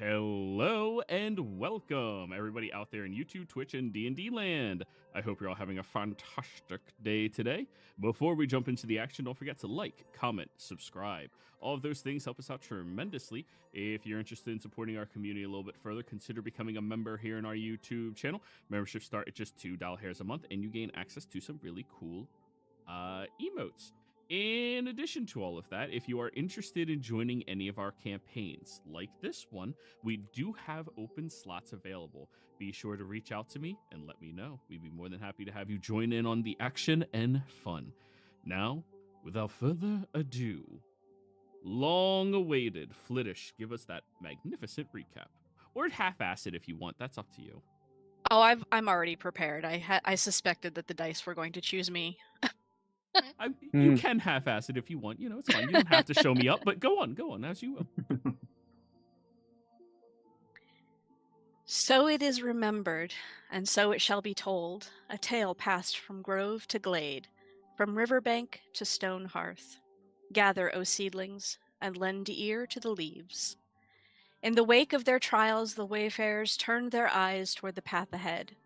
Hello and welcome, everybody out there in YouTube, Twitch, and D&D land. I hope you're all having a fantastic day today. Before we jump into the action, don't forget to like, comment, subscribe. All of those things help us out tremendously. If you're interested in supporting our community a little bit further, consider becoming a member here in our YouTube channel. Memberships start at just $2 a month, and you gain access to some really cool emotes. In addition to all of that, if you are interested in joining any of our campaigns, like this one, we do have open slots available. Be sure to reach out to me and let me know. We'd be more than happy to have you join in on the action and fun. Now, without further ado, long awaited, Flittish, give us that magnificent recap. Or half-ass it if you want, that's up to you. Oh, I'm already prepared. I suspected that the dice were going to choose me. You can half-ass it if you want. You know, it's fine. You don't have to show me up, but go on, as you will. So it is remembered, and so it shall be told, a tale passed from grove to glade, from riverbank to stone hearth. Gather, O seedlings, and lend ear to the leaves. In the wake of their trials, the wayfarers turned their eyes toward the path ahead.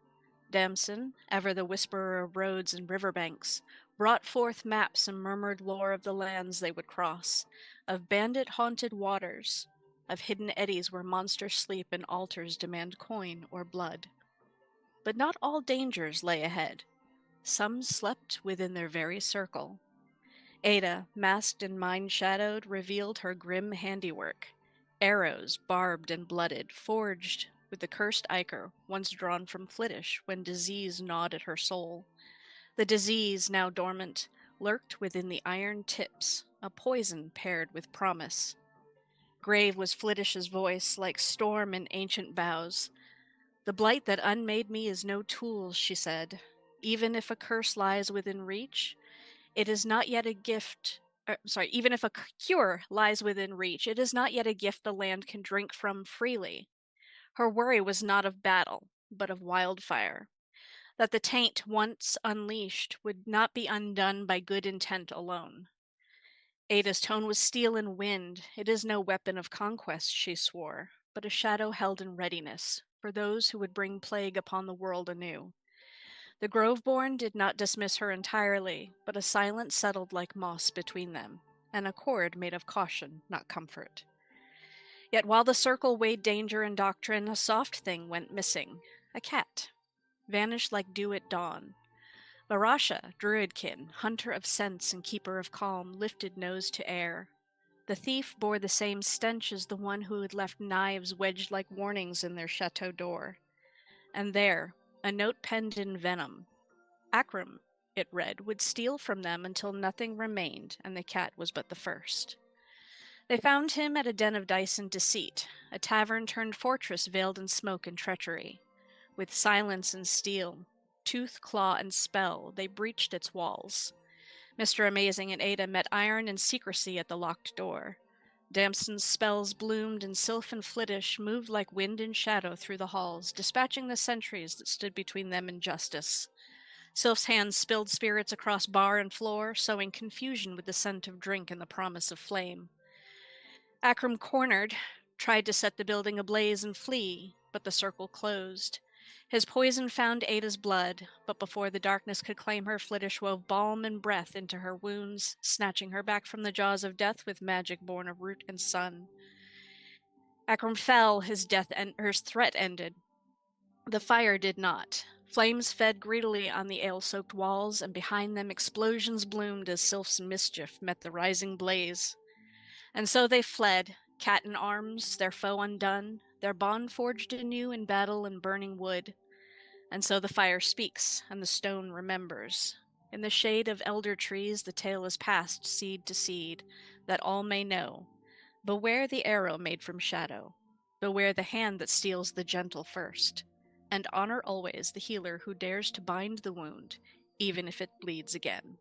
Damson, ever the whisperer of roads and riverbanks, brought forth maps and murmured lore of the lands they would cross, of bandit-haunted waters, of hidden eddies where monsters sleep and altars demand coin or blood. But not all dangers lay ahead. Some slept within their very circle. Ada, masked and mind-shadowed, revealed her grim handiwork. Arrows, barbed and blooded, forged with the cursed ichor once drawn from Flittish when disease gnawed at her soul. The disease, now dormant, lurked within the iron tips, a poison paired with promise. Grave was Flittish's voice, like storm in ancient vows. The blight that unmade me is no tool, she said. Even if a curse lies within reach, it is not yet a gift. Even if a cure lies within reach, it is not yet a gift the land can drink from freely. Her worry was not of battle, but of wildfire. That the taint, once unleashed, would not be undone by good intent alone. Ada's tone was steel and wind. It is no weapon of conquest, she swore, but a shadow held in readiness for those who would bring plague upon the world anew. The Groveborn did not dismiss her entirely, but a silence settled like moss between them, an accord made of caution, not comfort. Yet while the circle weighed danger and doctrine, a soft thing went missing. A cat. Vanished like dew at dawn. Varasha, druidkin, hunter of scents and keeper of calm, lifted nose to air. The thief bore the same stench as the one who had left knives wedged like warnings in their chateau door. And there, a note penned in venom. Akram, it read, would steal from them until nothing remained, and the cat was but the first. They found him at a den of dice and deceit, a tavern turned fortress veiled in smoke and treachery. With silence and steel, tooth, claw, and spell, they breached its walls. Mr. Amazing and Ada met iron and secrecy at the locked door. Damson's spells bloomed, and Sylph and Flittish moved like wind and shadow through the halls, dispatching the sentries that stood between them and justice. Sylph's hands spilled spirits across bar and floor, sowing confusion with the scent of drink and the promise of flame. Akram cornered, tried to set the building ablaze and flee, but the circle closed. His poison found Ada's blood, but before the darkness could claim her, Flittish wove balm and breath into her wounds, snatching her back from the jaws of death with magic born of root and sun. Akram fell, his threat ended. The fire did not. Flames fed greedily on the ale-soaked walls, and behind them explosions bloomed as Sylph's mischief met the rising blaze. And so they fled, cat in arms, their foe undone, their bond forged anew in battle and burning wood. And so the fire speaks, and the stone remembers. In the shade of elder trees the tale is passed seed to seed, that all may know. Beware the arrow made from shadow. Beware the hand that steals the gentle first. And honor always the healer who dares to bind the wound, even if it bleeds again.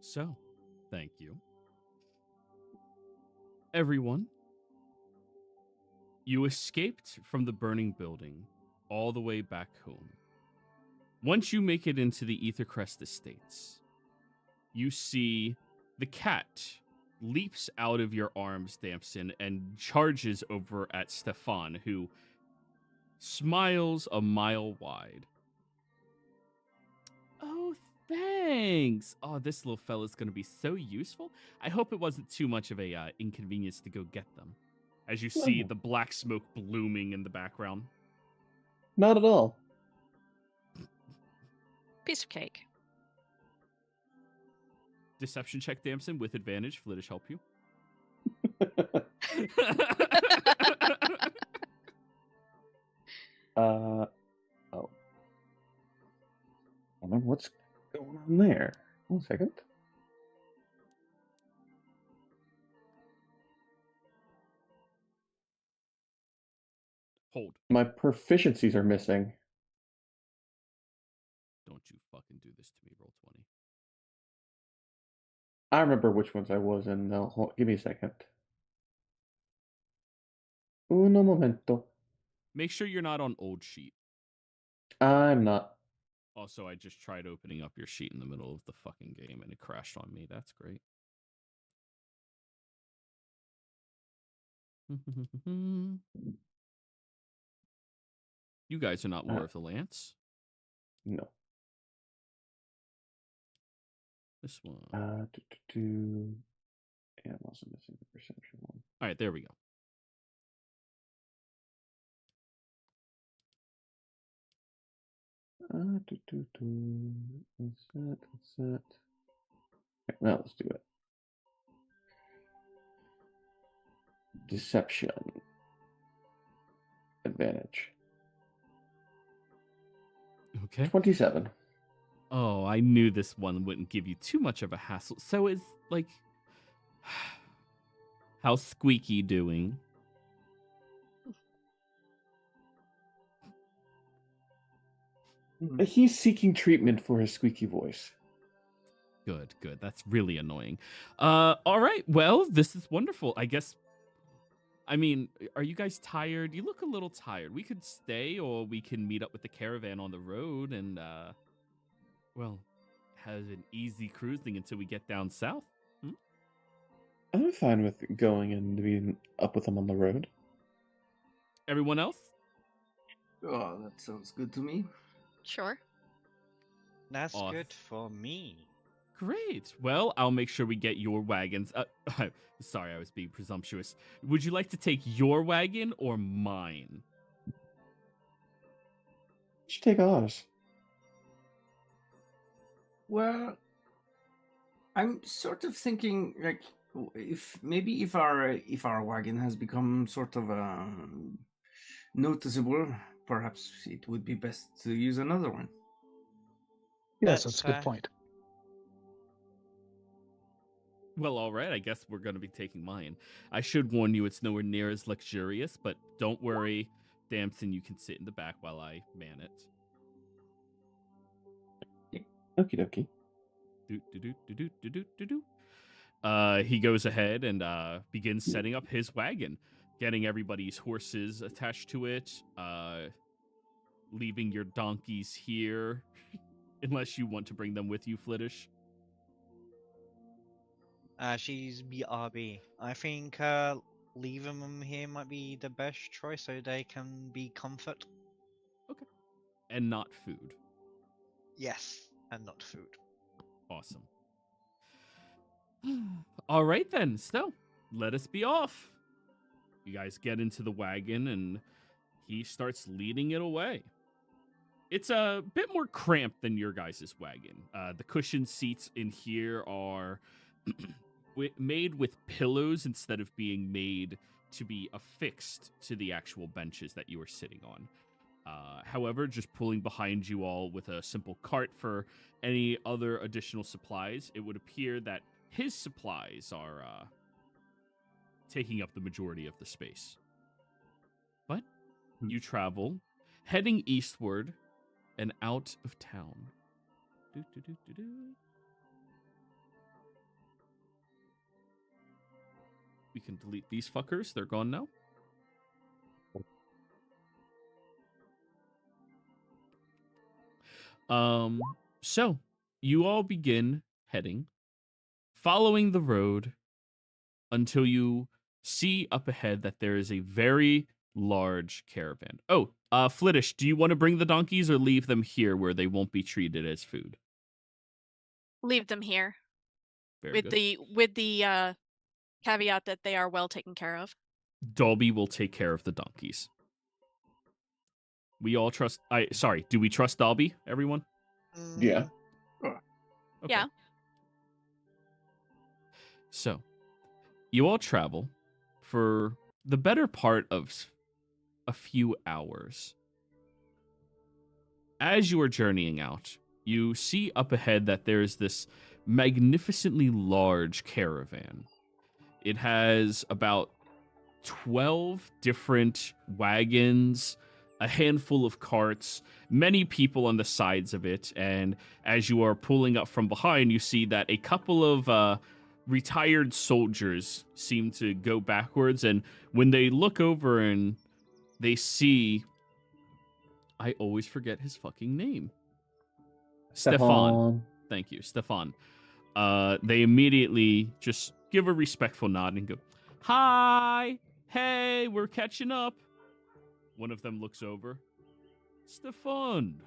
So, thank you. Everyone, you escaped from the burning building all the way back home. Once you make it into the Ethercrest Estates, you see the cat leaps out of your arms, Damson, and charges over at Stefan, who smiles a mile wide. Oh, thanks. Oh, this little fella's going to be so useful. I hope it wasn't too much of a inconvenience to go get them. As you see No. the black smoke blooming in the background. Not at all. Piece of cake. Deception check, Damson, with advantage. Flittish help you. Oh. I don't know what's going on there. 1 second. Hold. My proficiencies are missing. Don't you fucking do this to me. Roll 20. I remember which ones I was in now. Give me a second. Uno momento. Make sure you're not on old sheet. I'm not. Also, I just tried opening up your sheet in the middle of the fucking game and it crashed on me. That's great. You guys are not War of the Lance. No. This one. Yeah, I'm also missing the perception one. All right, there we go. What's that? Okay, now let's do it. Deception. Advantage. Okay. 27. Oh, I knew this one wouldn't give you too much of a hassle. So is like, how's Squeaky doing? He's seeking treatment for his squeaky voice. Good, good. That's really annoying. All right. Well, this is wonderful. I guess. I mean, are you guys tired? You look a little tired. We could stay, or we can meet up with the caravan on the road and, well, have an easy cruising until we get down south. I'm fine with going and being up with him on the road. Everyone else? Oh, that sounds good to me. Sure. That's Awesome. good for me. Great. Well, I'll make sure we get your wagons. Sorry, I was being presumptuous. Would you like to take your wagon or mine? You should take ours. Well, I'm sort of thinking like if our wagon has become sort of noticeable, perhaps it would be best to use another one. Yes, that's a fair. good point. Well, all right. I guess we're going to be taking mine. I should warn you, it's nowhere near as luxurious, but don't worry, Damson, you can sit in the back while I man it. Okie dokie. He goes ahead and begins setting up his wagon, getting everybody's horses attached to it, leaving your donkeys here, unless you want to bring them with you, Flittish. She's BRB. I think leaving them here might be the best choice so they can be comfort. Okay. And not food. Yes, and not food. Awesome. All right, then. So, let us be off. You guys get into the wagon, and he starts leading it away. It's a bit more cramped than your guys' wagon. The cushion seats in here are made with pillows instead of being made to be affixed to the actual benches that you are sitting on. However, just pulling behind you all with a simple cart for any other additional supplies, it would appear that his supplies are taking up the majority of the space. But you travel, heading eastward and out of town. We can delete these fuckers. They're gone now. So you all begin heading, following the road until you see up ahead that there is a very large caravan. Oh, Flittish, do you want to bring the donkeys or leave them here where they won't be treated as food? Leave them here Very with good. the caveat that they are well taken care of. Dolby will take care of the donkeys. We all trust. Do we trust Dolby, everyone? Yeah. Okay. Yeah. So, you all travel for the better part of a few hours. As you are journeying out, you see up ahead that there's this magnificently large caravan. It has about 12 different wagons, a handful of carts, many people on the sides of it, and as you are pulling up from behind, you see that a couple of retired soldiers seem to go backwards, and when they look over and they see... I always forget his fucking name. Stefan. Thank you, Stefan. They immediately just give a respectful nod and go, "Hi! Hey, we're catching up." One of them looks over. "Stefan,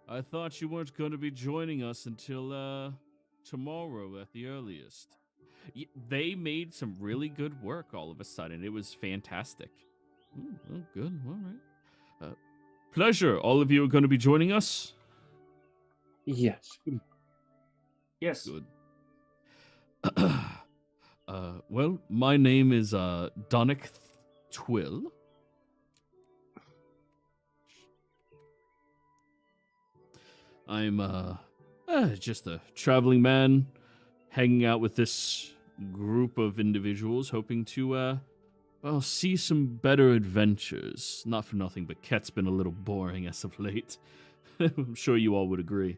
I thought you weren't going to be joining us until tomorrow at the earliest." They made some really good work all of a sudden. It was fantastic. Oh, good. All right. Pleasure. All of you are going to be joining us? Yes. Yes. Good. Well, my name is Donick Twill. I'm just a traveling man hanging out with this group of individuals hoping to see some better adventures. Not for nothing, but Ket's been a little boring as of late. I'm sure you all would agree.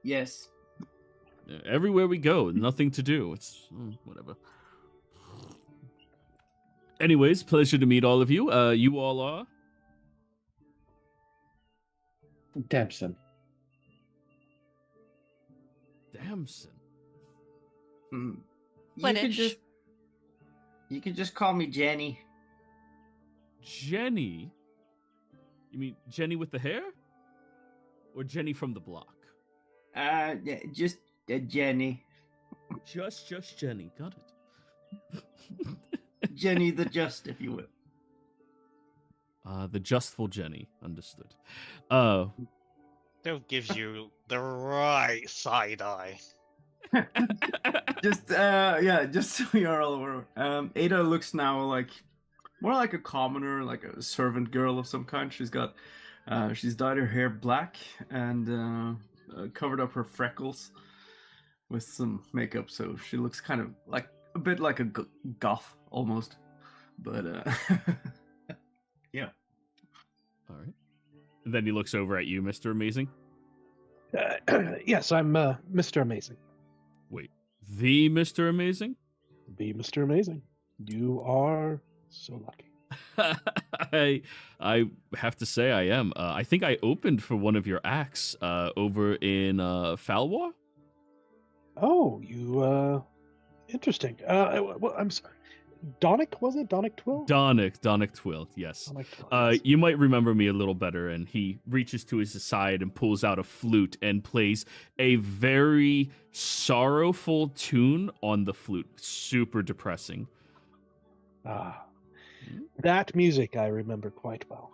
Yes. Everywhere we go, nothing to do. It's whatever. Anyways, pleasure to meet all of you. You all are? Damson. Damson. Mm. Flittish. You could just call me Jenny. Jenny? You mean Jenny with the hair? Or Jenny from the block? Yeah, just Jenny. Just Jenny. Got it. Jenny the Just, if you will. The justful Jenny. Understood. Still gives you the right side eye. Just so you're all aware. Ada looks now more like a commoner, like a servant girl of some kind. She's dyed her hair black and covered up her freckles with some makeup, so she looks kind of like a bit like a goth almost. But yeah. All right. And then he looks over at you, Mr. Amazing. Yes, I'm Mr. Amazing. Wait, the Mr. Amazing? The Mr. Amazing. You are so lucky. I have to say I am. I think I opened for one of your acts over in Falwar. Oh, you interesting. Well, I'm sorry. Donick, was it? Donick Twill? Donick Twill, yes. Donick Twill, yes. You might remember me a little better, and he reaches to his side and pulls out a flute and plays a very sorrowful tune on the flute. Super depressing. Ah, that music I remember quite well.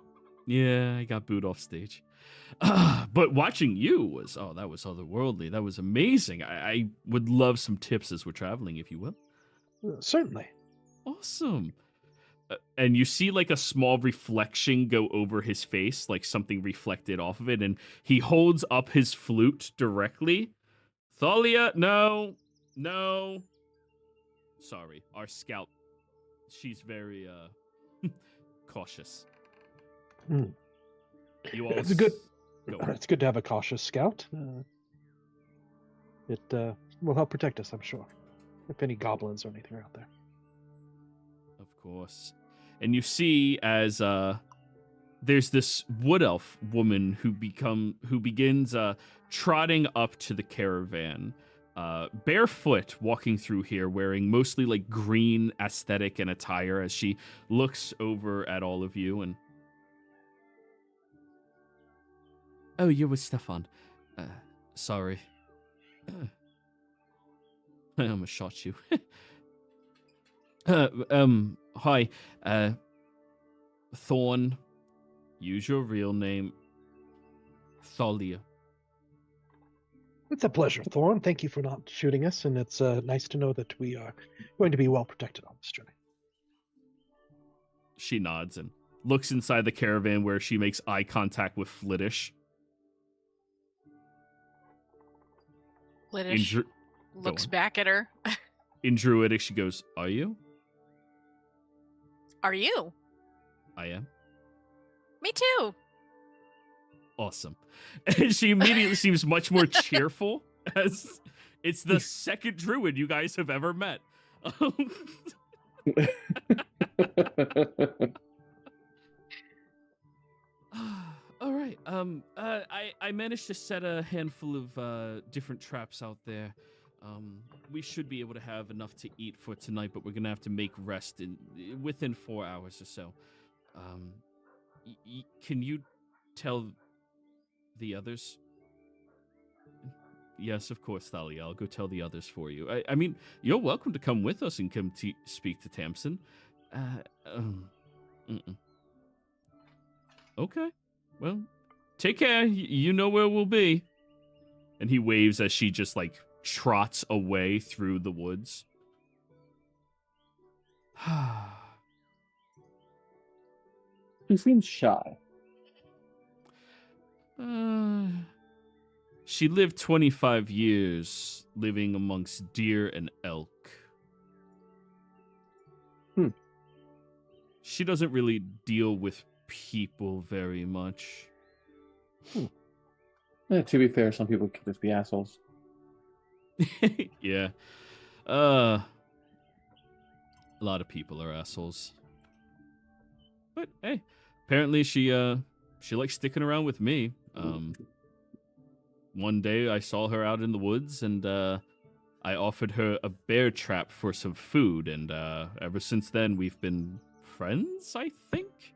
Yeah, I got booed off stage. But watching you was otherworldly. That was amazing. I would love some tips as we're traveling, if you will. Certainly. Awesome. And you see like a small reflection go over his face, like something reflected off of it, and he holds up his flute directly. Thalia, no. Sorry, our scout. She's very cautious. You all It's good. Go on. It's good to have a cautious scout. It will help protect us, I'm sure. If any goblins or anything are out there. Of course. And you see as there's this wood elf woman who begins trotting up to the caravan, barefoot, walking through here, wearing mostly like green aesthetic and attire, as she looks over at all of you and, oh, you're with Stefan. Sorry. I almost shot you. Hi. Thorn. Use your real name. Thalia. It's a pleasure, Thorn. Thank you for not shooting us, and it's nice to know that we are going to be well protected on this journey. She nods and looks inside the caravan where she makes eye contact with Flittish. Flittish looks back at her. In Druidic, she goes, "Are you?" Are you? I am. Me too. Awesome. And she immediately seems much more cheerful, as it's the second druid you guys have ever met. All right. I managed to set a handful of different traps out there. We should be able to have enough to eat for tonight, but we're gonna have to make rest within 4 hours or so. Can you tell the others? Yes, of course, Thalia. I'll go tell the others for you. I mean, you're welcome to come with us and come speak to Tamsin. Okay. Well, take care. You know where we'll be. And he waves as she just, like, trots away through the woods. She seems shy. She lived 25 years living amongst deer and elk. She doesn't really deal with people very much. To be fair, some people can just be assholes. Yeah. A lot of people are assholes. But hey, apparently she likes sticking around with me. One day I saw her out in the woods and I offered her a bear trap for some food, and ever since then we've been friends, I think.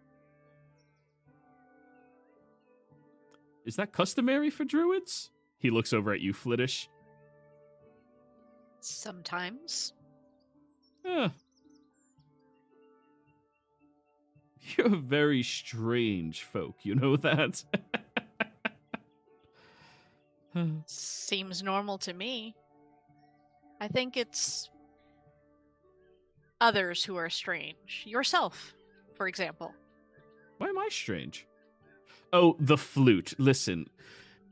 Is that customary for druids? He looks over at you, Flittish. Sometimes. You're very strange folk, you know that? Seems normal to me. I think it's others who are strange. Yourself, for example. Why am I strange? Oh, the flute. Listen,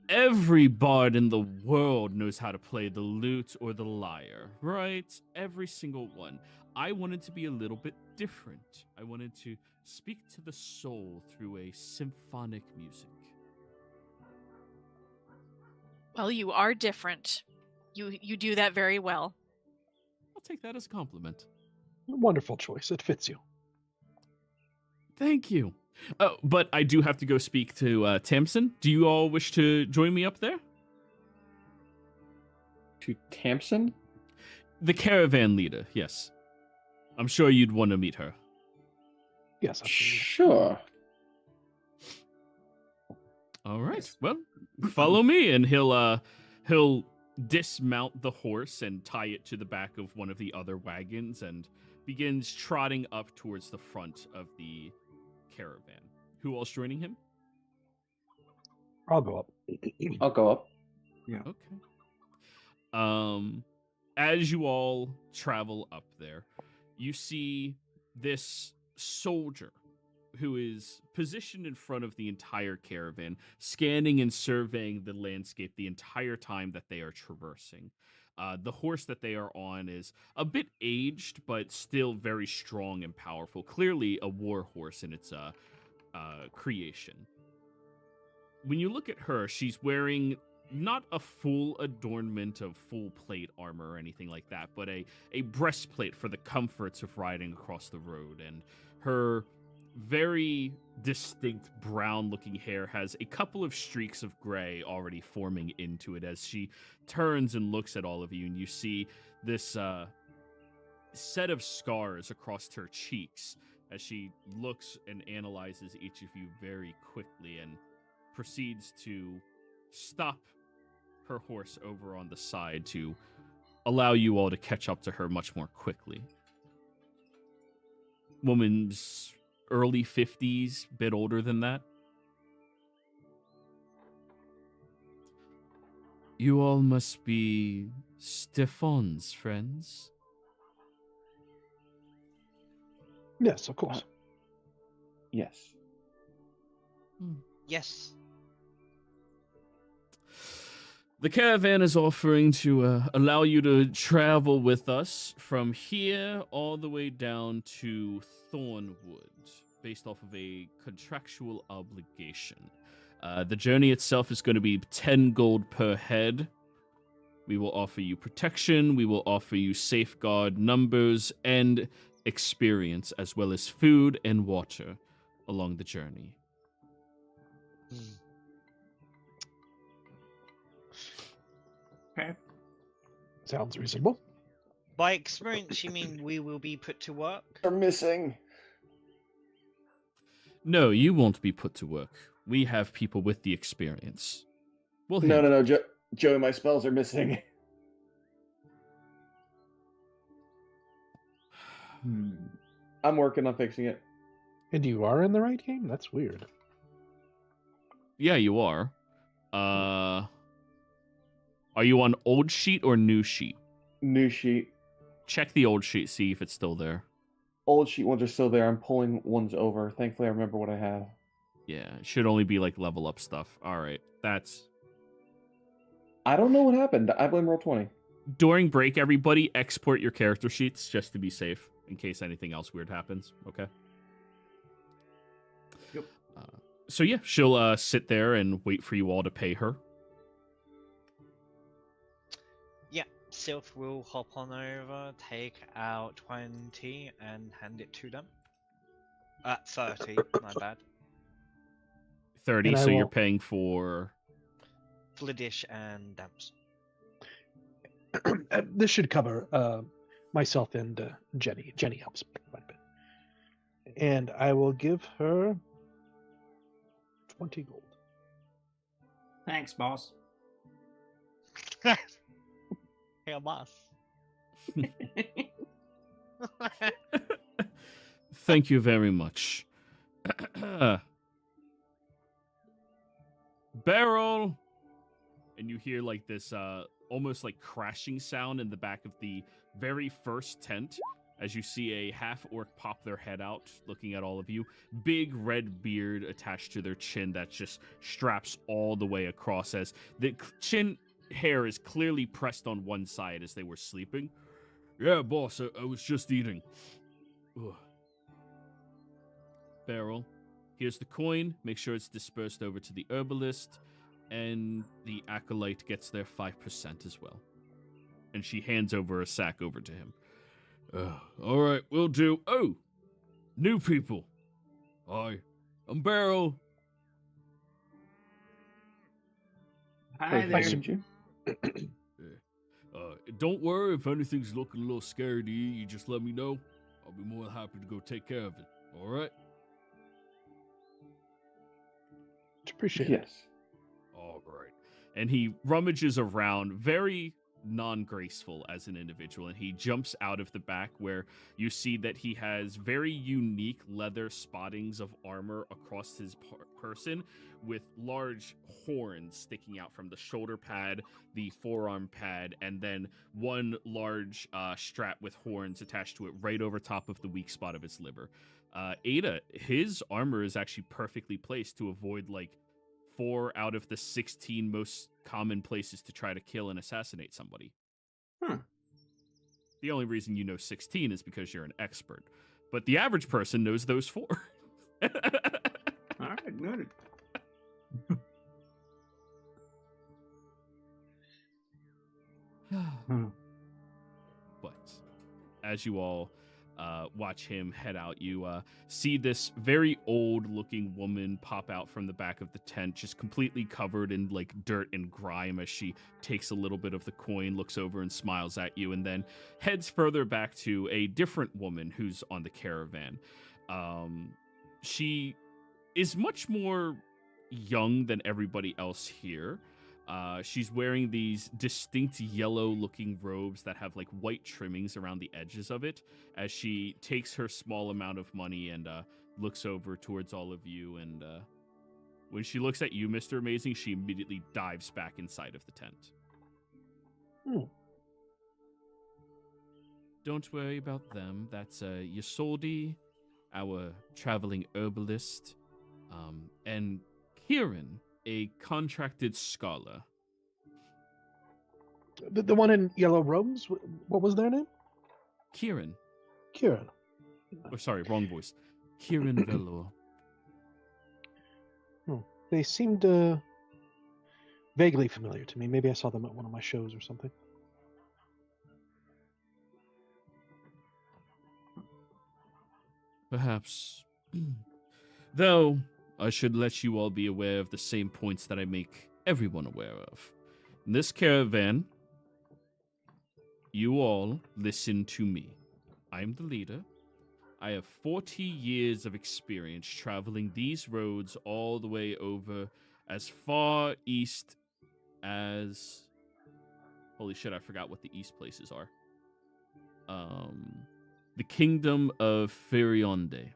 every bard in the world knows how to play the lute or the lyre, right? Every single one. I wanted to be a little bit different. I wanted to speak to the soul through a symphonic music. Well, you are different. You do that very well. I'll take that as a compliment. Wonderful choice. It fits you. Thank you. Oh, but I do have to go speak to Tamsin. Do you all wish to join me up there? To Tamsin? The caravan leader, yes. I'm sure you'd want to meet her. Yes, absolutely. Sure. All right. Well, follow me, and he'll dismount the horse and tie it to the back of one of the other wagons and begins trotting up towards the front of the caravan. Who else joining him? I'll go up. I'll go up. Yeah. Okay. As you all travel up there, you see this soldier who is positioned in front of the entire caravan, scanning and surveying the landscape the entire time that they are traversing. The horse that they are on is a bit aged, but still very strong and powerful. Clearly a war horse in its creation. When you look at her, she's wearing not a full adornment of full plate armor or anything like that, but a breastplate for the comforts of riding across the road. And her very distinct brown-looking hair has a couple of streaks of gray already forming into it as she turns and looks at all of you, and you see this set of scars across her cheeks as she looks and analyzes each of you very quickly and proceeds to stop her horse over on the side to allow you all to catch up to her much more quickly. Woman's early 50s, bit older than that. You all must be Stefan's friends. Yes, of course. Yes. Yes. The caravan is offering to allow you to travel with us from here all the way down to Thornwood, based off of a contractual obligation. The journey itself is going to be 10 gold per head. We will offer you protection, we will offer you safeguard numbers and experience, as well as food and water along the journey. Okay. Sounds reasonable. By experience, you mean we will be put to work? They're missing. No, you won't be put to work. We have people with the experience. We'll No, handle no, no, Joey, my spells are missing. I'm working on fixing it. And you are in the right game? That's weird. Yeah, you are. Are you on old sheet or new sheet? New sheet. Check the old sheet, see if it's still there. Old sheet ones are still there. I'm pulling ones over. Thankfully, I remember what I have. Yeah, it should only be like level up stuff. All right, that's... I don't know what happened. I blame Roll20. During break, everybody export your character sheets just to be safe in case anything else weird happens, okay? Yep. So yeah, she'll sit there and wait for you all to pay her. Yeah, Sylph will hop on over, take out 20 and hand it to them. 30, my bad. 30, And I so you're will- paying for... Fliddish and Damps. This should cover myself and Jenny. Jenny helps quite a bit. And I will give her 20 gold. Thanks, boss. Hey, boss. Thank you very much. Barrel! And you hear like this almost like crashing sound in the back of the very first tent as you see a half-orc pop their head out looking at all of you. Big red beard attached to their chin that just straps all the way across as the chin hair is clearly pressed on one side as they were sleeping. Yeah, boss, I was just eating. Ugh. Barrel, here's the coin. Make sure it's dispersed over to the herbalist. And the acolyte gets their 5% as well. And she hands over a sack over to him. All right, we'll do. Oh, new people. Hi, I'm Barrel. Hi there. Nice to meet you. Don't worry if anything's looking a little scary to you. You just let me know. I'll be more than happy to go take care of it. All right? Appreciate it. Yes. All right. And he rummages around, very non-graceful as an individual, and he jumps out of the back where you see that he has very unique leather spottings of armor across his person with large horns sticking out from the shoulder pad, the forearm pad, and then one large strap with horns attached to it right over top of the weak spot of his liver. Ada, his armor is actually perfectly placed to avoid like 4 out of the 16 most common places to try to kill and assassinate somebody. The only reason you know 16 is because you're an expert. But the average person knows those 4. All right, noted. But as you all watch him head out. You see this very old-looking woman pop out from the back of the tent, just completely covered in like dirt and grime as she takes a little bit of the coin, looks over and smiles at you, and then heads further back to a different woman who's on the caravan. She is much more young than everybody else here. She's wearing these distinct yellow-looking robes that have like white trimmings around the edges of it as she takes her small amount of money and looks over towards all of you. And when she looks at you, Mr. Amazing, she immediately dives back inside of the tent. Don't worry about them. That's Ysoldi, our traveling herbalist, and Kieran, a contracted scholar. The one in yellow robes? What was their name? Kieran. Kieran. Oh, sorry, wrong voice. Kieran Velor. They seemed vaguely familiar to me. Maybe I saw them at one of my shows or something. Perhaps. Though, I should let you all be aware of the same points that I make everyone aware of. In this caravan, you all listen to me. I'm the leader. I have 40 years of experience traveling these roads all the way over as far east as... Holy shit, I forgot what the east places are. The Kingdom of Ferionde.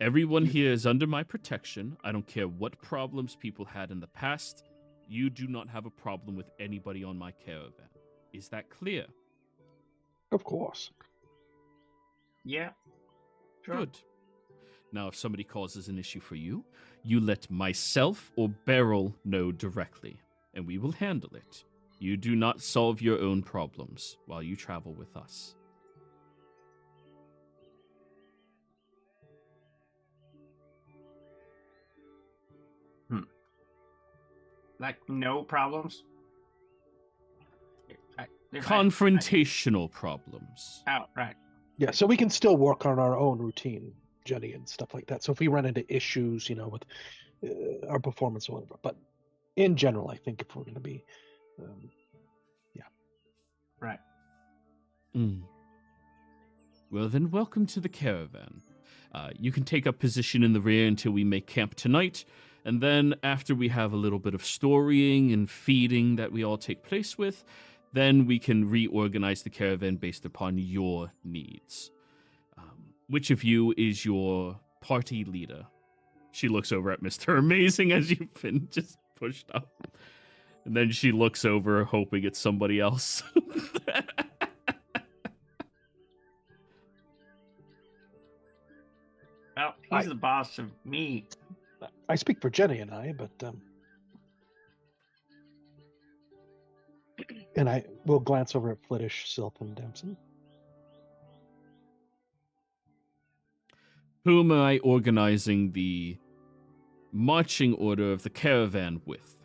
Everyone here is under my protection. I don't care what problems people had in the past. You do not have a problem with anybody on my caravan. Is that clear? Of course. Yeah. Sure. Good. Now, if somebody causes an issue for you, you let myself or Beryl know directly, and we will handle it. You do not solve your own problems while you travel with us. Like, no problems? Confrontational problems. Oh, right. Yeah, so we can still work on our own routine, Jenny, and stuff like that. So if we run into issues, with our performance or whatever. But in general, I think if we're going to be, Right. Well, then welcome to the caravan. You can take up position in the rear until we make camp tonight, and then after we have a little bit of storying and feeding that we all take place with, then we can reorganize the caravan based upon your needs. Which of you is your party leader? She looks over at Mr. Amazing as you've been just pushed up. And then she looks over, hoping it's somebody else. Well, he's the boss of me. I speak for Jenny and I, but and I will glance over at Flittish, Sylph, and Damson. Who am I organizing the marching order of the caravan with?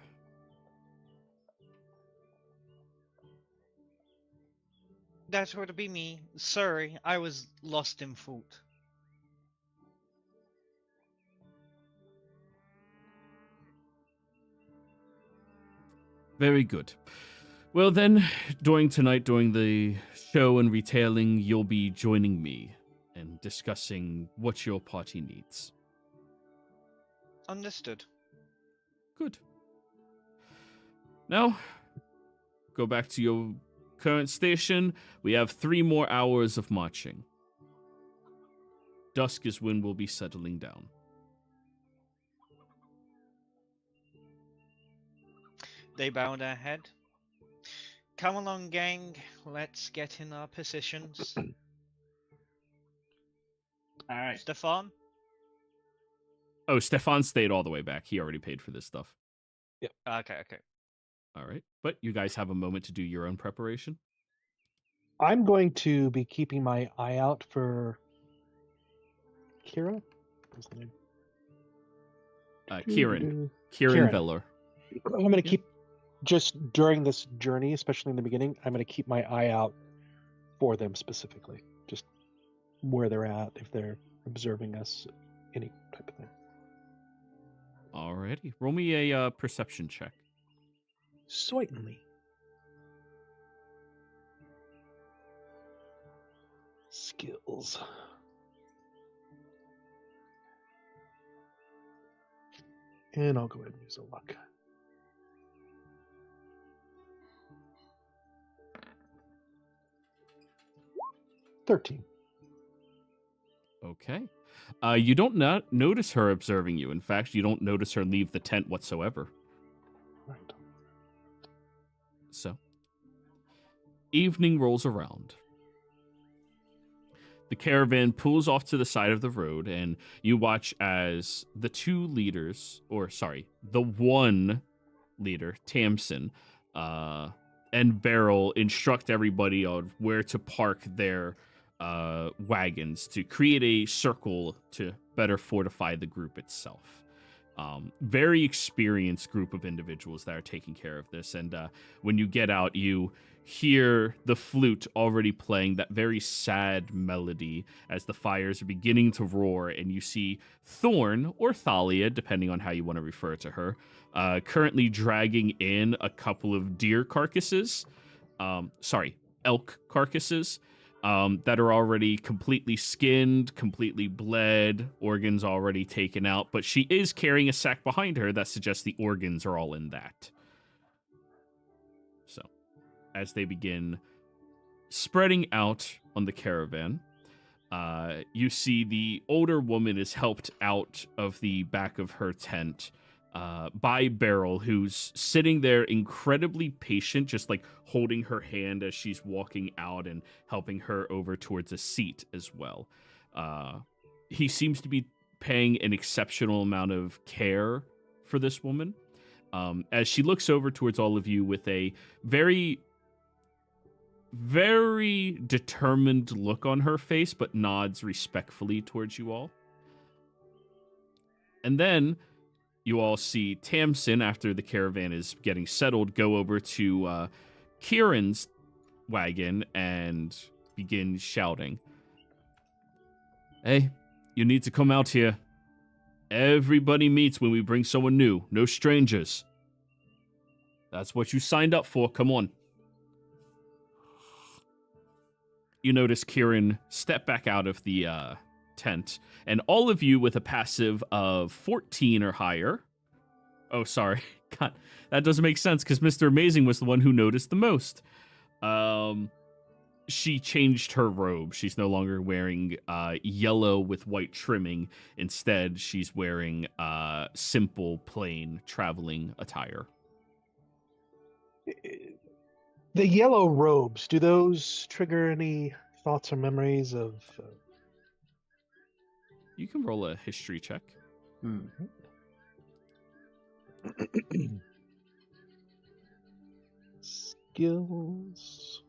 That would be me. Sorry, I was lost in thought. Very good. Well then, during the show and retailing, you'll be joining me and discussing what your party needs. Understood. Good. Now, go back to your current station. We have 3 more hours of marching. Dusk is when we'll be settling down. They bow their head. Come along, gang. Let's get in our positions. All right. Stefan? Oh, Stefan stayed all the way back. He already paid for this stuff. Okay. All right. But you guys have a moment to do your own preparation. I'm going to be keeping my eye out for Kira. What's the name? Kieran Kieran. Veller. I'm going to keep, just during this journey, especially in the beginning, I'm going to keep my eye out for them specifically. Just where they're at, if they're observing us, any type of thing. Alrighty. Roll me a perception check. Certainly. Skills. And I'll go ahead and use a luck. $13. Okay. You don't notice her observing you. In fact, you don't notice her leave the tent whatsoever. Right. So, evening rolls around. The caravan pulls off to the side of the road, and you watch as the one leader, Tamsin, and Beryl instruct everybody on where to park their wagons to create a circle to better fortify the group itself. Very experienced group of individuals that are taking care of this. And when you get out, you hear the flute already playing that very sad melody as the fires are beginning to roar, and you see Thorn, or Thalia, depending on how you want to refer to her, currently dragging in a couple of deer carcasses, elk carcasses, that are already completely skinned, completely bled, organs already taken out, but she is carrying a sack behind her that suggests the organs are all in that. So, as they begin spreading out on the caravan, you see the older woman is helped out of the back of her tent by Beryl, who's sitting there incredibly patient, just like holding her hand as she's walking out and helping her over towards a seat as well. He seems to be paying an exceptional amount of care for this woman, as she looks over towards all of you with a very, very determined look on her face, but nods respectfully towards you all. And then you all see Tamsin, after the caravan is getting settled, go over to Kieran's wagon and begin shouting, "Hey, you need to come out here. Everybody meets when we bring someone new. No strangers. That's what you signed up for. Come on." You notice Kieran step back out of the tent, and all of you with a passive of 14 or higher. Oh, sorry. God, that doesn't make sense because Mr. Amazing was the one who noticed the most. She changed her robe. She's no longer wearing yellow with white trimming. Instead, she's wearing simple, plain traveling attire. The yellow robes, do those trigger any thoughts or memories of... You can roll a history check. Mm-hmm. Skills.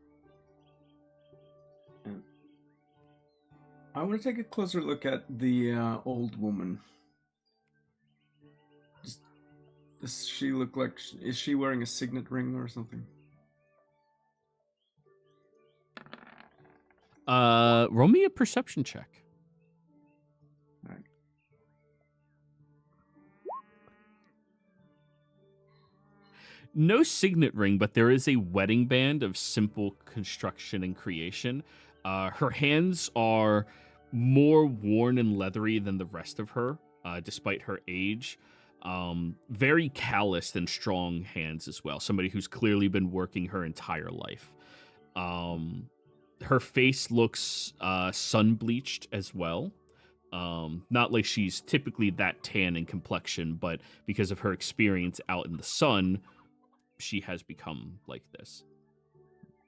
I want to take a closer look at the old woman. Does she look like... Is she wearing a signet ring or something? Roll me a perception check. All right. No signet ring, but there is a wedding band of simple construction and creation. Her hands are more worn and leathery than the rest of her, despite her age. Very calloused and strong hands as well. Somebody who's clearly been working her entire life. Her face looks sun-bleached as well. Not like she's typically that tan in complexion, but because of her experience out in the sun, she has become like this.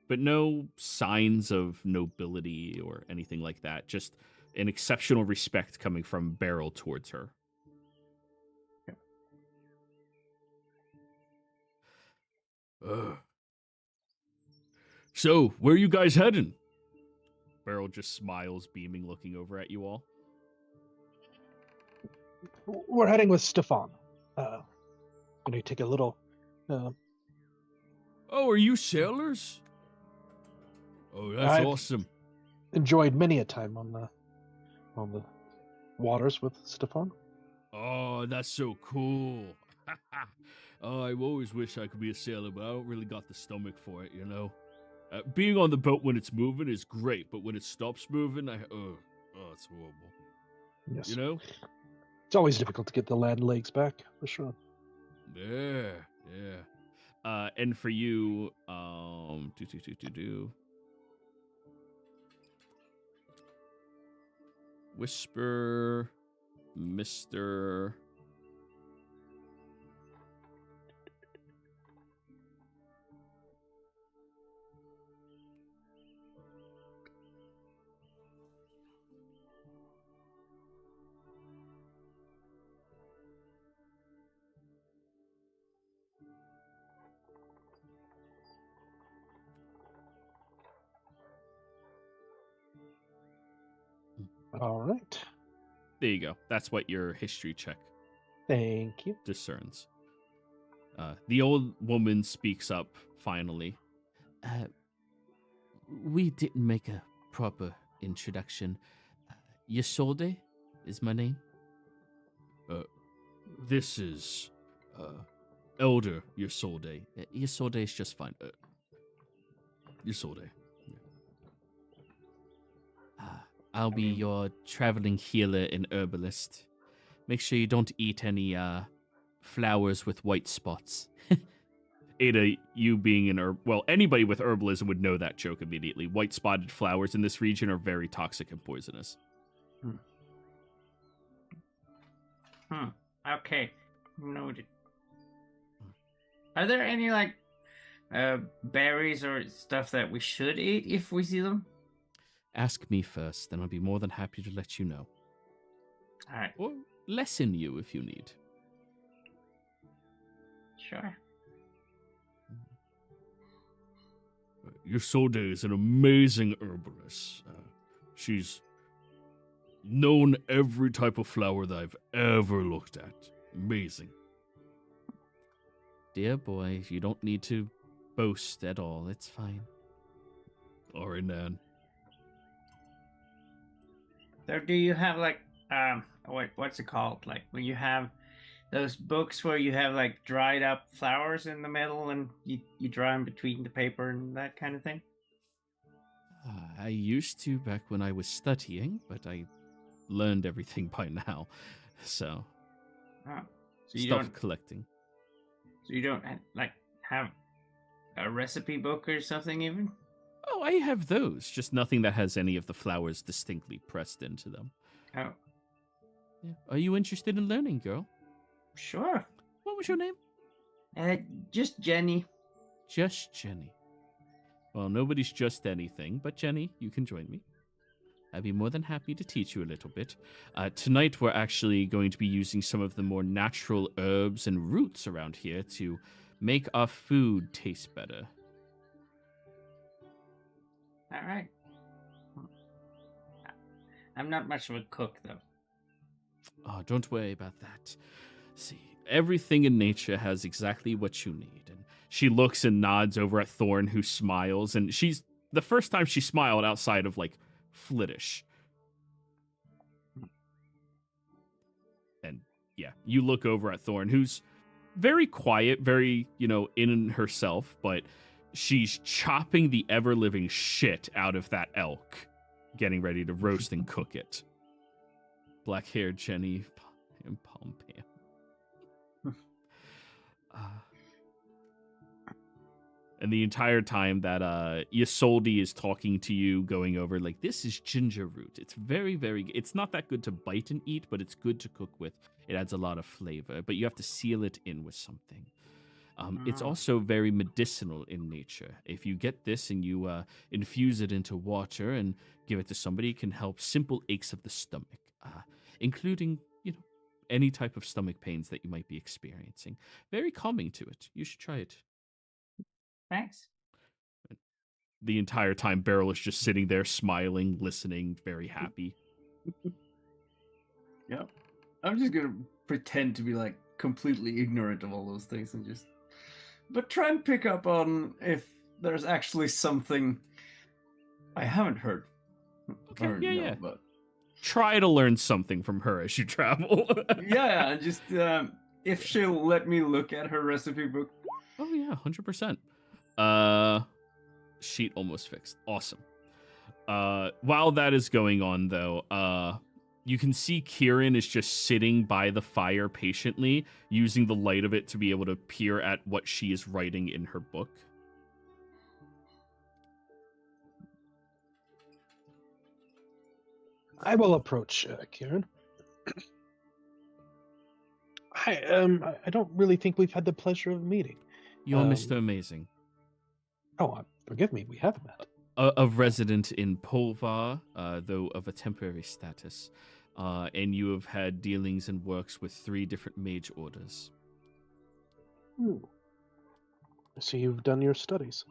But no signs of nobility or anything like that. Just an exceptional respect coming from Beryl towards her. So, where are you guys heading? Beryl just smiles, beaming, looking over at you all. We're heading with Stefan. Gonna take a little... Oh, are you sailors? Oh, that's I've- awesome. Enjoyed many a time on the waters with Stefan. Oh, that's so cool. Oh, I always wish I could be a sailor, but I don't really got the stomach for it, you know? Being on the boat when it's moving is great, but when it stops moving, it's horrible. Yes. You know? It's always difficult to get the land legs back, for sure. Yeah. And for you, Whisper, Mr. All right. There you go. That's what your history check Thank you. discerns. The old woman speaks up finally. We didn't make a proper introduction. Ysolde is my name. This is Elder Ysolde. Ysolde is just fine. Ysolde. I'll be your traveling healer and herbalist. Make sure you don't eat any flowers with white spots. Ada, you being an anybody with herbalism would know that joke immediately. White spotted flowers in this region are very toxic and poisonous. Okay. Noted. Are there any, like, berries or stuff that we should eat if we see them? Ask me first, then I'll be more than happy to let you know. Alright. Or lessen you if you need. Sure. Ysolde is an amazing herbalist. She's known every type of flower that I've ever looked at. Amazing. Dear boy, you don't need to boast at all. It's fine. Alright, Nan. So do you have, like, what's it called? Like, when you have those books where you have, like, dried up flowers in the middle and you dry them between the paper and that kind of thing? I used to back when I was studying, but I learned everything by now. So, So you stopped collecting. So you don't, like, have a recipe book or something even? Oh, I have those. Just nothing that has any of the flowers distinctly pressed into them. Oh. Yeah. Are you interested in learning, girl? Sure. What was your name? Just Jenny. Just Jenny. Well, nobody's just anything, but Jenny, you can join me. I'd be more than happy to teach you a little bit. Tonight, we're actually going to be using some of the more natural herbs and roots around here to make our food taste better. All right. I'm not much of a cook, though. Oh, don't worry about that. See, everything in nature has exactly what you need. And she looks and nods over at Thorn, who smiles. And she's the first time she smiled outside of, like, Flittish. And, yeah, you look over at Thorn, who's very quiet, very, in herself, but she's chopping the ever-living shit out of that elk, getting ready to roast and cook it. Black-haired Jenny and Palm Pam. And the entire time that Ysolde is talking to you, going over, like, this is ginger root. It's very, very... It's not that good to bite and eat, but it's good to cook with. It adds a lot of flavor, but you have to seal it in with something. It's also very medicinal in nature. If you get this and you infuse it into water and give it to somebody, it can help simple aches of the stomach, including, any type of stomach pains that you might be experiencing. Very calming to it. You should try it. Thanks. The entire time, Beryl is just sitting there smiling, listening, very happy. Yep. I'm just gonna pretend to be, like, completely ignorant of all those things and just... But try and pick up on if there's actually something I haven't heard. Okay, Or, yeah, no, yeah. But Try to learn something from her as you travel. yeah, just if she'll let me look at her recipe book. Oh yeah, 100%. Sheet almost fixed. Awesome. While that is going on though, you can see Kieran is just sitting by the fire patiently, using the light of it to be able to peer at what she is writing in her book. I will approach Kieran. I don't really think we've had the pleasure of meeting. You're Mr. Amazing. Oh, forgive me, we have met. A resident in Polvar, though of a temporary status. And you have had dealings and works with 3 different mage orders. I see you've done your studies.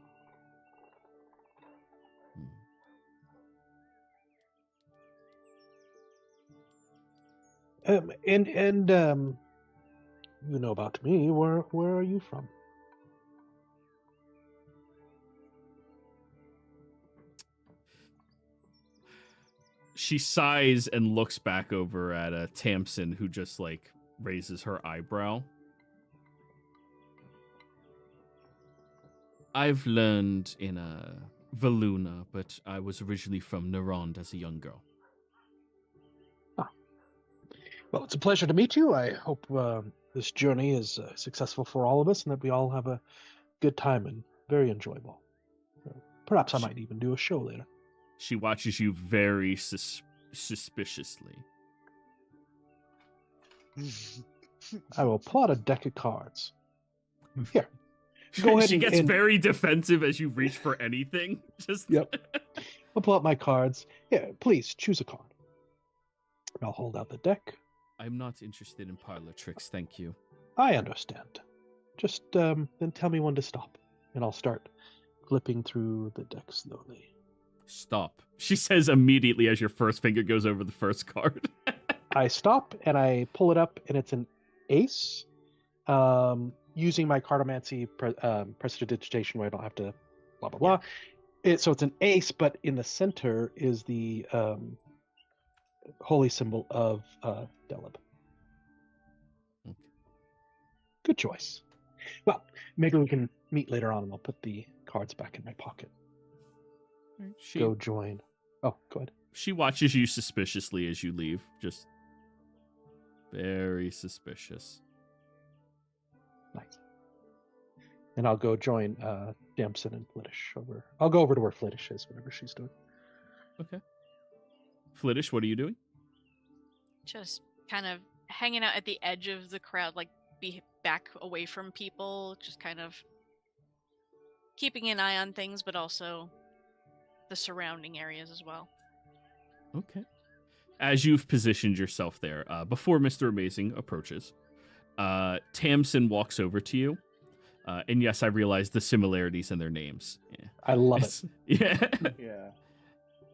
You know about me. Where are you from? She sighs and looks back over at Tamsin, who just like raises her eyebrow. I've learned in Valuna, but I was originally from Narond as a young girl. Well, it's a pleasure to meet you. I hope this journey is successful for all of us and that we all have a good time and very enjoyable. Perhaps I might even do a show later. She watches you very suspiciously. I will pull out a deck of cards. Here. Go ahead she gets very defensive as you reach for anything. Just Yep. I'll pull out my cards. Yeah, please choose a card. I'll hold out the deck. I'm not interested in parlor tricks, thank you. I understand. Just then tell me when to stop, and I'll start flipping through the deck slowly. Stop, she says immediately as your first finger goes over the first card. I stop and I pull it up, and it's an ace. Using my cartomancy prestidigitation, where I don't have to blah blah blah. So it's an ace, but in the center is the holy symbol of Delib. Okay. Good choice. Well, maybe we can meet later on, and I'll put the cards back in my pocket. Go join. Oh, go ahead. She watches you suspiciously as you leave. Just very suspicious. Nice. And I'll go join Damson and Flittish over. I'll go over to where Flittish is, whatever she's doing. Okay. Flittish, what are you doing? Just kind of hanging out at the edge of the crowd, like be back away from people, just kind of keeping an eye on things, but also the surrounding areas as well. Okay. As you've positioned yourself there, before Mr. Amazing approaches, Tamsin walks over to you. And yes, I realize the similarities in their names. Yeah. I love it. Yeah. Yeah.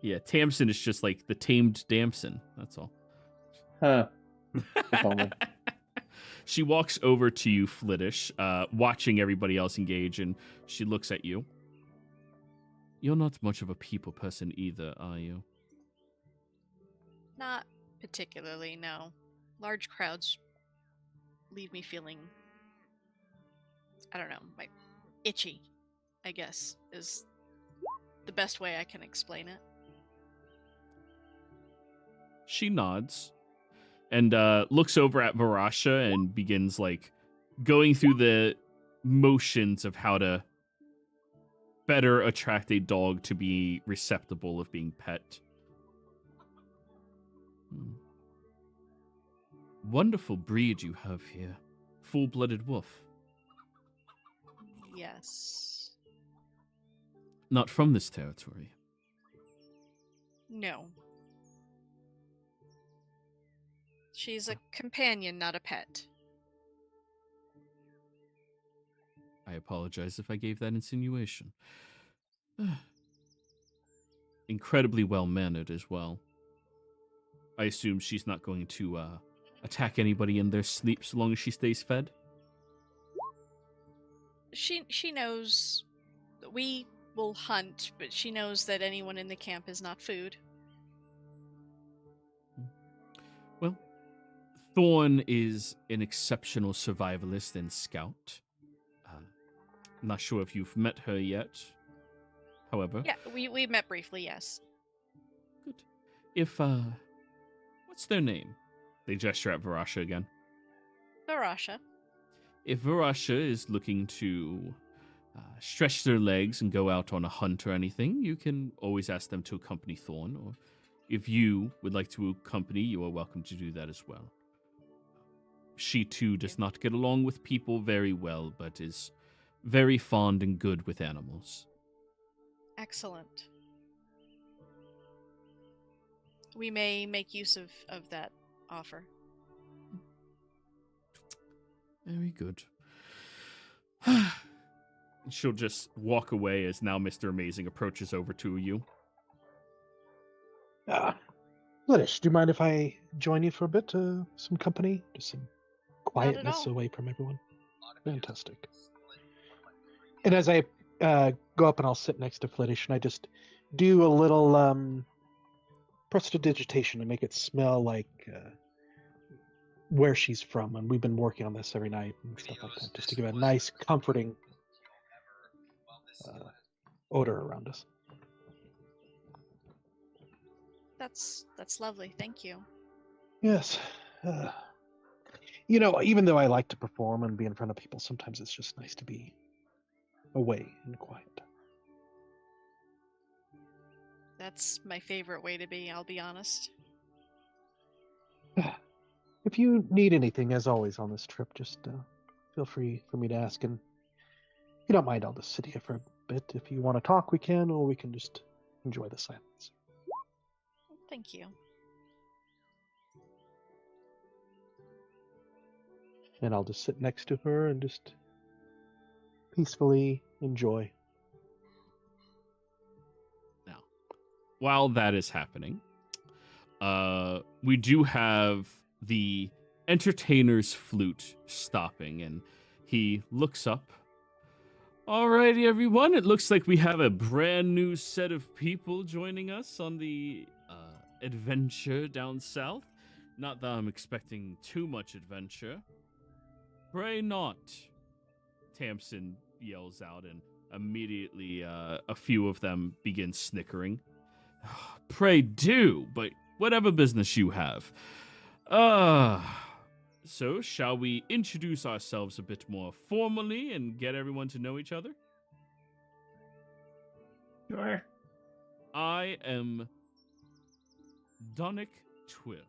Yeah, Tamsin is just like the tamed damson. That's all. Huh. If only. She walks over to you, Flittish, watching everybody else engage, and she looks at you. You're not much of a people person either, are you? Not particularly, no. Large crowds leave me feeling, I don't know, like itchy, I guess, is the best way I can explain it. She nods and looks over at Varasha and begins like going through the motions of how to better attract a dog to be receptible of being pet. Wonderful breed you have here. Full-blooded wolf. Yes. Not from this territory. No. She's a companion, not a pet. I apologize if I gave that insinuation. Incredibly well-mannered as well. I assume she's not going to attack anybody in their sleep so long as she stays fed? She knows that we will hunt, but she knows that anyone in the camp is not food. Well, Thorn is an exceptional survivalist and scout. I'm not sure if you've met her yet. However, Yeah, we met briefly, yes. good. If what's their name? They gesture at Varasha again. Varasha. If Varasha is looking to stretch their legs and go out on a hunt or anything, you can always ask them to accompany Thorn, or if you would like to accompany, you are welcome to do that as well. She too does not get along with people very well, but is very fond and good with animals. Excellent. We may make use of that offer. Very good. She'll just walk away as now Mr. Amazing approaches over to you. Flittish, do you mind if I join you for a bit? Some company? Just some quietness all. away from everyone? Fantastic. And as I go up and I'll sit next to Flittish and I just do a little prestidigitation to make it smell like where she's from. And we've been working on this every night and stuff like that, just to give a nice, comforting odor around us. That's lovely. Thank you. Yes. You know, even though I like to perform and be in front of people, sometimes it's just nice to be away and quiet. That's my favorite way to be, I'll be honest. If you need anything, as always on this trip, just feel free for me to ask. And if you don't mind, I'll just sit here for a bit. If you want to talk, we can, or we can just enjoy the silence. Thank you. And I'll just sit next to her and just peacefully enjoy. Now, while that is happening, we do have the entertainer's flute stopping, and he looks up. Alrighty, everyone, it looks like we have a brand new set of people joining us on the adventure down south. Not that I'm expecting too much adventure. Pray not, Tamsin yells out, and immediately a few of them begin snickering. Pray do, but whatever business you have. So shall we introduce ourselves a bit more formally and get everyone to know each other? Sure. I am Donick Twill,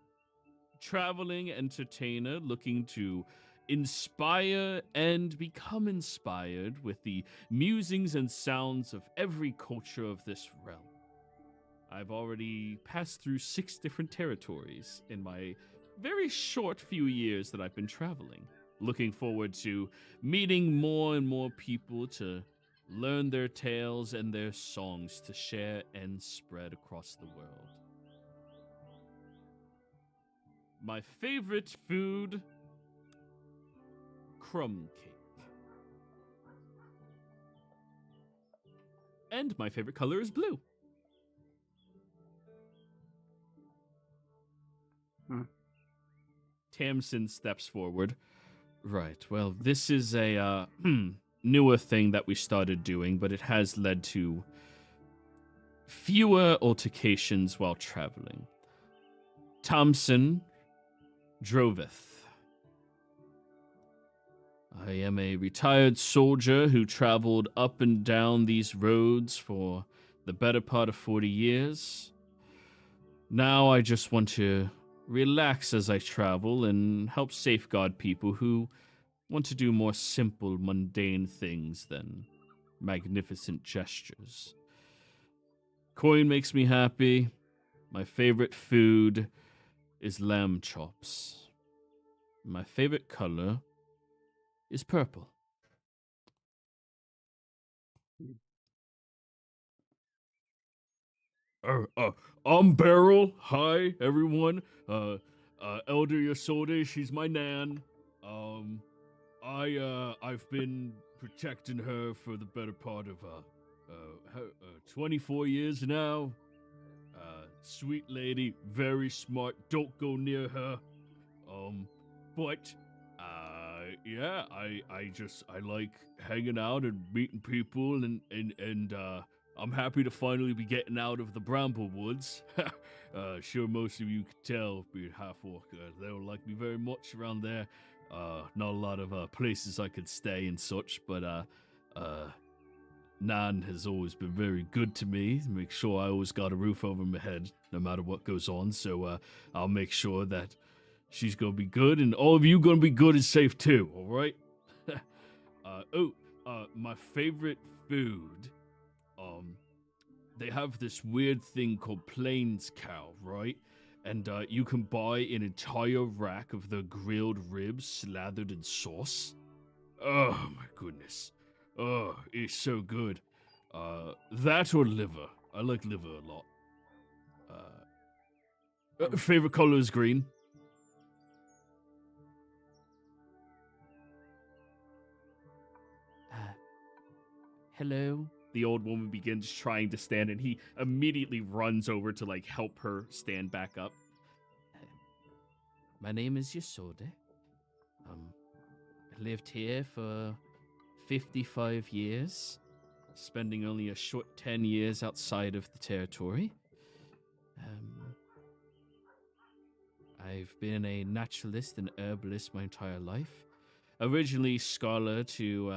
traveling entertainer looking to inspire and become inspired with the musings and sounds of every culture of this realm. I've already passed through 6 different territories in my very short few years that I've been traveling. Looking forward to meeting more and more people to learn their tales and their songs to share and spread across the world. My favorite food, crumb cake. And my favorite color is blue. Tamsin steps forward. Right, well, this is a newer thing that we started doing, but it has led to fewer altercations while traveling. Thompson Droveth. I am a retired soldier who traveled up and down these roads for the better part of 40 years. Now I just want to relax as I travel and help safeguard people who want to do more simple, mundane things than magnificent gestures. Coin makes me happy. My favorite food is lamb chops. My favorite color is purple. I'm Beryl. Hi, everyone. Elder Yasode, she's my nan. I've been protecting her for the better part of how, 24 years now. Sweet lady, very smart. Don't go near her. But yeah, I like hanging out and meeting people, and I'm happy to finally be getting out of the bramble woods. Sure, most of you could tell, being half orc, they don't like me very much around there. Not a lot of places I could stay and such, but Nan has always been very good to me. Make sure I always got a roof over my head, no matter what goes on. So I'll make sure that she's gonna be good, and all of you gonna be good and safe too. All right. My favorite food. They have this weird thing called Plains Cow, right? And you can buy an entire rack of the grilled ribs slathered in sauce. Oh my goodness. Oh, it's so good. That or liver. I like liver a lot. Favorite color is green. Hello. The old woman begins trying to stand, and he immediately runs over to like help her stand back up. My name is Yasode. I lived here for 55 years, spending only a short 10 years outside of the territory. I've been a naturalist and herbalist my entire life. Originally scholar to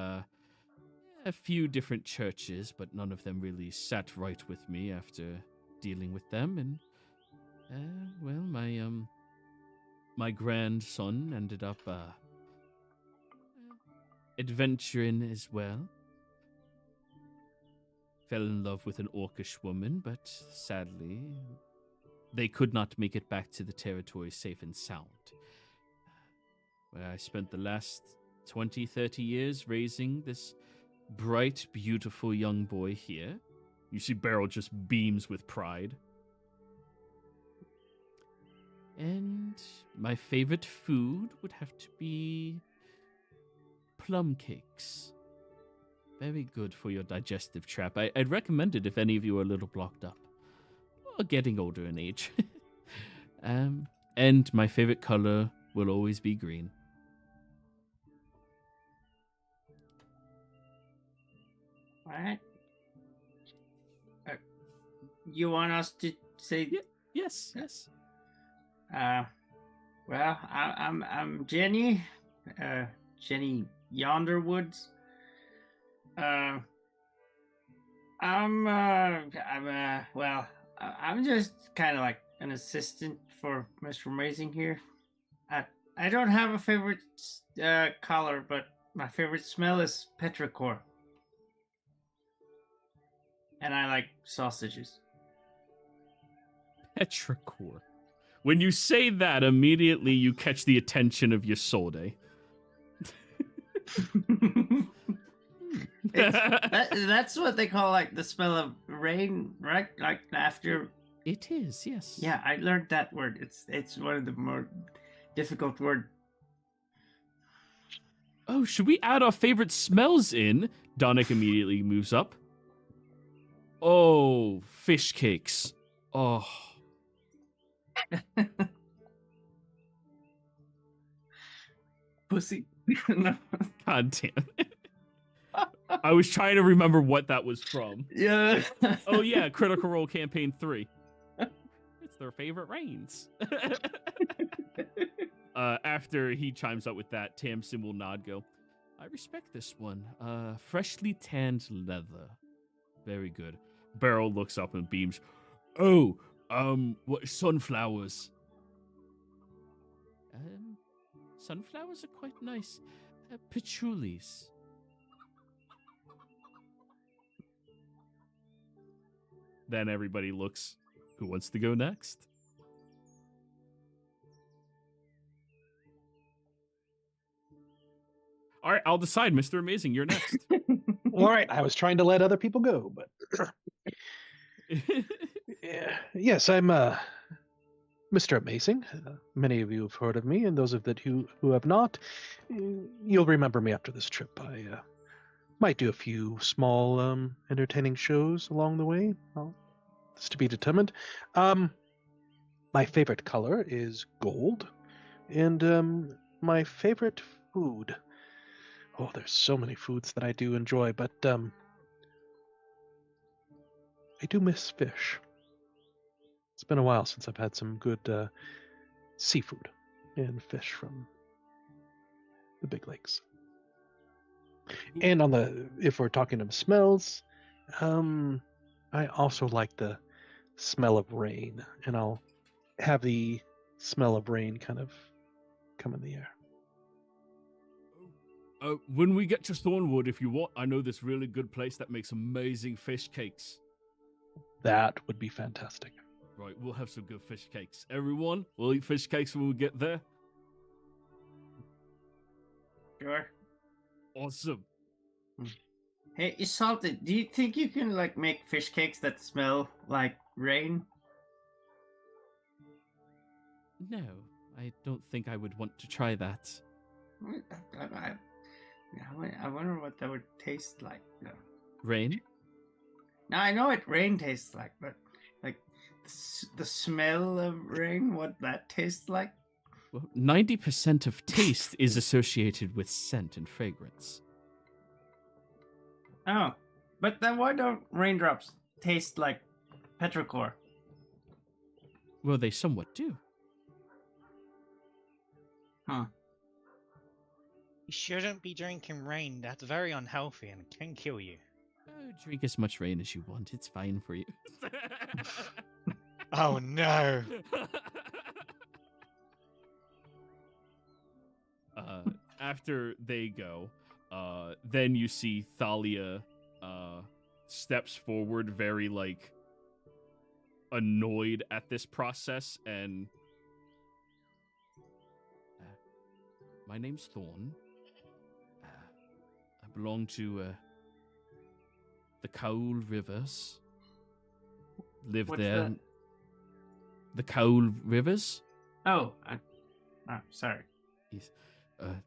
a few different churches, but none of them really sat right with me after dealing with them. And well, my grandson ended up adventuring as well. Fell in love with an orcish woman, but sadly, they could not make it back to the territory safe and sound. Where I spent the last 20, 30 years raising this bright, beautiful young boy here. You see Beryl just beams with pride. And my favorite food would have to be plum cakes. Very good for your digestive tract. I'd recommend it if any of you are a little blocked up or getting older in age. And my favorite color will always be green. What? You want us to say? Yes. Well, I'm Jenny. Jenny Yonderwoods. I'm just kind of like an assistant for Mr. Amazing here. I don't have a favorite color, but my favorite smell is petrichor. And I like sausages. Petrichor. When you say that, immediately you catch the attention of Yasode. That's what they call like the smell of rain, right? Like after. It is, yes. Yeah, I learned that word. It's one of the more difficult words. Oh, should we add our favorite smells in? Donick immediately moves up. Oh, fish cakes. Oh. Pussy. No. God damn it. I was trying to remember what that was from. Yeah. Oh yeah, Critical Role Campaign 3. It's their favorite rains. After he chimes up with that, Tamsin will nod, go, I respect this one. Freshly tanned leather. Very good. Beryl looks up and beams. Oh, what sunflowers? Sunflowers are quite nice. Patchoulis. Then everybody looks. Who wants to go next? All right, I'll decide, Mr. Amazing. You're next. All right, I was trying to let other people go, but yeah. Yes, I'm Mr. Amazing. Many of you have heard of me, and those of that who have not, you'll remember me after this trip. I Might do a few small entertaining shows along the way. Well, it's to be determined. My favorite color is gold, and my favorite food. Oh, there's so many foods that I do enjoy, but I do miss fish. It's been a while since I've had some good seafood and fish from the big lakes. And if we're talking of smells, I also like the smell of rain, and I'll have the smell of rain kind of come in the air. When we get to Thornwood, if you want, I know this really good place that makes amazing fish cakes. That would be fantastic. Right, we'll have some good fish cakes. Everyone, we'll eat fish cakes when we get there. Sure. Awesome. Hey, Isalti, do you think you can like make fish cakes that smell like rain? No, I don't think I would want to try that. I wonder what that would taste like. No. Rain? Now I know what rain tastes like, but like the smell of rain, what that tastes like? Well, 90% of taste is associated with scent and fragrance. Oh, but then why don't raindrops taste like petrichor? Well, they somewhat do. Huh. You shouldn't be drinking rain. That's very unhealthy and it can kill you. Oh, drink as much rain as you want. It's fine for you. Oh no! After they go, then you see Thalia steps forward, very like annoyed at this process, and my name's Thorn. I belong to the Cowl Rivers. Live What's there. that? The Cowl Rivers. Oh, sorry. Yes.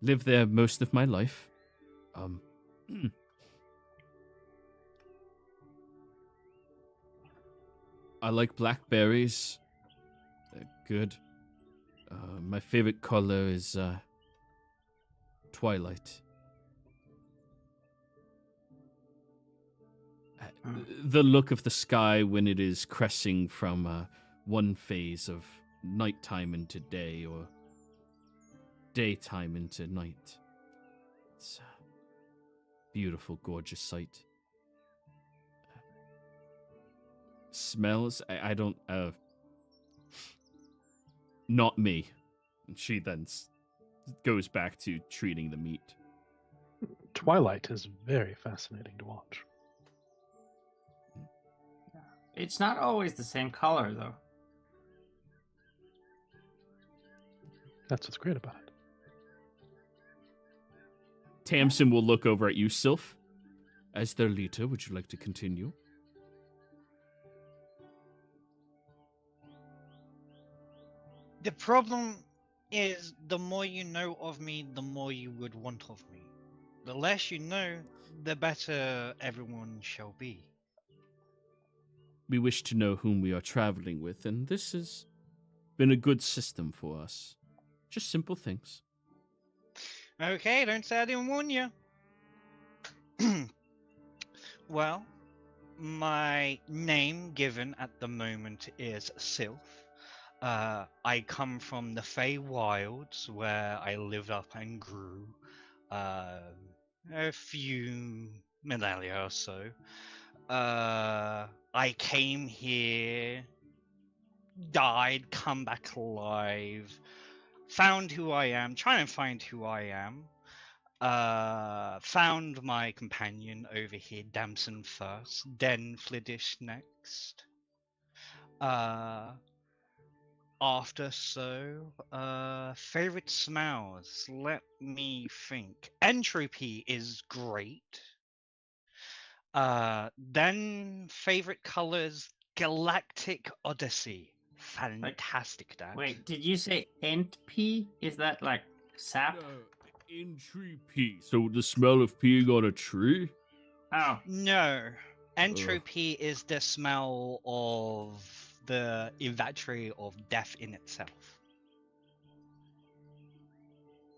Lived there most of my life. I like blackberries. They're good. My favorite color is twilight. The look of the sky when it is cressing from one phase of nighttime into day, or daytime into night. It's a beautiful, gorgeous sight. Smells? I don't... not me. And she then goes back to treating the meat. Twilight is very fascinating to watch. It's not always the same color, though. That's what's great about it. Tamsin will look over at you, Sylph. As their leader, would you like to continue? The problem is, the more you know of me, the more you would want of me. The less you know, the better everyone shall be. We wish to know whom we are traveling with, and this has been a good system for us. Just simple things. Okay, don't say I didn't warn you. Well, my name given at the moment is Sylph. I come from the Fey Wilds, where I lived up and grew a few millennia or so. I came here, died, come back alive, found who I am, trying to find who I am. Found my companion over here, Damson first, then Fliddish next. After favorite smells, let me think. Entropy is great. Then favorite colors, Galactic Odyssey. Fantastic, Dad. Wait, did you say ent pea? Is that like sap? In tree pea. So the smell of peeing on a tree? Oh. No. Entropy is the smell of the inventory of death in itself.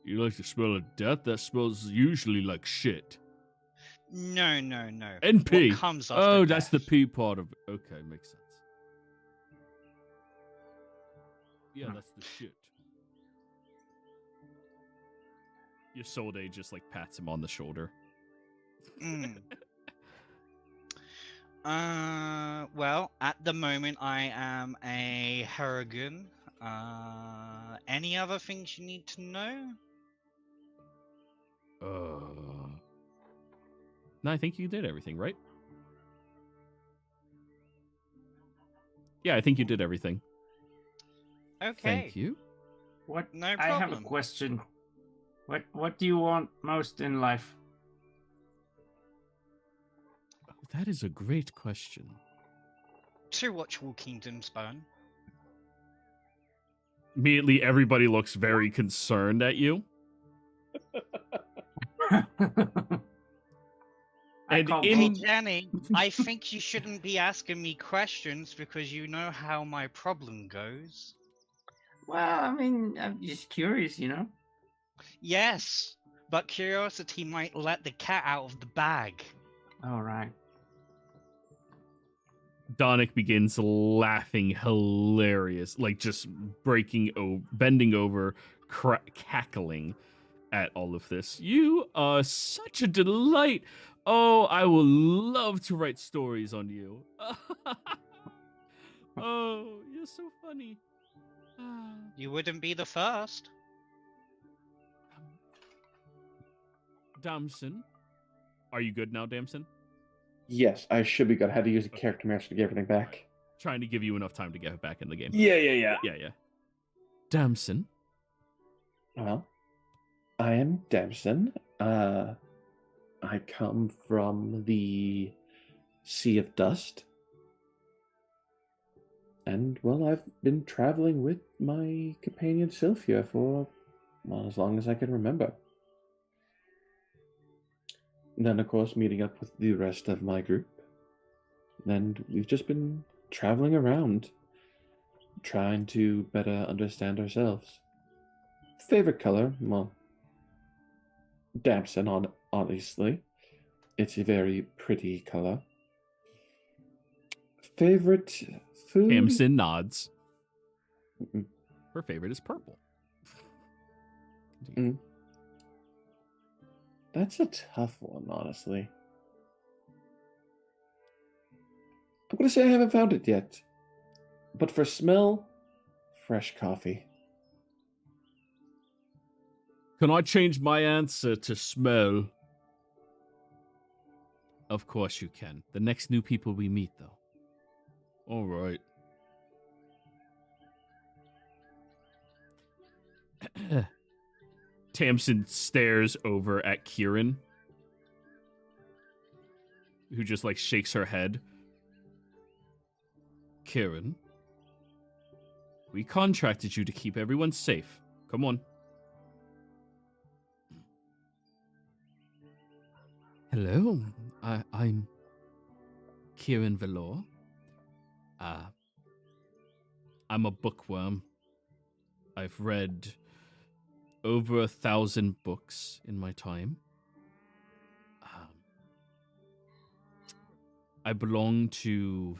You like the smell of death? That smells usually like shit. No. And pee. What comes after Oh, that's the death. pee part of it. Okay, makes sense. Yeah, that's the shit. Your Solday just like pats him on the shoulder. Well, at the moment I am a Harrigan. Any other things you need to know? No, I think you did everything, right? Yeah, I think you did everything. Okay. Thank you. What? No I have a problem. question. What do you want most in life? That is a great question. To watch all kingdoms burn. Immediately, everybody looks very concerned at you. I And call in- Hey, Jenny, I think you shouldn't be asking me questions because you know how my problem goes. Well, I mean, I'm just curious, you know. Yes, but curiosity might let the cat out of the bag. All right. Donick begins laughing hilarious, like just bending over, cackling at all of this. You are such a delight. Oh, I will love to write stories on you. Oh, you're so funny. You wouldn't be the first. Damson, are you good now, Damson? Yes, I should be good. I had to use a character match to get everything back. Trying to give you enough time to get back in the game. Yeah. Yeah. Damson. Well, I am Damson. I come from the Sea of Dust. And, well, I've been traveling with my companion Sylphia for, well, as long as I can remember. And then, of course, meeting up with the rest of my group. And we've just been traveling around, trying to better understand ourselves. Favorite color? Well, Damson, obviously. It's a very pretty color. Favorite food? Damson nods. Mm-mm. Her favorite is purple. That's a tough one, honestly. I'm going to say I haven't found it yet. But for smell, fresh coffee. Can I change my answer to smell? Of course you can. The next new people we meet, though. All right. Tamsin stares over at Kieran, who just like shakes her head. Kieran, we contracted you to keep everyone safe. Come on. Hello, I'm Kieran Valor. I'm a bookworm. I've read over 1,000 books in my time. I belong to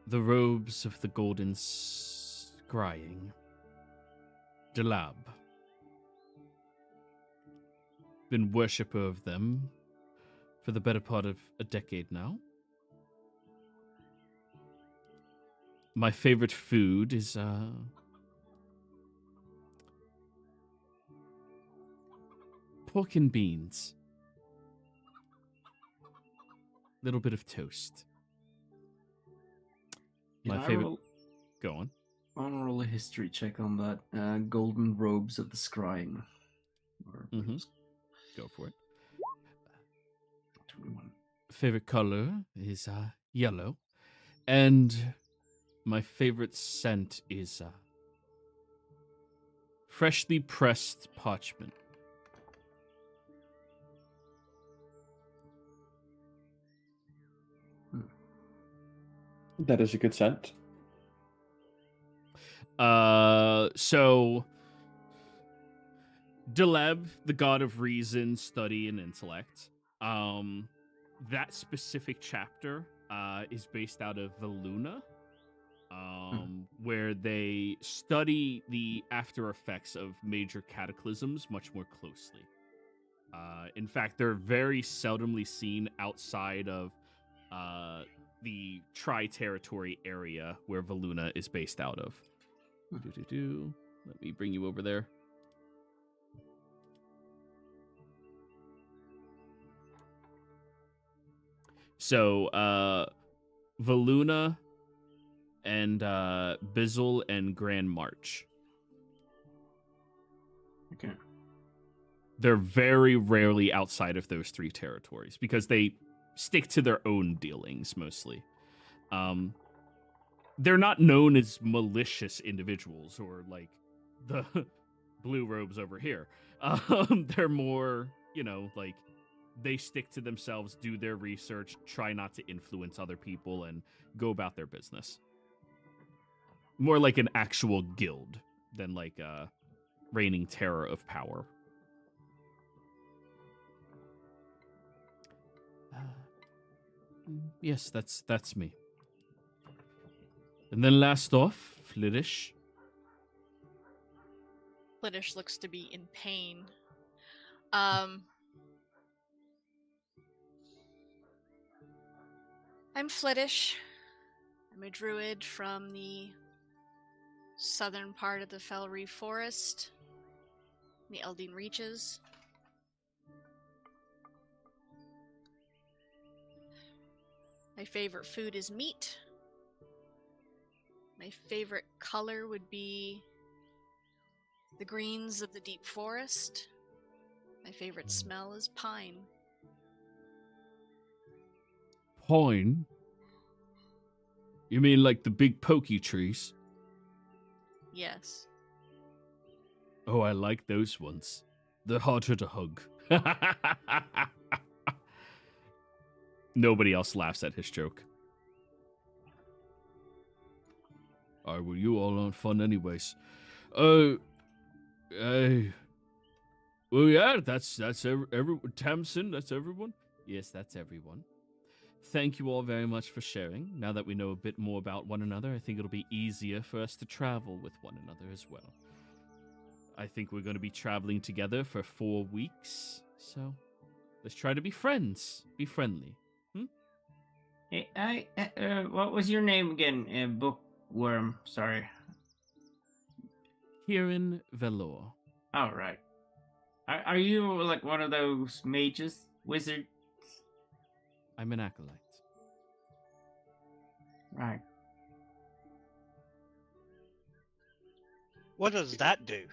the robes of the golden scrying. Delab. Been worshipper of them for the better part of a decade now. My favorite food is pork and beans. Little bit of toast. My favorite. Go on. I want to roll a history check on that. Golden robes of the scrying. Go for it. 21. Favorite color is yellow. And my favorite scent is freshly pressed parchment. That is a good scent. So Deleb, the god of reason, study, and intellect. That specific chapter is based out of Veluna, where they study the after effects of major cataclysms much more closely. In fact, they're very seldomly seen outside of the Tri-Territory area where Veluna is based out of. Let me bring you over there. So, Veluna and Bizzle and Grand March. Okay. They're very rarely outside of those three territories because they stick to their own dealings mostly. They're not known as malicious individuals or like the blue robes over here. They're more, like they stick to themselves, do their research, try not to influence other people, and go about their business. More like an actual guild than like a reigning terror of power. Yes, that's me. And then last off, Flittish. Flittish looks to be in pain. I'm Flittish. I'm a druid from the southern part of the Felry Forest, the Eldine Reaches. My favorite food is meat. My favorite color would be the greens of the deep forest. My favorite smell is pine. Pine? You mean like the big pokey trees? Yes. Oh, I like those ones. They're harder to hug. Nobody else laughs at his joke. Alright, well, you all aren't fun anyways. Well, yeah, that's everyone. Tamsin, that's everyone? Yes, that's everyone. Thank you all very much for sharing. Now that we know a bit more about one another, I think it'll be easier for us to travel with one another as well. I think we're going to be traveling together for 4 weeks, so let's try to be friends. Be friendly. Hey, what was your name again? Bookworm, sorry. Kieran Velor. All right. Are you like one of those mages, wizards? I'm an acolyte. Right. What does that do?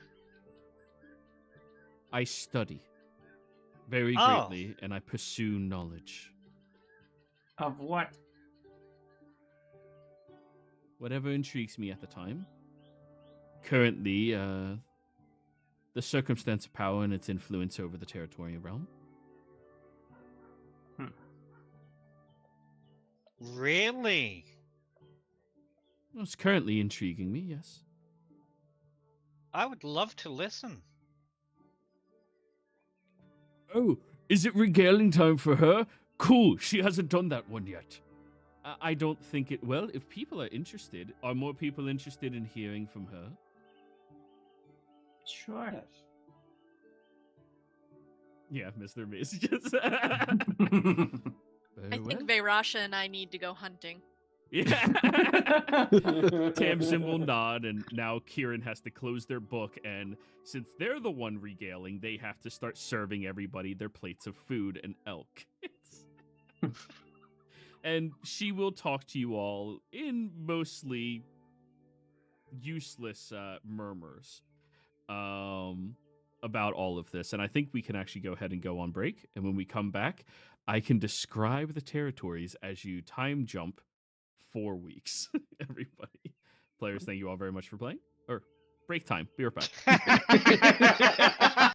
I study very greatly, and I pursue knowledge. Of what? Whatever intrigues me at the time. Currently, the circumstance of power and its influence over the territorial realm. Really? Well, it's currently intriguing me, yes. I would love to listen. Oh, is it regaling time for her? Cool, she hasn't done that one yet. I don't think it... Well, if people are interested, are more people interested in hearing from her? Sure. Yes. Yeah, Mr. Miss. Just... I think Vayrasha and I need to go hunting. Yeah. Tamsin will nod, and now Kieran has to close their book, and since they're the one regaling, they have to start serving everybody their plates of food and elk. And she will talk to you all in mostly useless murmurs about all of this. And I think we can actually go ahead and go on break. And when we come back, I can describe the territories as you time jump 4 weeks. Everybody. Players, thank you all very much for playing. Or break time. Be right back.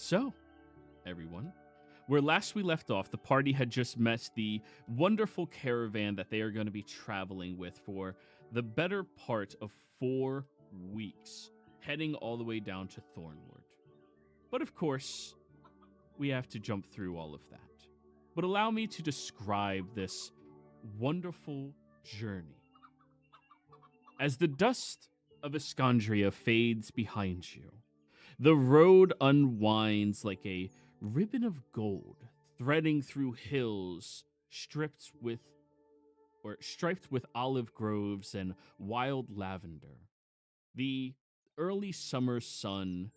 So, everyone, where last we left off, the party had just met the wonderful caravan that they are going to be traveling with for the better part of 4 weeks, heading all the way down to Thornwood. But of course, we have to jump through all of that. But allow me to describe this wonderful journey. As the dust of EXANDRIA fades behind you, the road unwinds like a ribbon of gold, threading through hills striped with olive groves and wild lavender. The early summer sun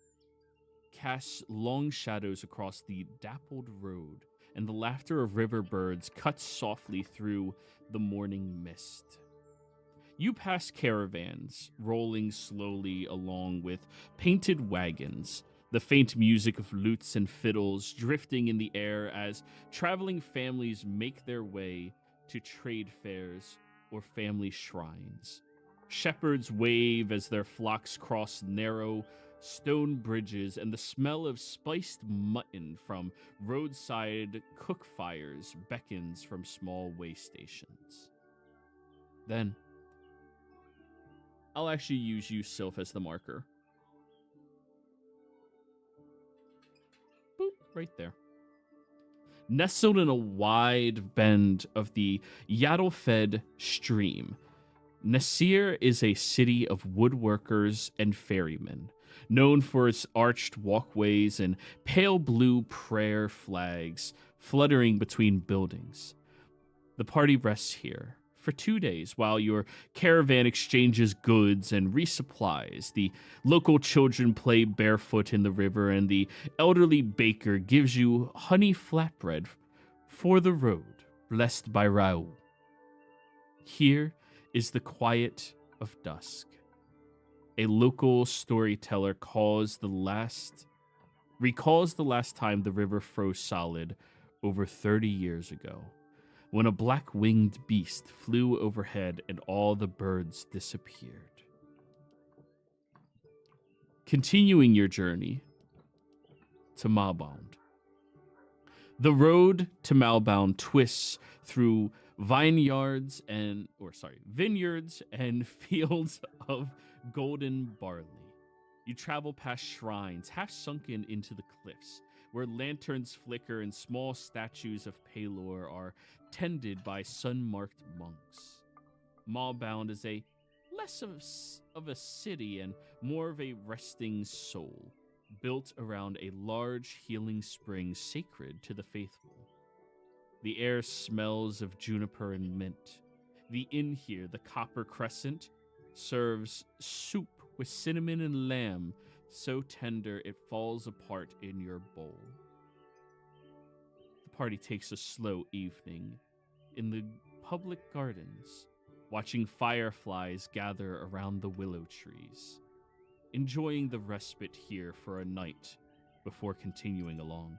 casts long shadows across the dappled road, and the laughter of river birds cuts softly through the morning mist. You pass caravans rolling slowly along with painted wagons, the faint music of lutes and fiddles drifting in the air as traveling families make their way to trade fairs or family shrines. Shepherds wave as their flocks cross narrow stone bridges, and the smell of spiced mutton from roadside cook fires beckons from small way stations. Then, I'll actually use you, Sylph, as the marker. Boop, right there. Nestled in a wide bend of the Yaddle-fed stream, Nasir is a city of woodworkers and ferrymen, known for its arched walkways and pale blue prayer flags fluttering between buildings. The party rests here for 2 days while your caravan exchanges goods and resupplies. The local children play barefoot in the river, and the elderly baker gives you honey flatbread for the road, blessed by Raoul. Here is the quiet of dusk. A local storyteller recalls the last time the river froze solid over 30 years ago, when a black-winged beast flew overhead and all the birds disappeared. Continuing your journey to Malbound. The road to Malbound twists through vineyards and fields of golden barley. You travel past shrines half sunken into the cliffs, where lanterns flicker and small statues of Pelor are tended by sun-marked monks. Malbound is a less of a city and more of a resting soul, built around a large healing spring sacred to the faithful. The air smells of juniper and mint. The inn here, the Copper Crescent, serves soup with cinnamon and lamb so tender it falls apart in your bowl. The party takes a slow evening in the public gardens, watching fireflies gather around the willow trees, enjoying the respite here for a night before continuing along.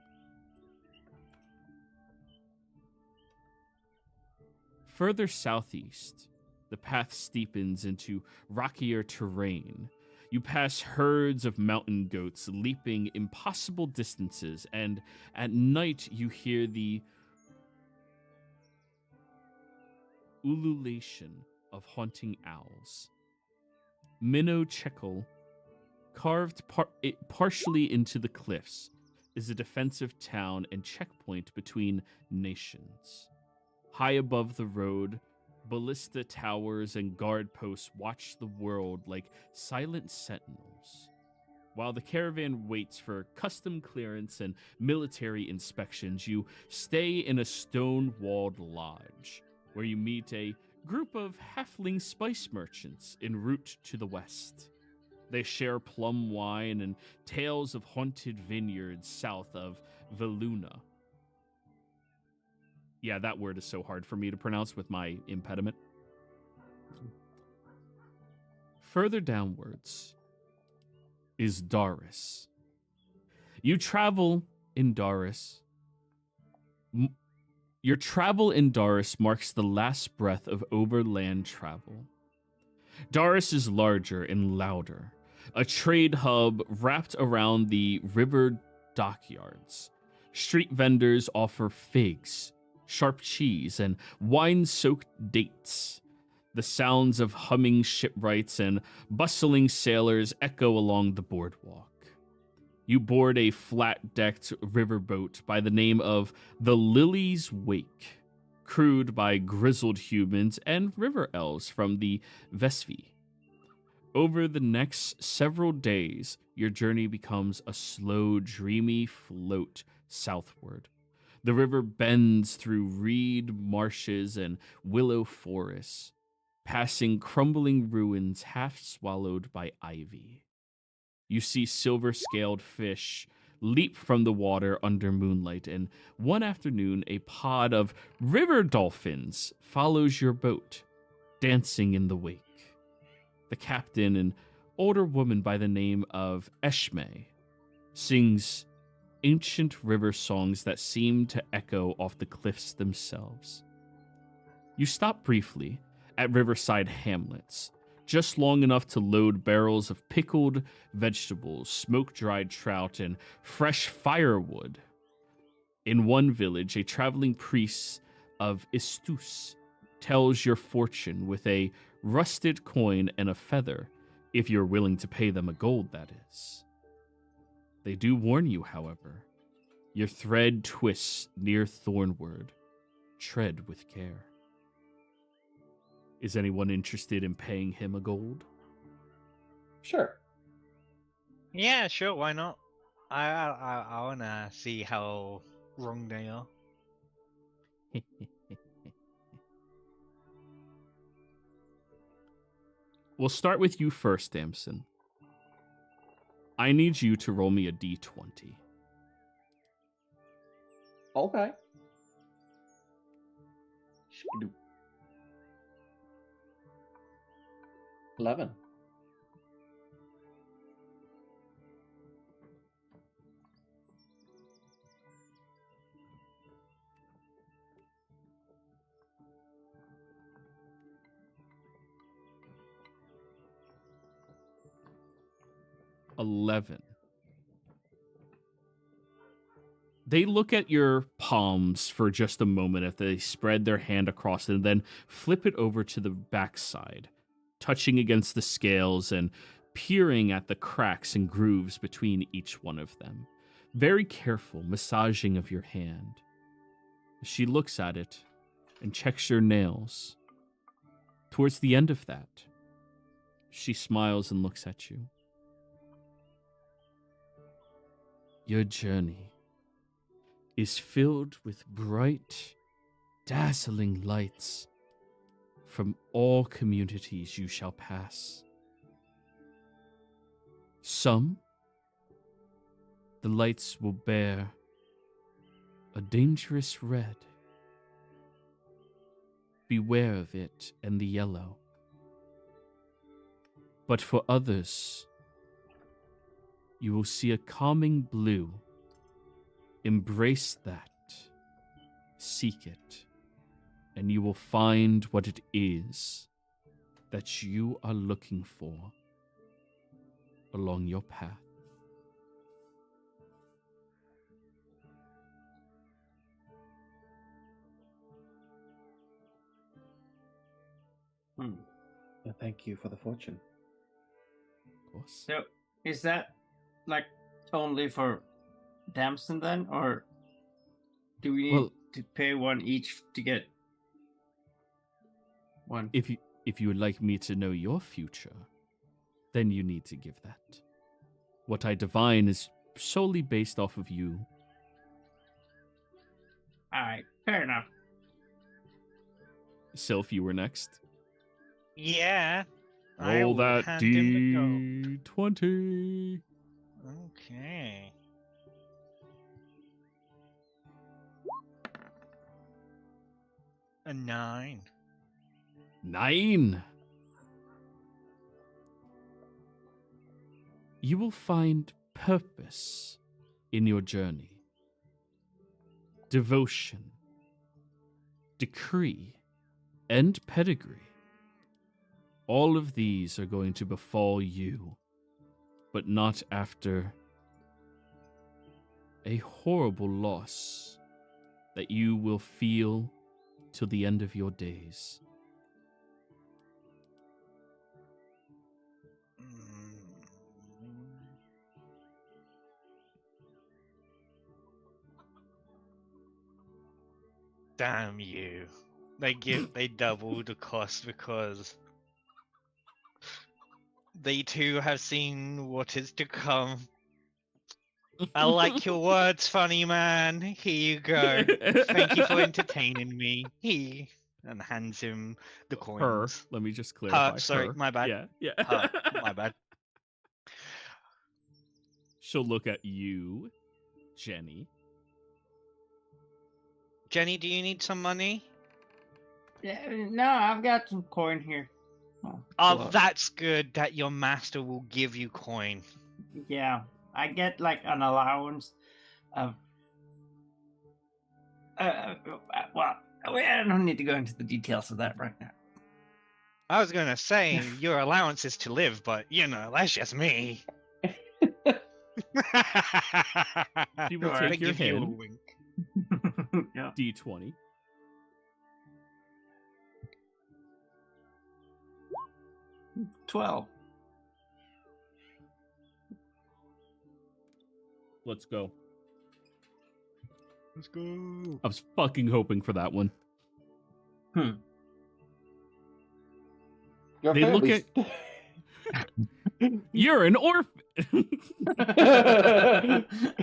Further southeast, the path steepens into rockier terrain. You pass herds of mountain goats leaping impossible distances, and at night you hear the ululation of haunting owls. Minnow Checkle, carved partially into the cliffs, is a defensive town and checkpoint between nations. High above the road, ballista towers and guard posts watch the world like silent sentinels. While the caravan waits for custom clearance and military inspections, you stay in a stone-walled lodge, where you meet a group of halfling spice merchants en route to the west. They share plum wine and tales of haunted vineyards south of Veluna. Yeah, that word is so hard for me to pronounce with my impediment. Further downwards is Doris. You travel in Doris. Your travel in Doris marks the last breath of overland travel. Doris is larger and louder, a trade hub wrapped around the river dockyards. Street vendors offer figs, sharp cheese, and wine-soaked dates. The sounds of humming shipwrights and bustling sailors echo along the boardwalk. You board a flat-decked riverboat by the name of the Lily's Wake, crewed by grizzled humans and river elves from the Vesvi. Over the next several days, your journey becomes a slow, dreamy float southward. The river bends through reed marshes and willow forests, passing crumbling ruins half swallowed by ivy. You see silver-scaled fish leap from the water under moonlight, and one afternoon a pod of river dolphins follows your boat, dancing in the wake. The captain, an older woman by the name of Eshme, sings ancient river songs that seem to echo off the cliffs themselves. You stop briefly at riverside hamlets, just long enough to load barrels of pickled vegetables, smoke-dried trout, and fresh firewood. In one village, a traveling priest of Istus tells your fortune with a rusted coin and a feather, if you're willing to pay them a gold, that is. They do warn you, however. Your thread twists near Thornward. Tread with care. Is anyone interested in paying him a gold? Sure. Yeah, sure. Why not? I wanna see how wrong they are. We'll start with you first, Damson. I need you to roll me a d20. Okay. Shoo-doo. 11. They look at your palms for just a moment as they spread their hand across it and then flip it over to the backside, touching against the scales and peering at the cracks and grooves between each one of them. Very careful massaging of your hand. She looks at it and checks your nails. Towards the end of that, she smiles and looks at you. Your journey is filled with bright, dazzling lights from all communities you shall pass. Some, the lights will bear a dangerous red. Beware of it and the yellow. But for others, you will see a calming blue. Embrace that. Seek it. And you will find what it is that you are looking for along your path. Thank you for the fortune. Of course. So, is that like only for Damson then, or do we need to pay one each to get one? If you would like me to know your future, then you need to give that. What I divine is solely based off of you. Alright, fair enough. Sylph, you were next. Yeah. Roll that hand him the gold. D20. Okay. A 9. 9. You will find purpose in your journey. Devotion, decree, and pedigree. All of these are going to befall you, but not after a horrible loss that you will feel till the end of your days. Damn you. They double the cost because they too have seen what is to come. I like your words, funny man. Here you go. Thank you for entertaining me. And hands him the Her. coins. Let me just clarify. Sorry, her. my bad. Yeah. My bad. She'll look at you, Jenny. Jenny, do you need some money? Yeah, no, I've got some coin here. Oh, that's good that your master will give you coin. Yeah, I get like an allowance of. Well, I don't need to go into the details of that right now. I was gonna say your allowance is to live, but that's just me. She will I take your give you a hand. wink. Yeah. D20. $12. Let's go. Let's go. I was fucking hoping for that one. Your They look family's- You're an orphan.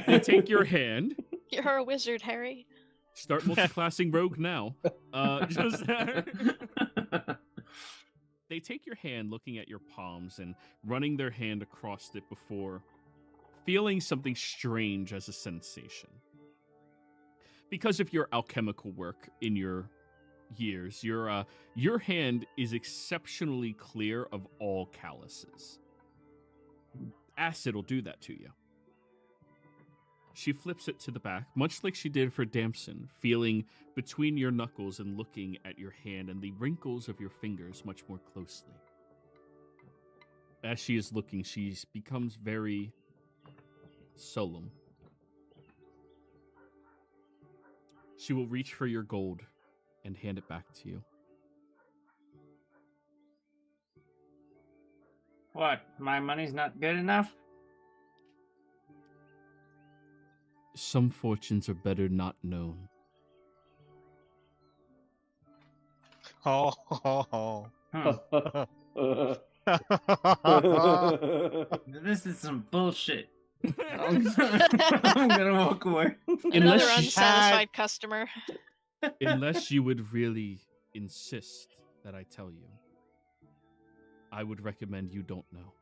They take your hand. You're a wizard, Harry. Start multiclassing rogue now. Just They take your hand, looking at your palms and running their hand across it before feeling something strange as a sensation. Because of your alchemical work in your years, your hand is exceptionally clear of all calluses. Acid will do that to you. She flips it to the back, much like she did for Damson, feeling between your knuckles and looking at your hand and the wrinkles of your fingers much more closely. As she is looking, she becomes very solemn. She will reach for your gold and hand it back to you. What? My money's not good enough? Some fortunes are better not known. Oh, ho, This is some bullshit. I'm gonna walk away. Another Unless she unsatisfied customer. Unless you would really insist that I tell you, I would recommend you don't know.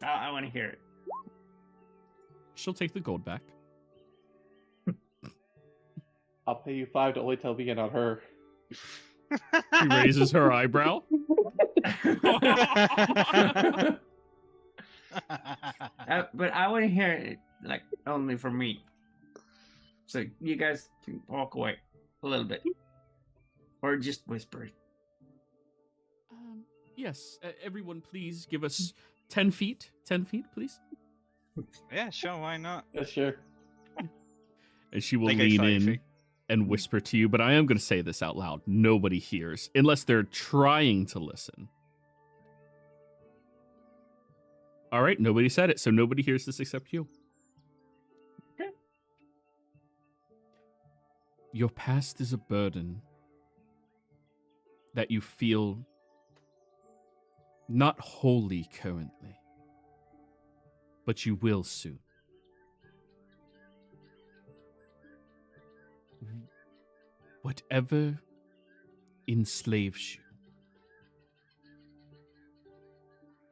I want to hear it. She'll take the gold back. I'll pay you 5 to only tell me and not her. She raises her eyebrow. But I want to hear it, like, only for me. So you guys can walk away a little bit. Or just whisper it. Yes, everyone please give us 10 feet. 10 feet, please. Yeah, sure, why not? Yeah, sure. And she will They go lean 5 in feet. and whisper to you, but I am going to say this out loud. Nobody hears, unless they're trying to listen. All right, nobody said it, so nobody hears this except you. Okay. Your past is a burden that you feel not wholly currently, but you will soon. Whatever enslaves you,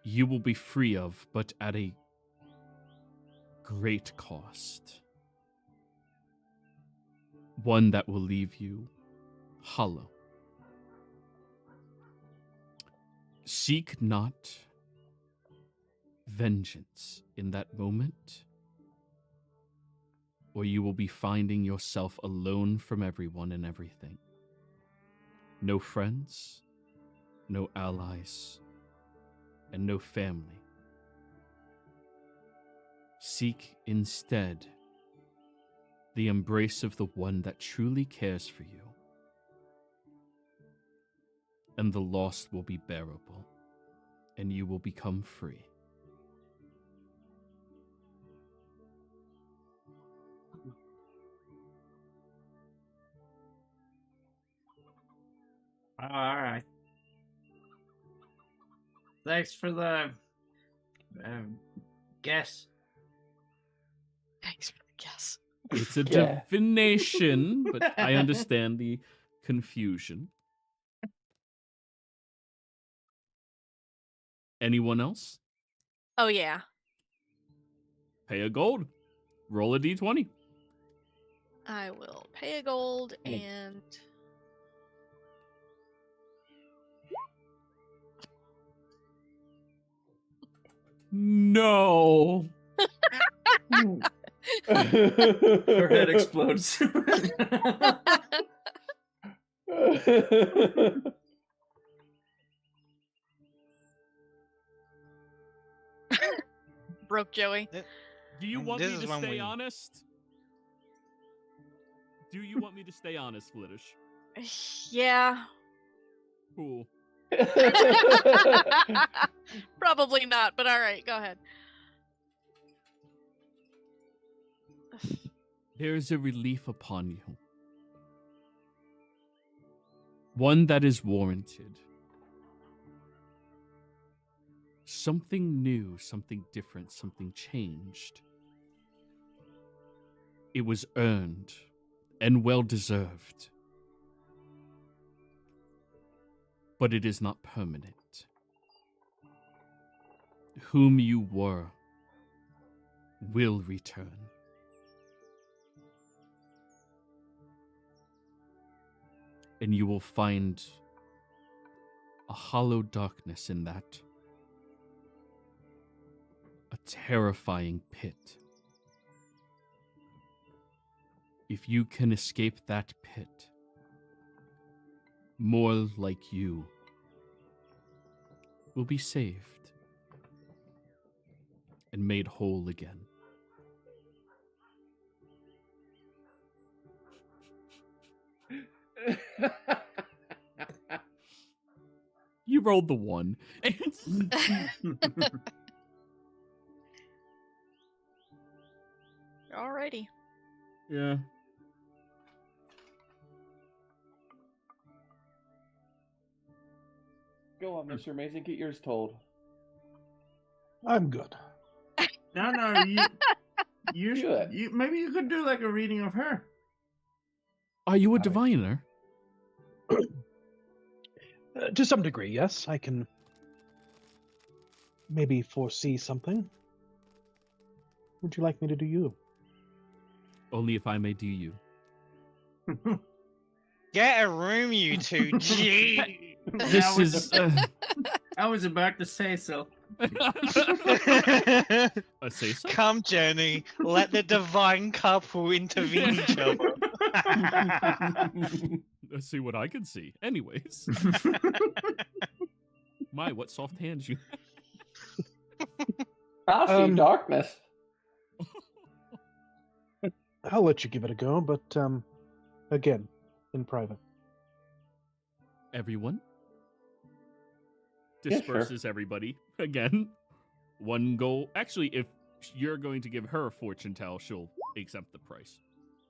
you will be free of, but at a great cost. One that will leave you hollow. Seek not vengeance in that moment, or you will be finding yourself alone from everyone and everything. No friends, no allies, and no family. Seek instead the embrace of the one that truly cares for you, and the loss will be bearable, and you will become free. All right. Thanks for the guess. Thanks for the guess. It's a Yeah. divination, but I understand the confusion. Anyone else? Oh, yeah. Pay a gold. Roll a d20. I will pay a gold Mm. and... No. Her head explodes. Broke Joey. Do you And want this me is to when stay we- honest? Do you want me to stay honest, Flittish? Yeah. Cool. Probably not, but alright, go ahead. There is a relief upon you. One that is warranted. Something new, something different, something changed. It was earned and well deserved. But it is not permanent. Whom you were will return. And you will find a hollow darkness in that. A terrifying pit. If you can escape that pit, more like you will be saved and made whole again. You rolled the 1. Alrighty. Yeah. Go on, Mr. Amazing, get yours told. I'm good. No, you Do it. maybe you could do like a reading of her. Are you a Alright. diviner? To some degree, yes. I can maybe foresee something. Would you like me to do you? Only if I may do you. Get a room, you two. Gee. This is. I was about to say so. I say so. Come, Jenny. Let the divine couple intervene each other. Let's see what I can see. Anyways. My, what soft hands you. I see darkness. I'll let you give it a go, but again, in private. Everyone Yeah, sure. disperses everybody again. One goal. Actually, if you're going to give her a fortune tell, she'll exempt the price.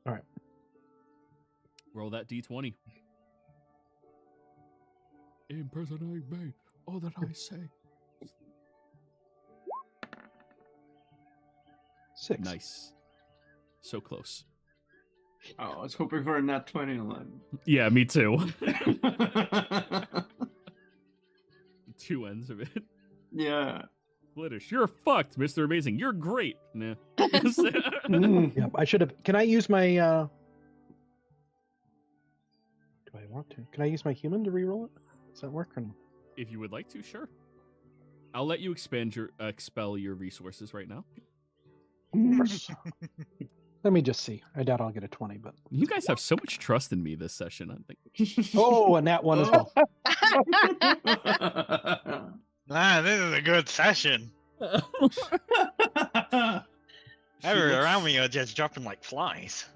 All right. Roll that d20. Impersonating me, all that I say. 6. Nice. So close. Oh, I was hoping for a nat 20 on Yeah, me too. that. Two ends of it. Yeah. Glittish, you're fucked, Mr. Amazing. You're great. Nah. Mm. Yep, I should have. Can I use my? Do I want to? Can I use my human to reroll it? Does that work or no? If you would like to, sure. I'll let you expel your resources right now. Let me just see. I doubt I'll get a 20, but You guys have so much trust in me this session, I think. oh, and that one as well. Man, this is a good session. Everyone around me are just dropping like flies.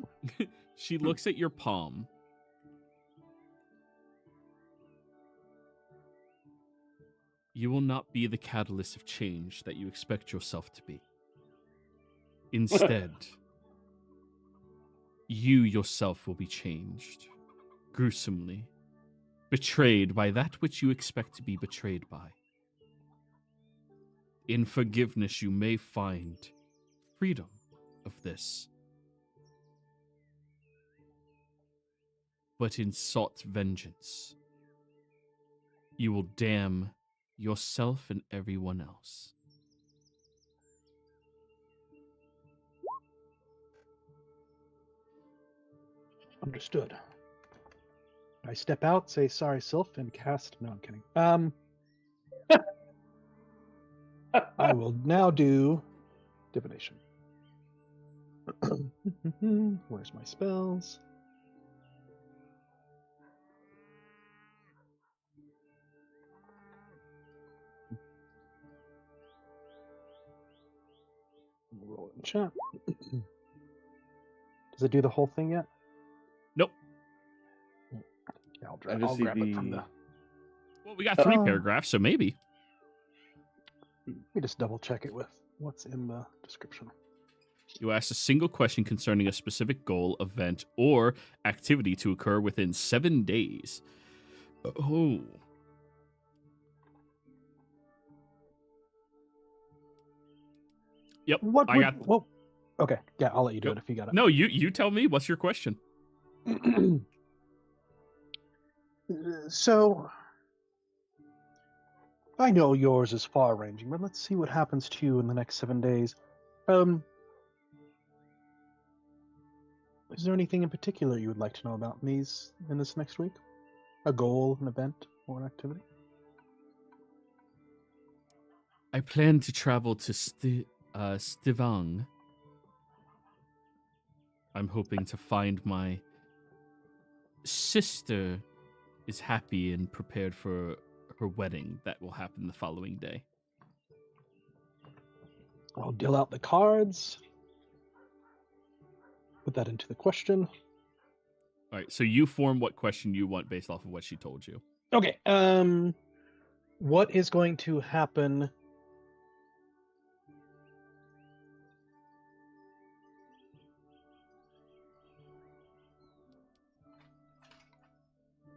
She looks at your palm. You will not be the catalyst of change that you expect yourself to be. Instead, you yourself will be changed, gruesomely, betrayed by that which you expect to be betrayed by. In forgiveness, you may find freedom of this. But in sought vengeance, you will damn yourself and everyone else. Understood. I step out, say sorry, Sylph, and cast. No, I'm kidding. I will now do divination. Where's my spells? Roll in chat. Does it do the whole thing yet? Nope. Yeah, I just I'll see grab it from the. Well, we got 3 paragraphs, so maybe. Let me just double check it with what's in the description. You ask a single question concerning a specific goal, event, or activity to occur within 7 days. Oh. Yep. What? I got. Whoa. Okay. Yeah, I'll let you do Go. it if you got it. No, you tell me. What's your question? So, I know yours is far-ranging, but let's see what happens to you in the next 7 days. Is there anything in particular you would like to know about in this next week? A goal, an event, or an activity? I plan to travel to Stivang. I'm hoping to find my sister is happy and prepared for her wedding that will happen the following day. I'll deal out the cards. Put that into the question. All right, so you form what question you want based off of what she told you. Okay. What is going to happen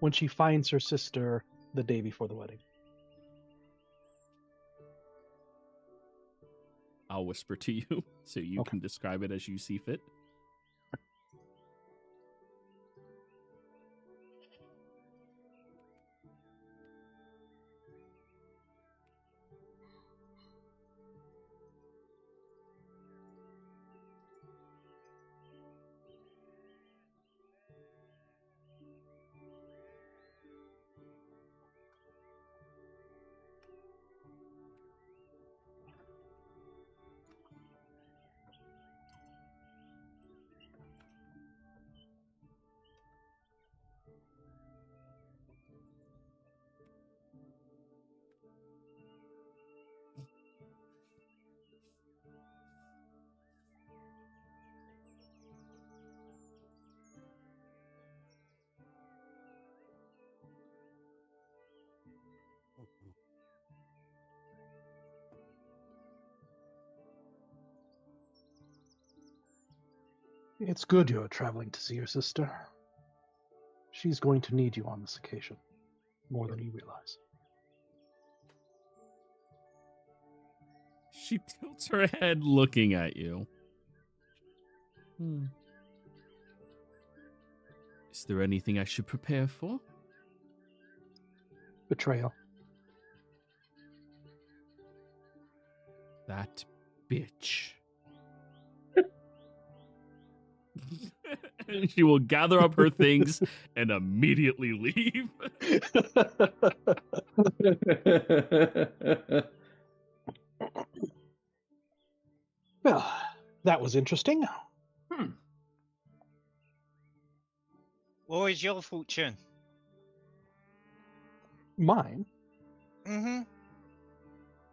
when she finds her sister the day before the wedding? I'll whisper to you so you can describe it as you see fit. It's good you're traveling to see your sister. She's going to need you on this occasion, more than you realize. She tilts her head looking at you. Is there anything I should prepare for? Betrayal. That bitch. She will gather up her things and immediately leave. Well, that was interesting. What is your fortune? Mine? Mm-hmm.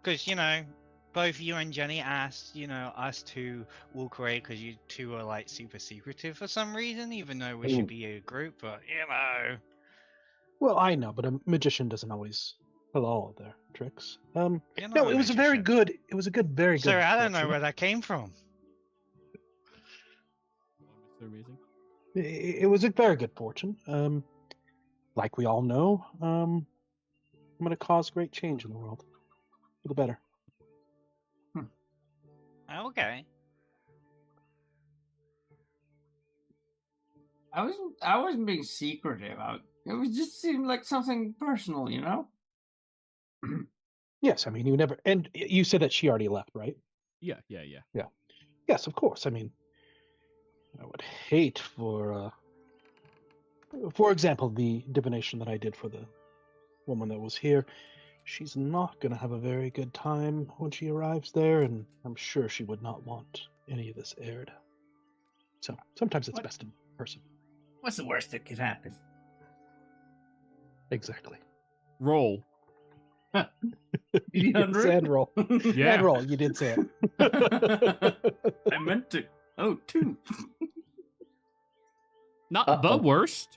Because, you know, both you and Jenny asked, us to walk away because you two are like super secretive for some reason, even though we should be a group. But Well, I know, but a magician doesn't always pull all of their tricks. you're No, not it was a very good. It was a very good. Sorry, I don't know fortune. where that came from. Mr. Amazing. It was a very good fortune. Like we all know, I'm going to cause great change in the world for the better. Okay. I wasn't being secretive. It was just seemed like something personal, you know? Yes, I mean you never. And you said that she already left, right? Yeah. Yes, of course. I mean, I would hate for example, the divination that I did for the woman that was here. She's not going to have a very good time when she arrives there, and I'm sure she would not want any of this aired. So sometimes it's best in person. What's the worst that could happen? Exactly. Roll. And roll. Yeah. And roll. You did say it. I meant to. Oh, 2. Not the worst.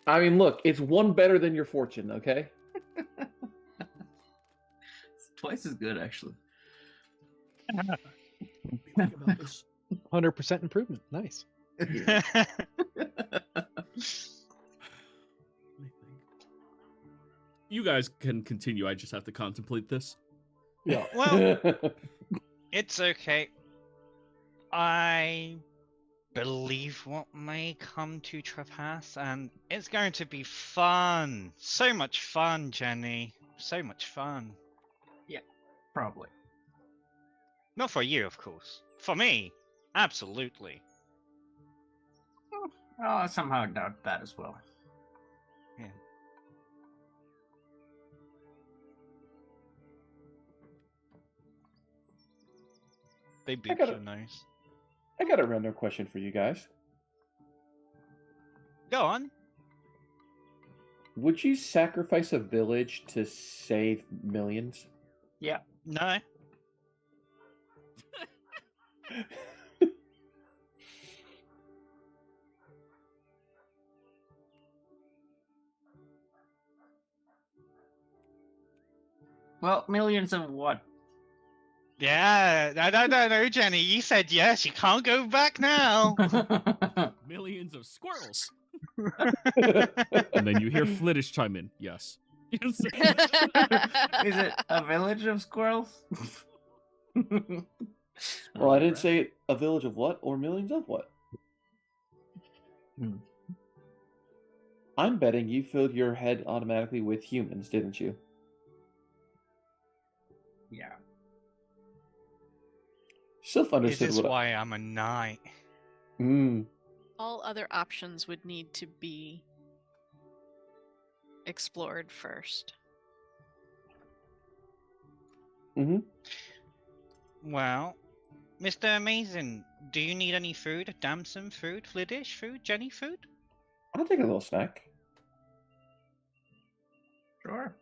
I mean, look, it's one better than your fortune, okay? It's twice as good, actually. Think about this. 100% improvement. Nice. You guys can continue. I just have to contemplate this. Yeah. Well, it's okay. I believe what may come to pass, and it's going to be fun. So much fun, Jenny. So much fun. Probably. Not for you, of course. For me, absolutely. Oh, I somehow doubt that as well. Yeah. They beat gotta- your nose. I got a random question for you guys. Go on. Would you sacrifice a village to save millions? Yeah. No. Well, millions of what? Yeah, no, Jenny. You said yes. You can't go back now. Millions of squirrels. And then you hear Flittish chime in. Yes. Is it a village of squirrels? Well, I didn't say a village of what or millions of what. I'm betting you filled your head automatically with humans, didn't you? Yeah. Sylph This understood is what why I'm a knight. All other options would need to be explored first. Well, Mr. Amazing, do you need any food? Damson food? Fliddish food? Jenny food? I'll take a little snack. Sure.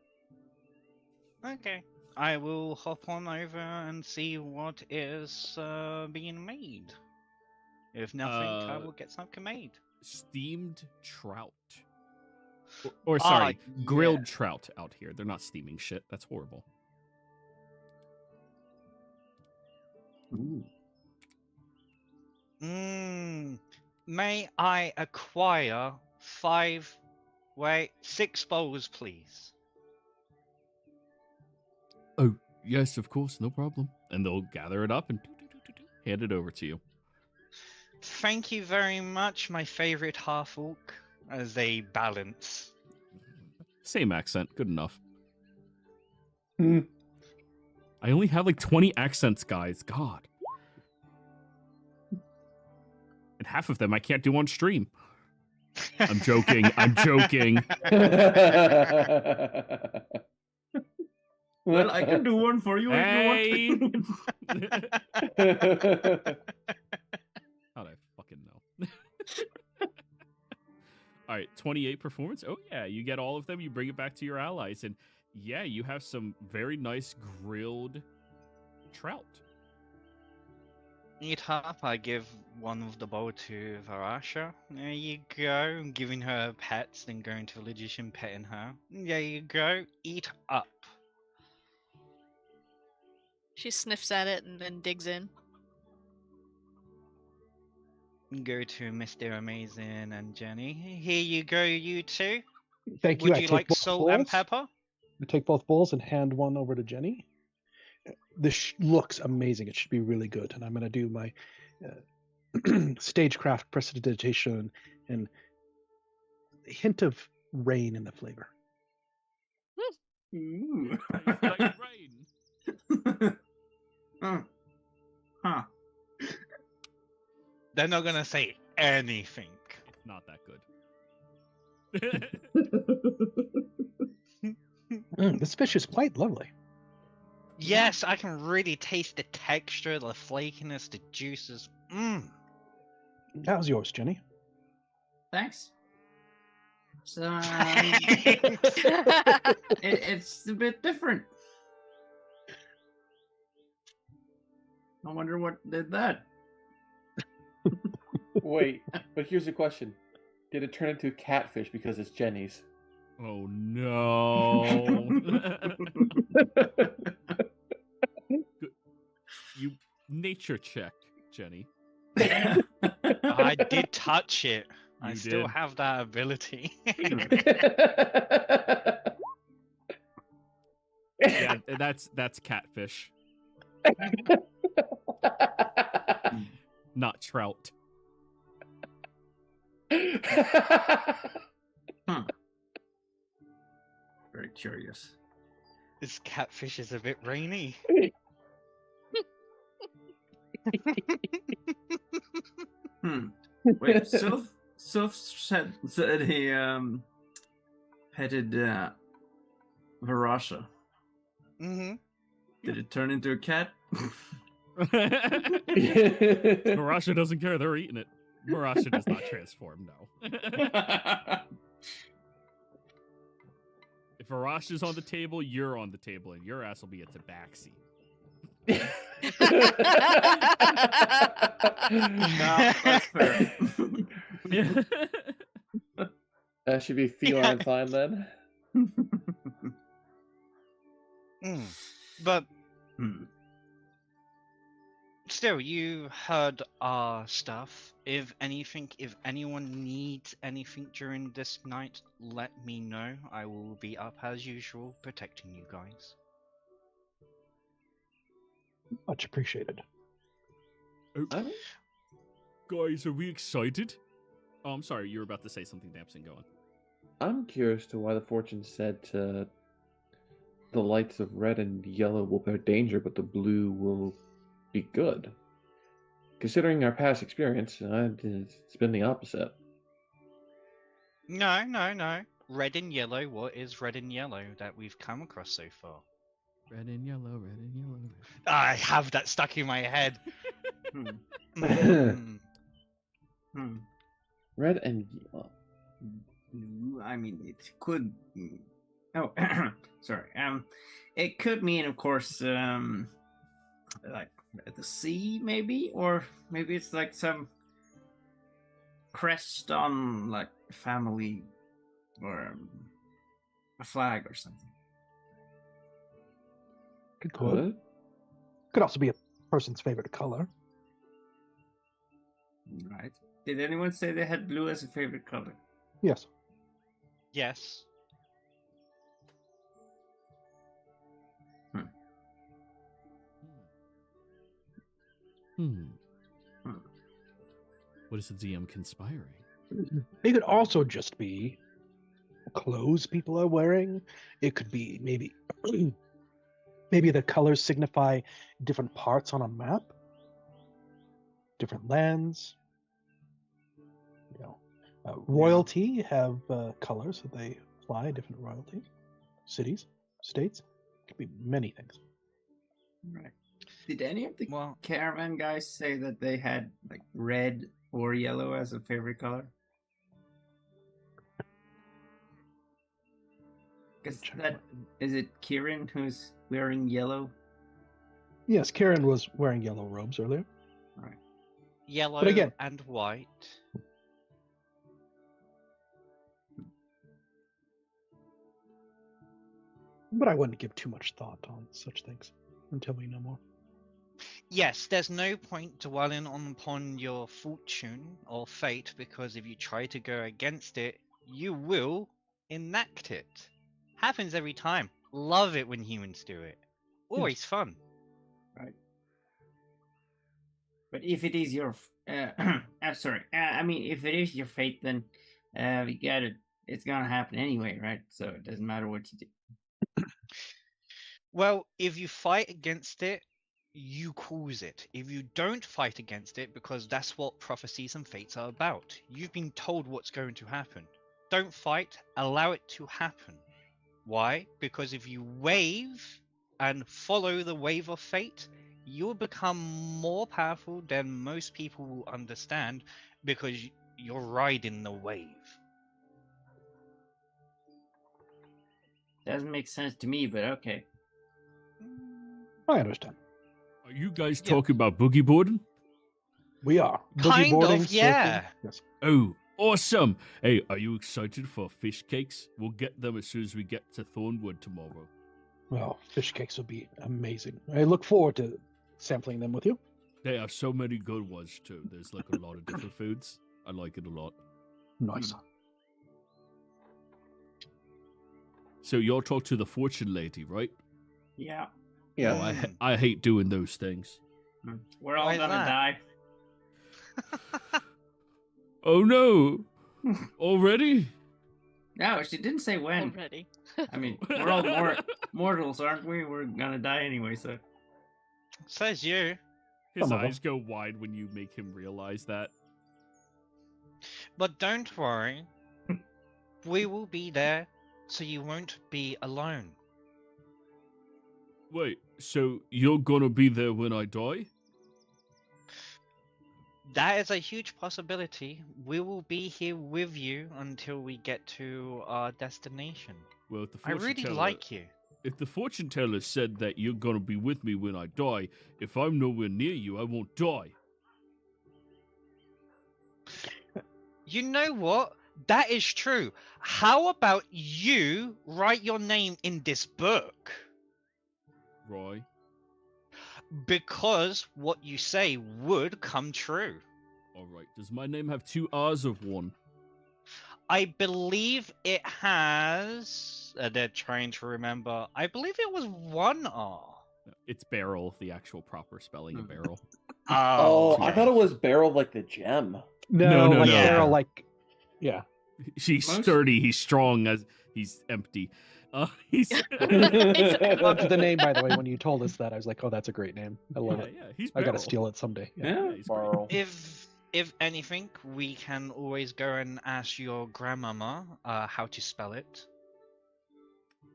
Okay. I will hop on over and see what is being made. If nothing, I will get something made. Steamed trout. Or sorry, yeah. grilled trout out here. They're not steaming shit. That's horrible. Ooh. May I acquire 6 bowls, please? Oh, yes, of course. No problem. And they'll gather it up and hand it over to you. Thank you very much, my favorite half-orc, as they balance. Same accent. Good enough. I only have like 20 accents, guys. God. And half of them I can't do on stream. I'm joking. I'm joking. Well, I can do one for you Hey! if you want. How'd I fucking know? All right, 28 performance. Oh, yeah, you get all of them. You bring it back to your allies. And yeah, you have some very nice grilled trout. Eat up. I give one of the bowl to Varasha. There you go. I'm giving her pets, then going to the village and petting her. There you go. Eat up. She sniffs at it and then digs in. Go to Mr. Amazing and Jenny. Here you go, you two. Thank you. Would I you take like both salt and bowls. pepper? I take both bowls and hand one over to Jenny. This looks amazing. It should be really good. And I'm going to do my stagecraft prestidigitation and a hint of rain in the flavor. Ooh. Like rain. Huh. They're not gonna say anything. Not that good. This fish is quite lovely. Yes, I can really taste the texture, the flakiness, the juices. Mmm. How's yours, Jenny? Thanks. So it's a bit different. I wonder what did that. Wait, but here's the question: did it turn into catfish because it's Jenny's? Oh no. You nature check, Jenny. I did touch it. I You still did. have that ability. Yeah, that's catfish, not trout. Very curious. This catfish is a bit rainy. Wait, Sylph said he petted Varasha. Mm-hmm. Did it turn into a cat? Marasha doesn't care. They're eating it. Marasha does not transform, no. If Marasha's on the table, you're on the table, and your ass will be a tabaxi. No, that's fair. That should be feline fine then. But Hmm. still, you heard our stuff. If anyone needs anything during this night, let me know. I will be up as usual, protecting you guys. Much appreciated. Guys, are we excited? Oh, I'm sorry. You were about to say something, Damson. Go on. I'm curious to why the fortune said the lights of red and yellow will bear danger, but the blue will be good. Considering our past experience, it's been the opposite. No. Red and yellow. What is red and yellow that we've come across so far? Red and yellow, red and yellow. I have that stuck in my head. Red and yellow. I mean, it could. Oh, sorry. It could mean, of course, like at the sea, maybe, or maybe it's like some crest on like a family or a flag or something. Good. Could also be a person's favorite color. Right. Did anyone say they had blue as a favorite color? Yes. Yes. What is the DM conspiring? It could also just be clothes people are wearing. It could be maybe maybe the colors signify different parts on a map, different lands. You know, royalty have colors that they apply, different royalties, cities, states. It could be many things. Right. Did any of the Well, caravan guys say that they had like red or yellow as a favorite color? Is Check that is it Kieran who's wearing yellow? Yes, Karen was wearing yellow robes earlier. Yellow again- and white. But I wouldn't give too much thought on such things until we know more. Yes, there's no point dwelling upon your fortune or fate, because if you try to go against it, you will enact it. Happens every time. Love it when humans do it. Always fun. But if it is your, sorry, I mean, if it is your fate, then we got it. It's gonna happen anyway, right? So it doesn't matter what you do. Well, if you fight against it, you cause it. If you don't fight against it, because that's what prophecies and fates are about. You've been told what's going to happen. Don't fight, allow it to happen. Why? Because if you wave and follow the wave of fate, you'll become more powerful than most people will understand, because you're riding the wave. Doesn't make sense to me, but okay. I understand. Are you guys Yeah. talking about boogie boarding? We are. Kind of, boarding, yeah. surfing. Yes. Oh, awesome! Hey, are you excited for fish cakes? We'll get them as soon as we get to Thornwood tomorrow. Well, fish cakes would be amazing. I look forward to sampling them with you. They have so many good ones too. There's like a lot of different foods. I like it a lot. Nice. So you'll talk to the fortune lady, right? Yeah. Yeah. Oh, I hate doing those things. We're all Why is gonna that? die. Oh no! Already? No, she didn't say when. Already. I mean, we're all mortals, aren't we? We're gonna die anyway, so. Says you. His Some of eyes go wide when you make him realize that. But don't worry. We will be there, so you won't be alone. Wait, so you're gonna be there when I die? That is a huge possibility. We will be here with you until we get to our destination. Well, if the I fortune really teller, like you. If the fortune teller said that you're gonna be with me when I die, if I'm nowhere near you, I won't die. You know what? That is true. How about you write your name in this book? Roy. Because what you say would come true. Alright, does my name have 2 R's of 1? I believe it has. They're trying to remember. I believe it was 1 R. It's barrel, the actual proper spelling of barrel. Oh, I okay. thought it was barrel like the gem. No, like no. Daryl, like, yeah. He's Most- sturdy, he's strong, as he's empty. He's Loved the name, by the way. When you told us that, I was like, "Oh, that's a great name. I love it. he's I gotta barrel. steal it someday." Yeah. Yeah, he's great. Barrel. If anything, we can always go and ask your grandmama how to spell it.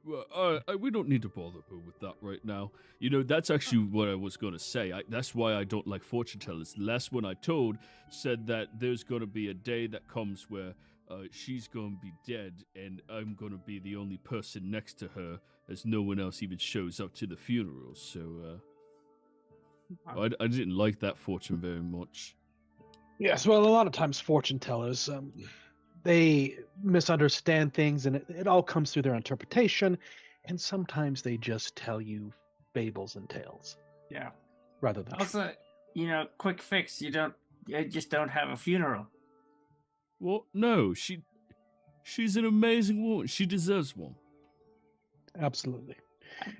Well, we don't need to bother her with that right now. You know, that's actually what I was going to say. That's why I don't like fortune tellers. The last one I told said that there's going to be a day that comes where she's going to be dead, and I'm going to be the only person next to her, as no one else even shows up to the funeral. So, I didn't like that fortune very much. Yes. Well, a lot of times fortune tellers, they misunderstand things, and it all comes through their interpretation. And sometimes they just tell you fables and tales Yeah. rather than. Also, quick fix. You just don't have a funeral. Well, no, she's an amazing woman. She deserves one. Absolutely.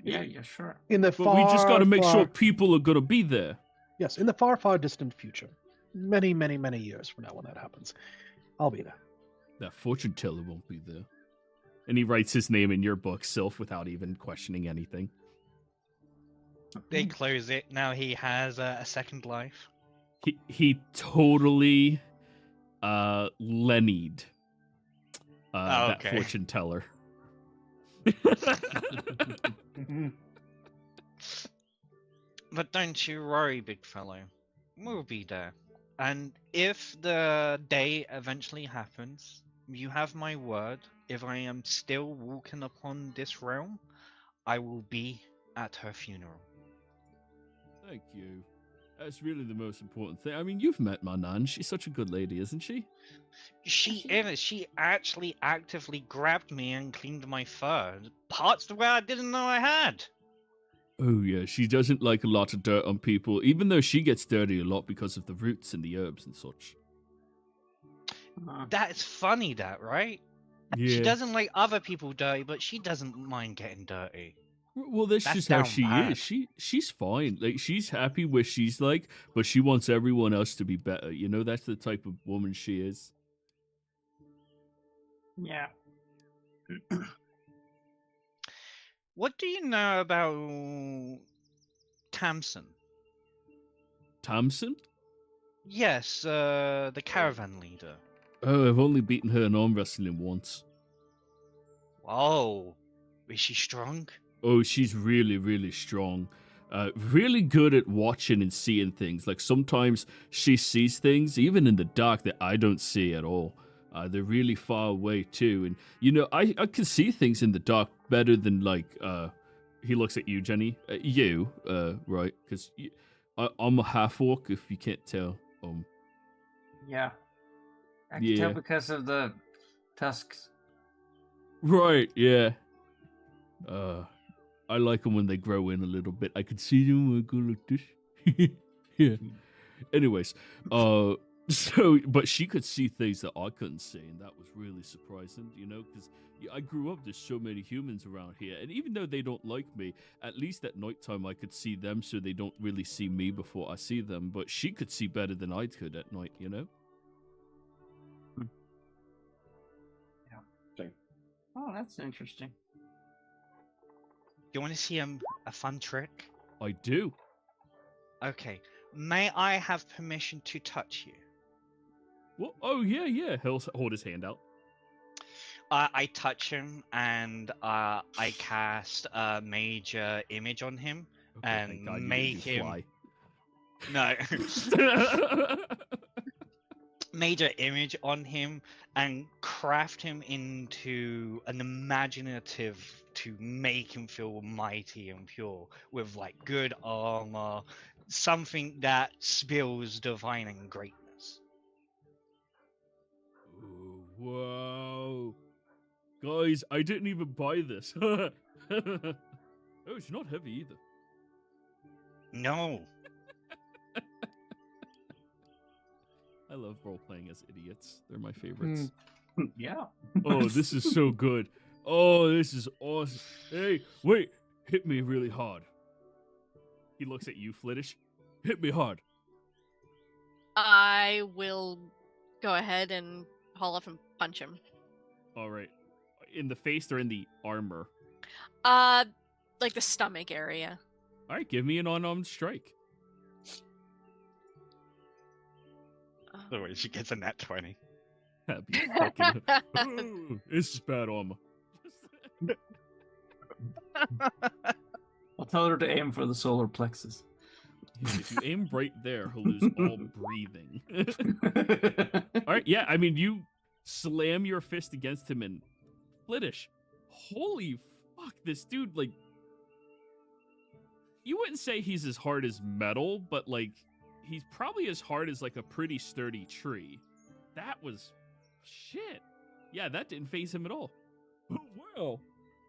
Yeah, sure. In the But far, we just got to make far, sure people are going to be there. Yes, in the far, far distant future, many, many, many years from now, when that happens, I'll be there. That fortune teller won't be there. And he writes his name in your book, Sylph, without even questioning anything. They close it. Now he has a second life. He totally Lennied that okay. fortune teller. But don't you worry, big fellow. We'll be there. And if the day eventually happens, you have my word. if I am still walking upon this realm, I will be at her funeral. Thank you. That's really the most important thing. I mean, you've met my nan. She's such a good lady, isn't she? She is. She actually actively grabbed me and cleaned my fur. Parts where I didn't know I had. Oh, yeah. She doesn't like a lot of dirt on people, even though she gets dirty a lot because of the roots and the herbs and such. That's funny, that, right? Yeah. She doesn't like other people dirty, but she doesn't mind getting dirty. Well, that's just how down she bad. is. She's fine. Like, she's happy where she's like, but she wants everyone else to be better. You know, that's the type of woman she is. Yeah. What do you know about Tamsin? Tamsin? Yes, the caravan leader. Oh, I've only beaten her in arm wrestling once. Oh, is she strong? Oh, she's really, really strong. Really good at watching and seeing things. Like, sometimes she sees things, even in the dark, that I don't see at all. They're really far away, too. And, you know, I can see things in the dark better than, like, he looks at you, Jenny. Right? Because I'm a half-orc, if you can't tell. Yeah. I can Yeah. tell because of the tusks. Right, yeah. I like them when they grow in a little bit. I can see them when I go like this. Yeah. Anyways, so, but she could see things that I couldn't see, and that was really surprising, you know, because I grew up, there's so many humans around here, and even though they don't like me, at least at nighttime I could see them, so they don't really see me before I see them, but she could see better than I could at night, you know? Oh, that's interesting. You want to see a fun trick? I do. Okay. May I have permission to touch you? Well, oh, yeah. He'll hold his hand out. I touch him and I cast a major image on him Okay, and thank God you make didn't him. No. fly. Major image on him and craft him into an imaginative to make him feel mighty and pure with like good armor, something that spills divine and greatness. Ooh, whoa. Guys, I didn't even buy this. Oh, it's not heavy either. No. I love role-playing as idiots. They're my favorites. Yeah. Oh, this is so good. Oh, this is awesome. Hey, wait. Hit me really hard. He looks at you, Flittish. Hit me hard. I will go ahead and haul off and punch him. All right. In the face or in the armor? Like the stomach area. All right, give me an unarmed strike. The way she gets a nat 20. That'd be fucking... Ooh, this is bad armor. I'll tell her to aim for the solar plexus. If you aim right there, he'll lose all breathing. All right, yeah, I mean, you slam your fist against him and Flittish. Holy fuck, this dude, like... You wouldn't say he's as hard as metal, but, like, he's probably as hard as, like, a pretty sturdy tree. That was... shit. Yeah, that didn't faze him at all. Oh, wow.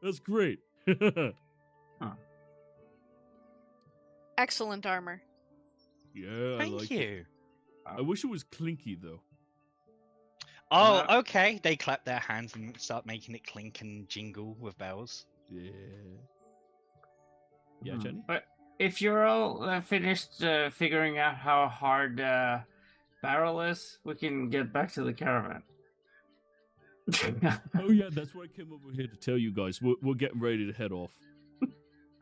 That's great. Huh. Excellent armor. Yeah, I Thank like you. it. I wish it was clinky, though. Oh, okay. They clap their hands and start making it clink and jingle with bells. Yeah. Yeah, Hmm. Jenny? But if you're all finished figuring out how hard barrel is, we can get back to the caravan. Oh, yeah, that's what I came over here to tell you guys. We're getting ready to head off.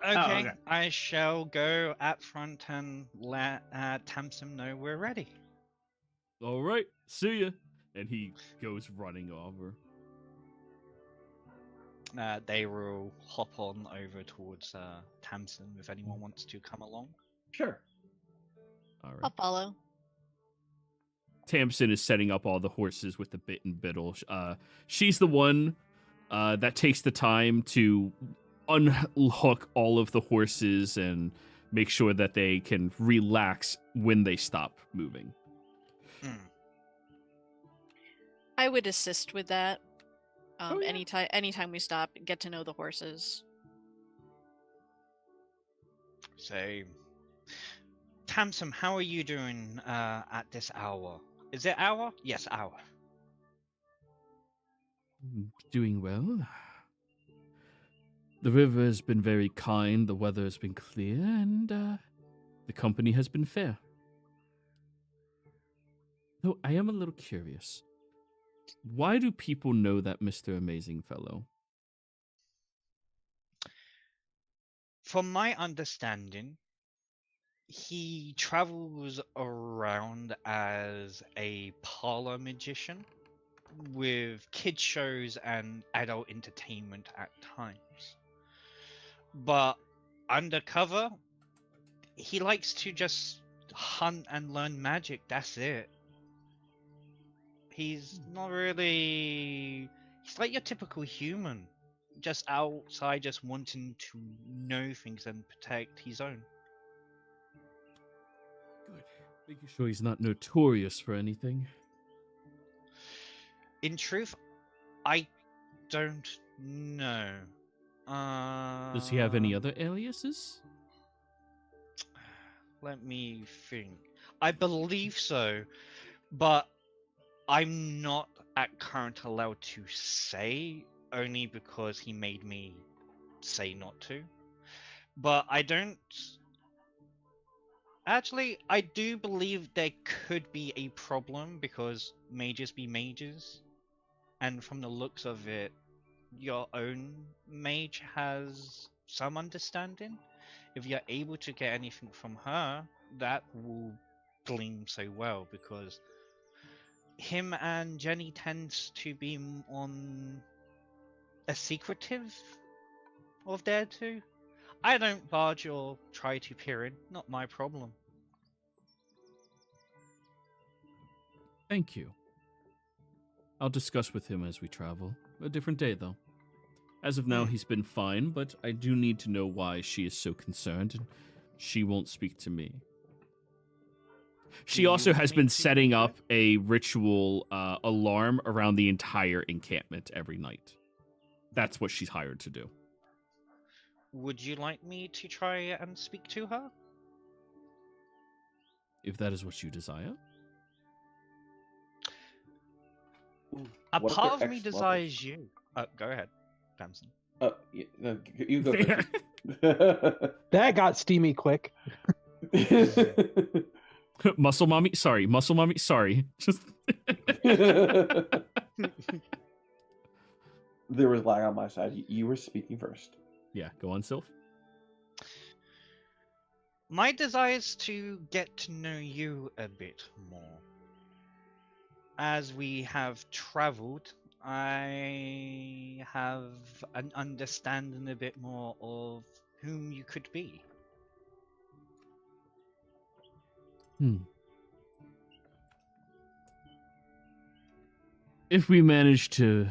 Okay, okay. I shall go at front and let Tamsin know we're ready. All right, see ya. And he goes running over. They will hop on over towards Tamsin if anyone wants to come along. Sure. All right. I'll follow. Tamsin is setting up all the horses with the bit and biddle. She's the one that takes the time to unhook all of the horses and make sure that they can relax when they stop moving. I would assist with that. Oh, yeah. Anytime we stop, get to know the horses. So, Tamsin, how are you doing at this hour? Is it hour? Yes, hour. Doing well. The river has been very kind, the weather has been clear, and the company has been fair. Though I am a little curious. Why do people know that Mr. Amazing Fellow? From my understanding, he travels around as a parlor magician with kid shows and adult entertainment at times. But undercover, he likes to just hunt and learn magic, that's it. He's not really... He's like your typical human. Just outside, just wanting to know things and protect his own. Good. Making sure he's not notorious for anything. In truth, I don't know. Does he have any other aliases? Let me think. I believe so, but I'm not at current allowed to say, only because he made me say not to. But I don't... Actually, I do believe there could be a problem because mages be mages. And from the looks of it, your own mage has some understanding. If you're able to get anything from her, that will gleam so well, because him and Jenny tends to be on a secretive of their two. I don't barge or try to peer in, not my problem. Thank you. I'll discuss with him as we travel. A different day, though. As of now, he's been fine, but I do need to know why she is so concerned, and she won't speak to me. She also has been setting up a ritual alarm around the entire encampment every night. That's what she's hired to do. Would you like me to try and speak to her? If that is what you desire. A What if part they're of me ex-lovers? desires you. Go ahead, Damson. No, you go first. That got steamy quick. Muscle mommy, sorry. Just There was lag on my side. You were speaking first. yeah, go on, Sylph. My desire is to get to know you a bit more. As we have traveled, I have an understanding a bit more of whom you could be. If we manage to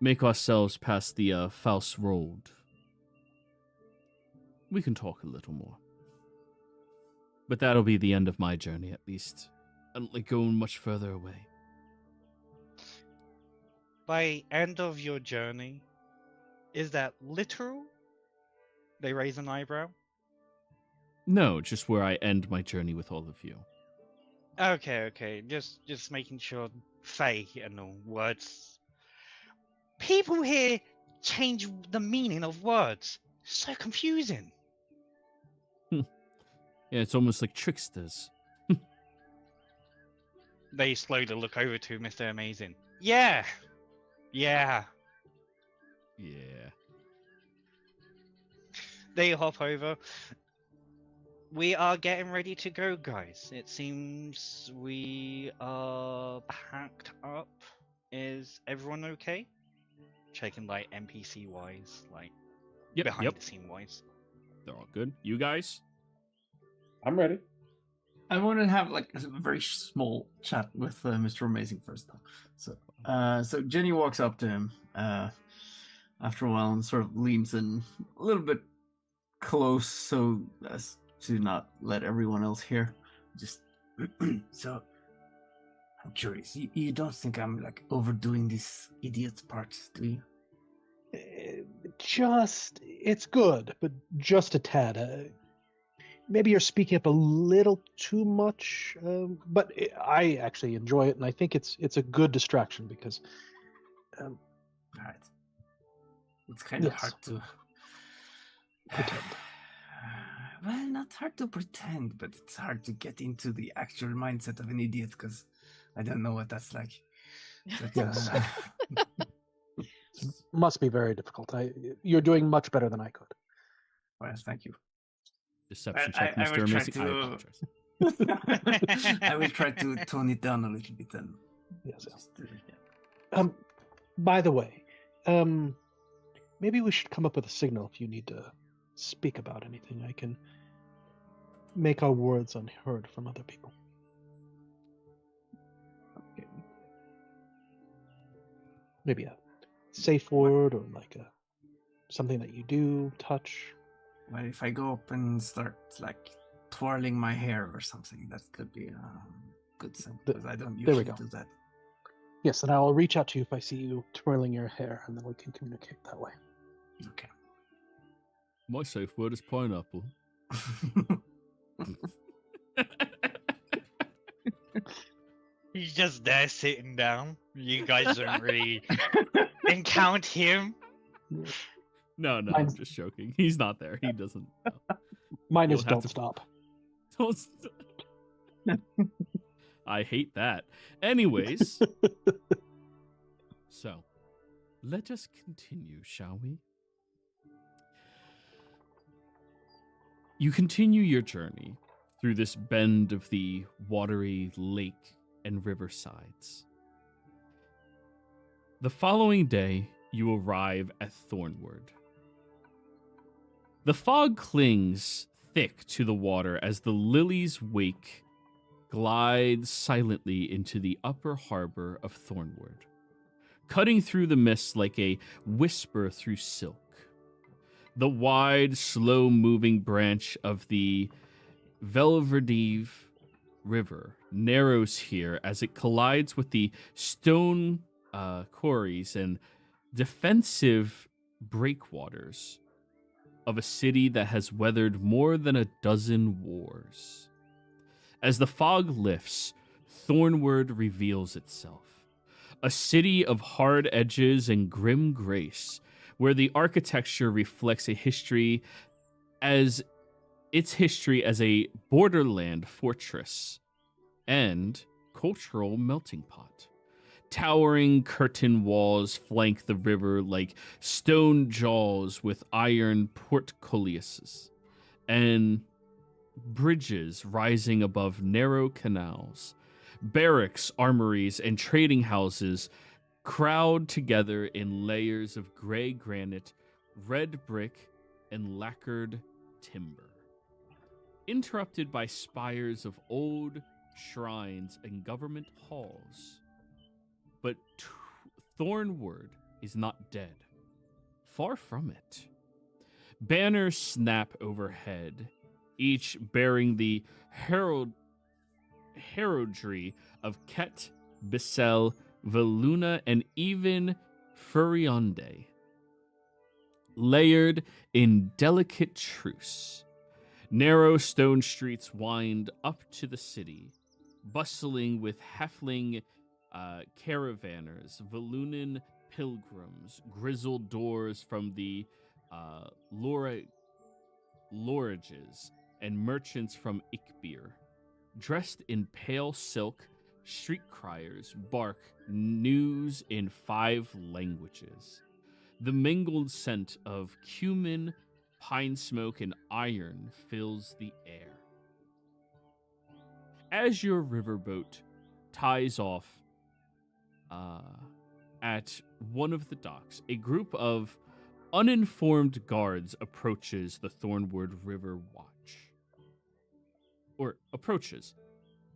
make ourselves past the Faust Road, we can talk a little more. But that'll be the end of my journey, at least. I don't like going much further away. By end of your journey, is that literal? They raise an eyebrow. No, just where I end my journey with all of you. Okay. Just making sure. Faye and the words. People here change the meaning of words. So confusing. Yeah, it's almost like tricksters. They slowly look over to Mr. Amazing. Yeah. Yeah. They hop over. We are getting ready to go, guys. It seems we are packed up. Is everyone okay? Checking like NPC wise, like behind the scene wise. They're all good. You guys? I'm ready. I want to have like a very small chat with Mr. Amazing first, though. So Jenny walks up to him after a while and sort of leans in a little bit close so as to not let everyone else hear. Just so I'm curious. You don't think I'm like overdoing this idiot part, do you? It's good, but just a tad. Maybe you're speaking up a little too much, but I actually enjoy it, and I think it's a good distraction because. Right. It's kind of hard to pretend. Well, not hard to pretend, but it's hard to get into the actual mindset of an idiot because I don't know what that's like. But, yes. Must be very difficult. You're doing much better than I could. Well, thank you. Deception check, Mr. Amazing. I apologize. I will try to tone it down a little bit then. Yes. By the way, maybe we should come up with a signal if you need to speak about anything. I can make our words unheard from other people. Okay. Maybe a safe word or like something that you do, touch. Well, if I go up and start like twirling my hair or something, that could be a good thing because I don't usually do that. Yes, and I'll reach out to you if I see you twirling your hair, and then we can communicate that way. Okay. My safe word is pineapple. He's just there sitting down. You guys don't really encounter him. No, I'm just joking. He's not there. He doesn't. No. Mine is don't stop. Don't stop. I hate that. Anyways. So, let us continue, shall we? You continue your journey through this bend of the watery lake and riversides. The following day, you arrive at Thornwood. The fog clings thick to the water as the Lily's Wake glides silently into the upper harbor of Thornwood, cutting through the mist like a whisper through silk. The wide, slow-moving branch of the Velverdive River narrows here as it collides with the stone quarries and defensive breakwaters of a city that has weathered more than a dozen wars. As the fog lifts, Thornwood reveals itself, a city of hard edges and grim grace, where the architecture reflects its history as a borderland fortress and cultural melting pot. Towering curtain walls flank the river like stone jaws with iron portcullises, and bridges rising above narrow canals. Barracks, armories, and trading houses crowd together in layers of gray granite, red brick, and lacquered timber, interrupted by spires of old shrines and government halls. But Thornwood is not dead. Far from it. Banners snap overhead, each bearing the heraldry of Ket, Bissell, Veluna, and even Furionde, layered in delicate truce. Narrow stone streets wind up to the city, bustling with halfling caravanners, Velunan pilgrims, grizzled doors from the Lorages, and merchants from Ikbir. Dressed in pale silk, street criers bark news in 5 languages. The mingled scent of cumin, pine smoke, and iron fills the air. As your riverboat ties off at one of the docks, a group of uninformed guards approaches the Thornwood River Watch. or approaches,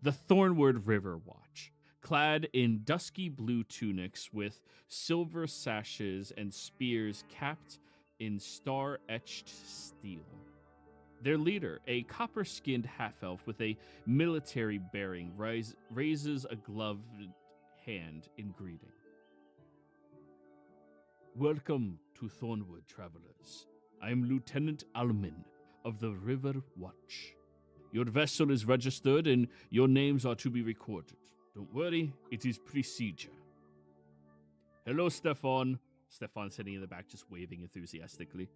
the Thornwood River Watch, clad in dusky blue tunics with silver sashes and spears capped in star-etched steel. Their leader, a copper-skinned half-elf with a military bearing, raises a gloved hand in greeting. Welcome to Thornwood, travelers. I am Lieutenant Almin of the River Watch. Your vessel is registered and your names are to be recorded. Don't worry, it is procedure. Hello, Stefan. Stefan's sitting in the back just waving enthusiastically.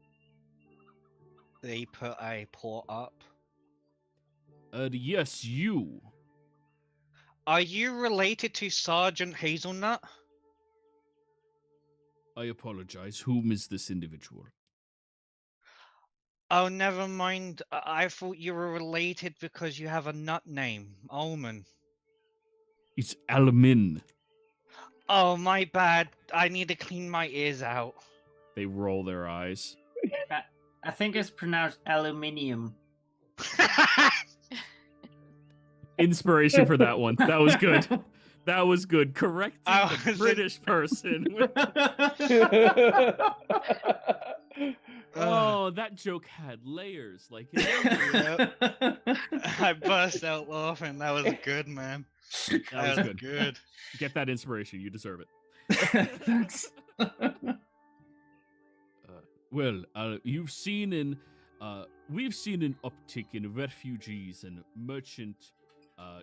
They put a paw up. Yes, you. Are you related to Sergeant Hazelnut? I apologize. Whom is this individual? Oh, never mind. I thought you were related because you have a nut name, Almond. It's Almin. Oh, my bad. I need to clean my ears out. They roll their eyes. I think it's pronounced aluminium. Inspiration for that one. That was good. That was good. Correcting the British person. Oh, that joke had layers. Like I burst out laughing. That was good, man. That was good. Get that inspiration. You deserve it. Thanks. Well, we've seen an uptick in refugees and merchant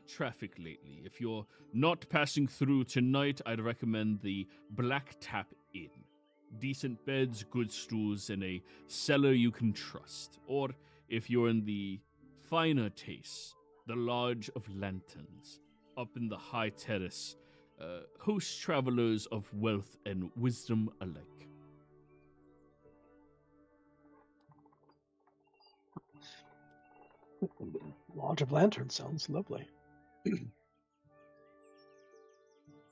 traffic lately. If you're not passing through tonight, I'd recommend the Black Tap Inn. Decent beds, good stools, and a cellar you can trust. Or if you're in the finer tastes, the Lodge of Lanterns, up in the high terrace, hosts travelers of wealth and wisdom alike. Lodge of Lanterns sounds lovely.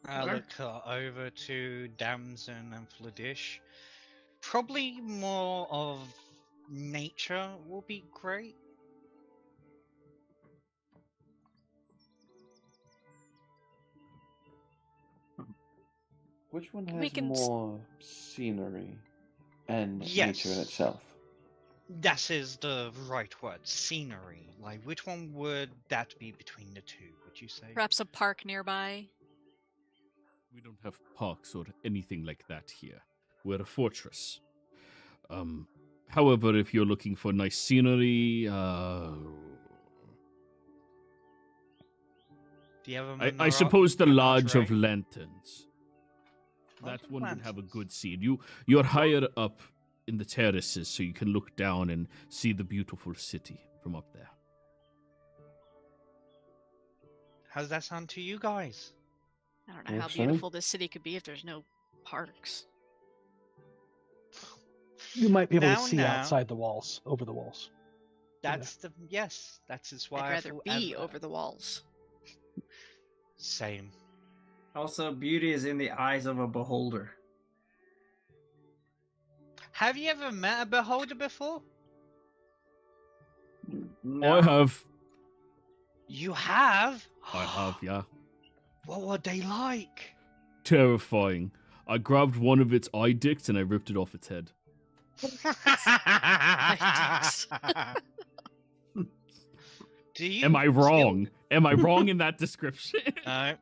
I look over to Damson and Fladish. Probably more of nature will be great. Which one We has can more scenery and Yes. nature in itself? That is the right word, scenery. Like, which one would that be between the two, would you say? Perhaps a park nearby. We don't have parks or anything like that here. We're a fortress. However, if you're looking for nice scenery, Do you have a I suppose the Lodge of menagerie? Lanterns. Lodge That of one would have a Lanterns. good scene. You're higher up in the terraces, so you can look down and see the beautiful city from up there. How's that sound to you guys? I don't know how Works for me. beautiful this city could be if there's no parks. You might be able Now, to see now. outside the walls, over the walls. That's the yes. That is why I'd I rather thought be ever- over the walls. Same. Also, beauty is in the eyes of a beholder. Have you ever met a beholder before? No. I have. You have. I have, yeah. What were they like? Terrifying. I grabbed one of its eye dicks and I ripped it off its head. Do you? Am I still- wrong? Am I wrong in that description? No.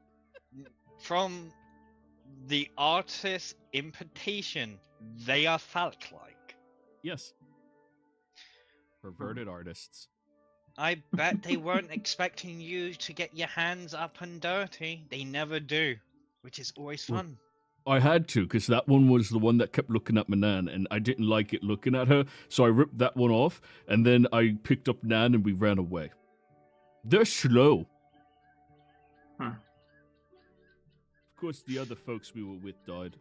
From the artist's imputation, they are phallic-like. Yes. Perverted artists. I bet they weren't expecting you to get your hands up and dirty. They never do, which is always Well, fun. I had to, because that one was the one that kept looking at my Nan, and I didn't like it looking at her, so I ripped that one off, and then I picked up Nan and we ran away. They're slow. Huh. Of course, the other folks we were with died.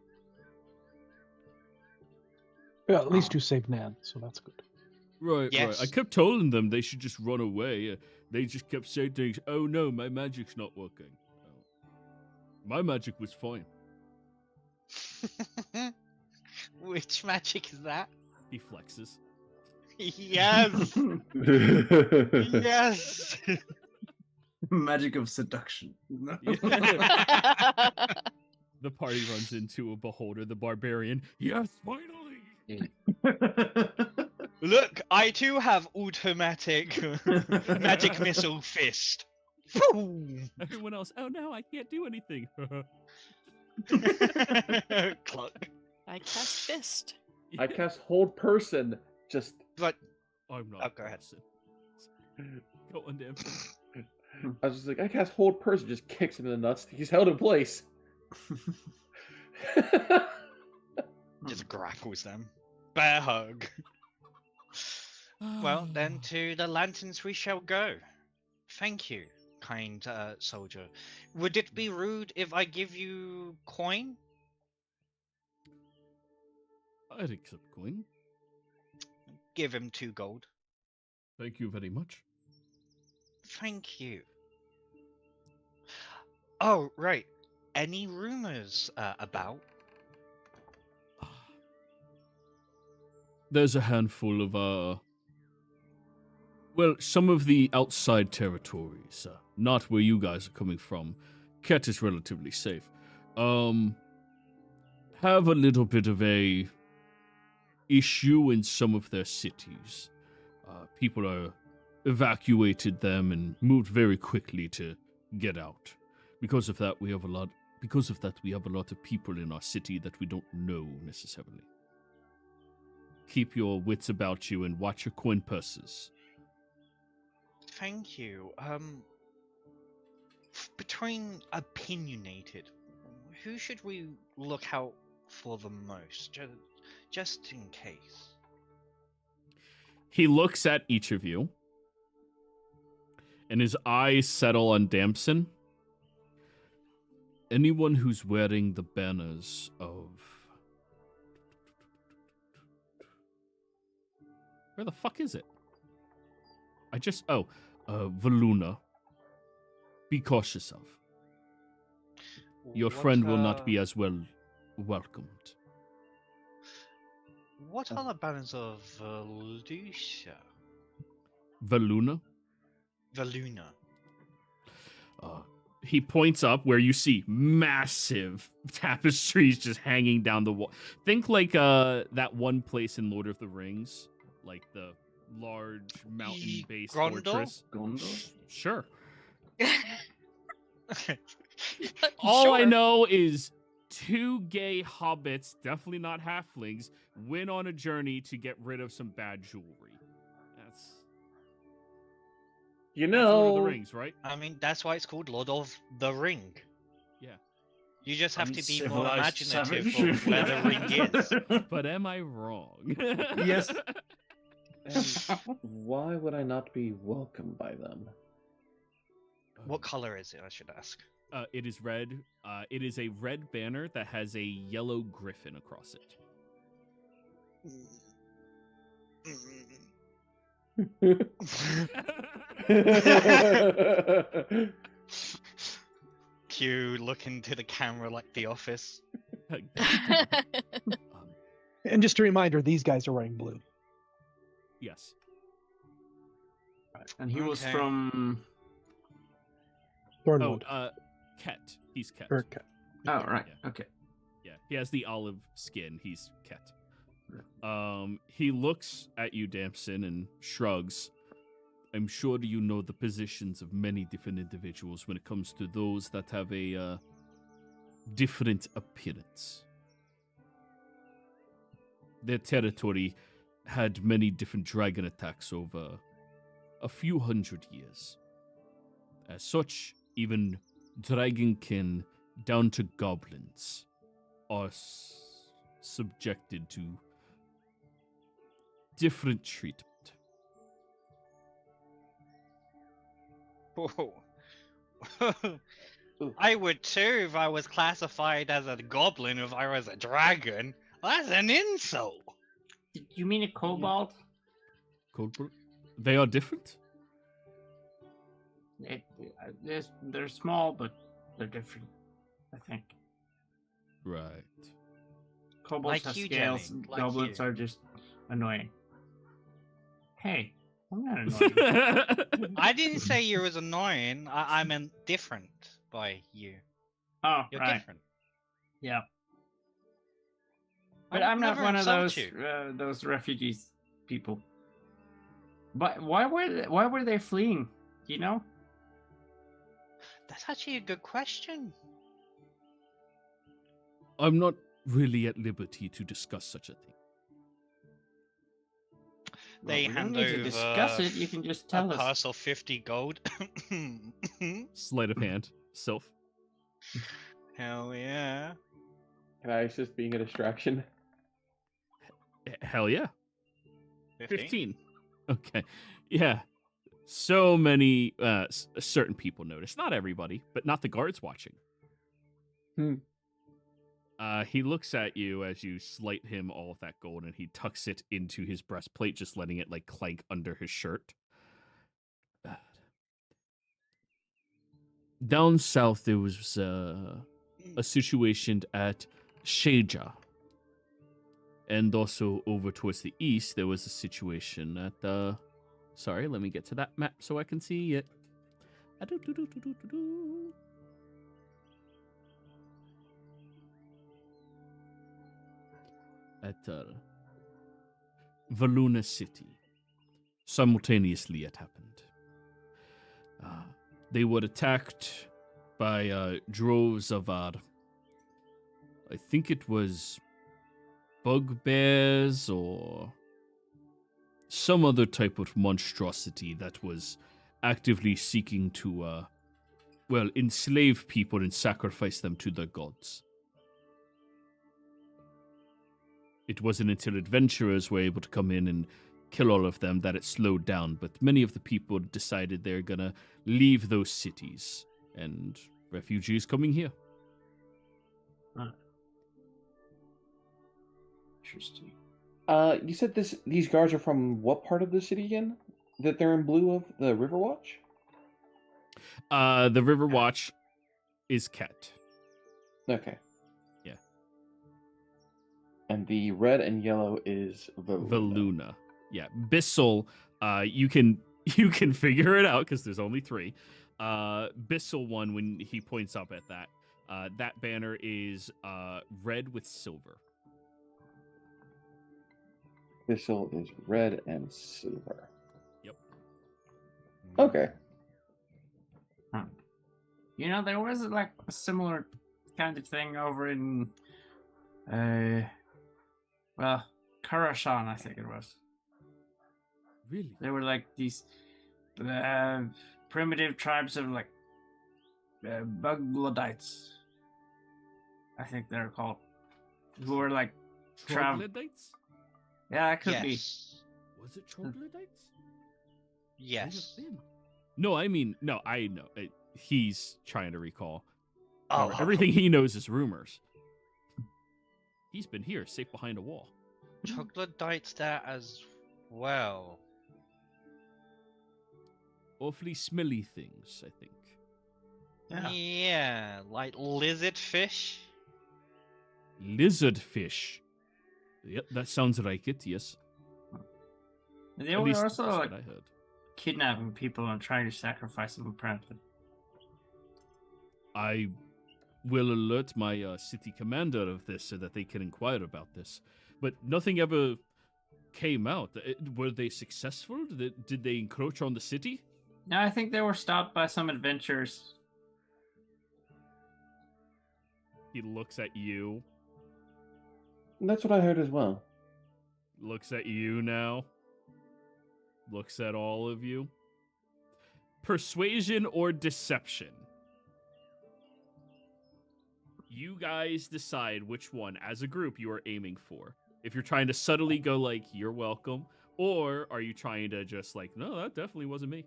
Yeah, at least you saved Nan, so that's good. Right, right. I Yes. kept telling them they should just run away. They just kept saying things, oh no, my magic's not working. Oh. My magic was fine. Which magic is that? He flexes. Yes! Yes! Magic of seduction. The party runs into a beholder, the barbarian. Yes, finally! Look, I too have automatic magic missile fist. Everyone else, oh no, I can't do anything. Cluck. I cast fist. I cast hold person. Just But I'm not. Oh, go ahead. Go on, damn. I was just like, I cast hold person. Just kicks him in the nuts. He's held in place. just grapples them. Bear hug. Well, then to the lanterns we shall go. Thank you, kind soldier. Would it be rude if I give you coin? I'd accept coin. Give him 2 gold. Thank you very much. Thank you. Oh, right. Any rumors about? There's a handful of, well, some of the outside territories, not where you guys are coming from. Ket is relatively safe. Have a little bit of a issue in some of their cities. People are evacuated them and moved very quickly to get out. Because of that, we have a lot of people in our city that we don't know necessarily. Keep your wits about you and watch your coin purses. Thank you. Between opinionated, who should we look out for the most? Just in case. He looks at each of you, and his eyes settle on Damson. Anyone who's wearing the banners of... Where the fuck is it? Valuna. Be cautious of. Your friend will not be as well welcomed. What are the banners of Lucia? Valuna? Valuna. He points up where you see massive tapestries just hanging down the wall. Think like that one place in Lord of the Rings, like the large mountain-based fortress. Gondor? Sure. All I know is 2 gay hobbits, definitely not halflings, went on a journey to get rid of some bad jewelry. That's Lord of the Rings, right? I mean, that's why it's called Lord of the Ring. Yeah. You just have to be more Uncivilized imaginative savage. of where the ring is. But am I wrong? Yes. And why would I not be welcomed by them? What color is it, I should ask? It is red. It is a red banner that has a yellow griffin across it. Q look into the camera like The Office. And just a reminder, these guys are wearing blue. Yes. And he was Okay. from... Thornwood. Ket. He's Ket. Or Ket. Oh, right. Yeah. Okay. Yeah, he has the olive skin. He's Ket. He looks at you, Damson, and shrugs. I'm sure you know the positions of many different individuals when it comes to those that have a different appearance. Their territory had many different dragon attacks over a few hundred years. As such, even dragonkin down to goblins are subjected to different treatment. Whoa. I would too if I was classified as a goblin if I was a dragon. That's an insult. Did you mean a kobold? They are different? They're small, but they're different, I think. Right. Kobolds Like have you, scales, Jenny, and like goblins you. are just annoying. Hey, I'm not annoying. I didn't say you was annoying. I meant different by you. Oh, You're right. different. Yeah. I But would I'm not never one of insult those refugees people. But why were they fleeing? Do you know? That's actually a good question. I'm not really at liberty to discuss such a thing. They Well, we don't hand need to over discuss it. You can just a tell us. purse of 50 gold. Sleight of hand. Sylph. Hell yeah. Can I assist being a distraction? Hell yeah. 15. 15. Okay. Yeah. So many certain people notice. Not everybody, but not the guards watching. He looks at you as you slight him all of that gold, and he tucks it into his breastplate, just letting it like clank under his shirt. Down south, there was a situation at Sheja. And also over towards the east, there was a situation at sorry, let me get to that map so I can see it. At Valuna City. Simultaneously, it happened. They were attacked by droves of, I think it was bugbears or some other type of monstrosity that was actively seeking to, enslave people and sacrifice them to their gods. It wasn't until adventurers were able to come in and kill all of them that it slowed down, but many of the people decided they're gonna leave those cities, and refugees coming here. Interesting. You said these guards are from what part of the city again? That they're in blue of the River Watch? The River Watch is Ket. Okay. Yeah. And the red and yellow is Valuna. Yeah. Bissell, you can figure it out because there's only 3. Bissell one, when he points up at that banner is red with silver. Bissell is red and silver. Yep. Okay. Huh. You know, there was like a similar kind of thing over in, Karashan, I think it was. Really? There were like these primitive tribes of like Bugbloodites, I think they're called, who were like Troglodytes? Yeah, it could be. Yes. Was it troglodytes? Yes. No, I know. He's trying to recall. Oh, Remember, everything he knows is rumors. He's been here, safe behind a wall. Troglodytes there as well. Awfully smelly things, I think. Yeah, like lizard fish. Lizard fish. Yep, that sounds like it, yes. They At were least also that's like what I heard. kidnapping people and trying to sacrifice them, apparently. I will alert my city commander of this so that they can inquire about this. But nothing ever came out. Were they successful? Did they encroach on the city? No, I think they were stopped by some adventurers. He looks at you. That's what I heard as well. Looks at you now. Looks at all of you. Persuasion or deception? You guys decide which one, as a group, you are aiming for. If you're trying to subtly go like, you're welcome, or are you trying to just like, no, that definitely wasn't me.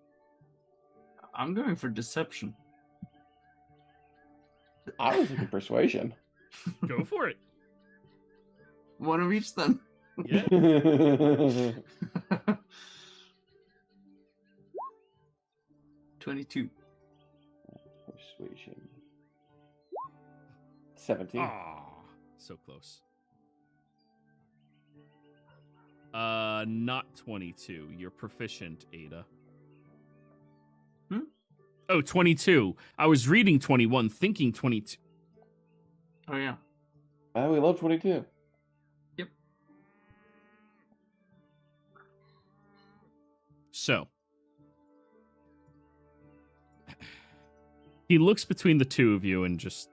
I'm going for deception. I was thinking persuasion. Go for it. One of each then. Yeah. 22. Persuasion. 17. Ah, so close. Not 22. You're proficient, Ada. Hmm? Oh, 22. I was reading 21, thinking 22. Oh yeah. We love 22. Yep. So, he looks between the two of you and just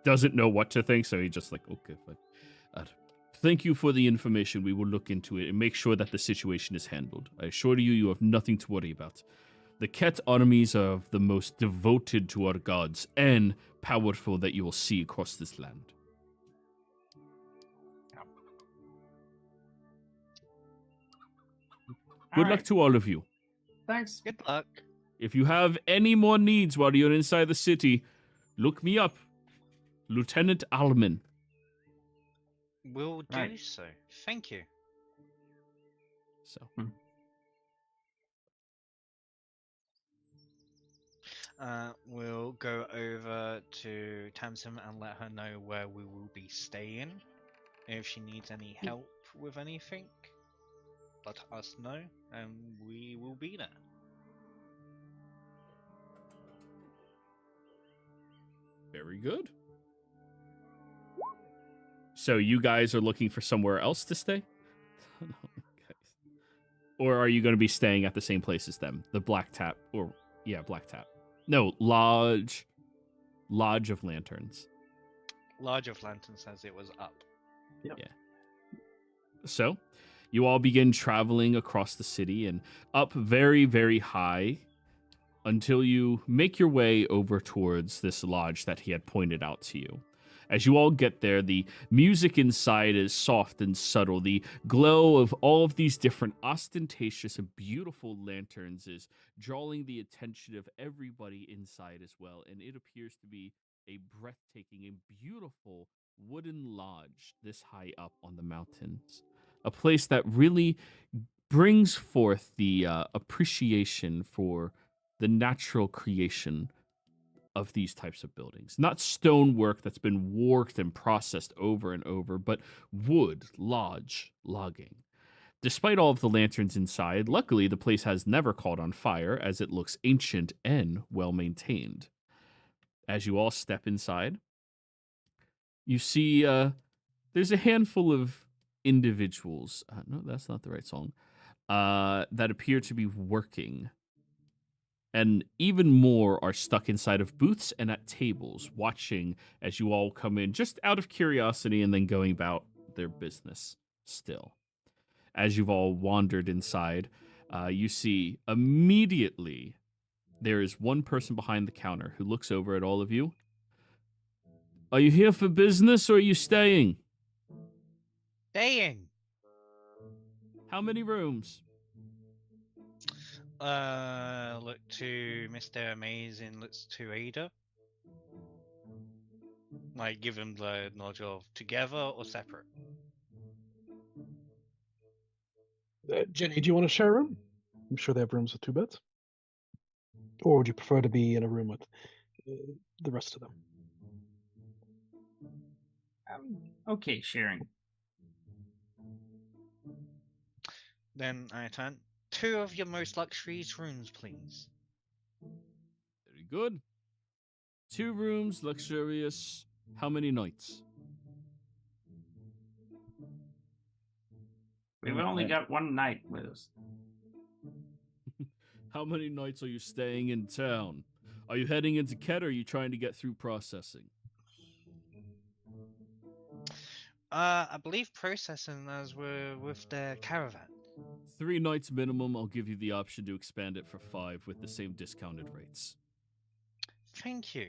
doesn't know what to think, so he just like, okay, fine. Thank you for the information. We will look into it and make sure that the situation is handled. I assure you, you have nothing to worry about. The Ket armies are the most devoted to our gods and powerful that you will see across this land. Good luck to all of you. Thanks. Good luck. If you have any more needs while you're inside the city, look me up. Lieutenant Alman. Will do Right. so. Thank you. So, We'll go over to Tamsin and let her know where we will be staying. If she needs any help with anything, let us know, and we will be there. very good. So you guys are looking for somewhere else to stay? Or are you going to be staying at the same place as them? The Black Tap, or yeah, Black Tap. No, Lodge of Lanterns. Lodge of Lantern says it was up. Yep. Yeah. So, you all begin traveling across the city and up very, very high until you make your way over towards this lodge that he had pointed out to you. As you all get there, the music inside is soft and subtle. The glow of all of these different ostentatious and beautiful lanterns is drawing the attention of everybody inside as well. And it appears to be a breathtaking and beautiful wooden lodge this high up on the mountains. A place that really brings forth the appreciation for the natural creation of these types of buildings. Not stonework that's been worked and processed over and over, but wood, logging. Despite all of the lanterns inside, luckily the place has never caught on fire as it looks ancient and well maintained. As you all step inside, you see there's a handful of individuals. No, that's not the right song. That appear to be working. And even more are stuck inside of booths and at tables, watching as you all come in just out of curiosity and then going about their business still. As you've all wandered inside, you see immediately there is one person behind the counter who looks over at all of you. Are you here for business or are you staying? Staying. How many rooms? Look to Mr. Amazing, looks to Ada. Like, give him the nod of together or separate. Jenny, do you want to share a room? I'm sure they have rooms with 2 beds. Or would you prefer to be in a room with the rest of them? Okay, sharing. Then I turn. 2 of your most luxurious rooms, please. Very good. 2 rooms, luxurious. How many nights? We've only got one night with us. How many nights are you staying in town? Are you heading into Ket or are you trying to get through processing? I believe processing as we're with the caravan. 3 nights minimum. I'll give you the option to expand it for 5 with the same discounted rates. Thank you.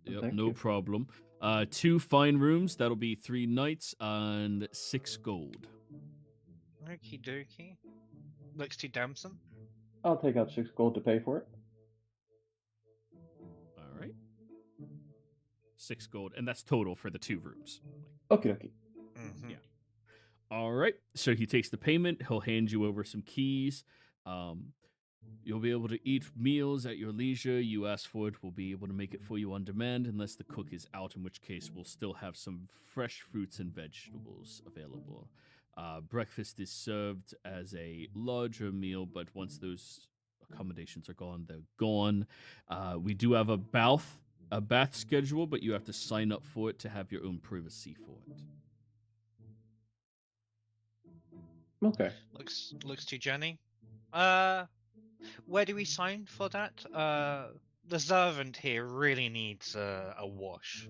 Yep, Thank no you. problem. 2 fine rooms. That'll be 3 nights and 6 gold. Okie dokie. Looks to Damson. I'll take out 6 gold to pay for it. All right. 6 gold, and that's total for the 2 rooms. Okay, okay. Mm-hmm. Yeah. All right. So he takes the payment. He'll hand you over some keys. You'll be able to eat meals at your leisure. You ask for it, we'll be able to make it for you on demand, unless the cook is out, in which case we'll still have some fresh fruits and vegetables available. Breakfast is served as a larger meal, but once those accommodations are gone, they're gone. We do have a bath schedule, but you have to sign up for it to have your own privacy for it. Okay. Looks to Jenny. Where do we sign for that? The servant here really needs a wash.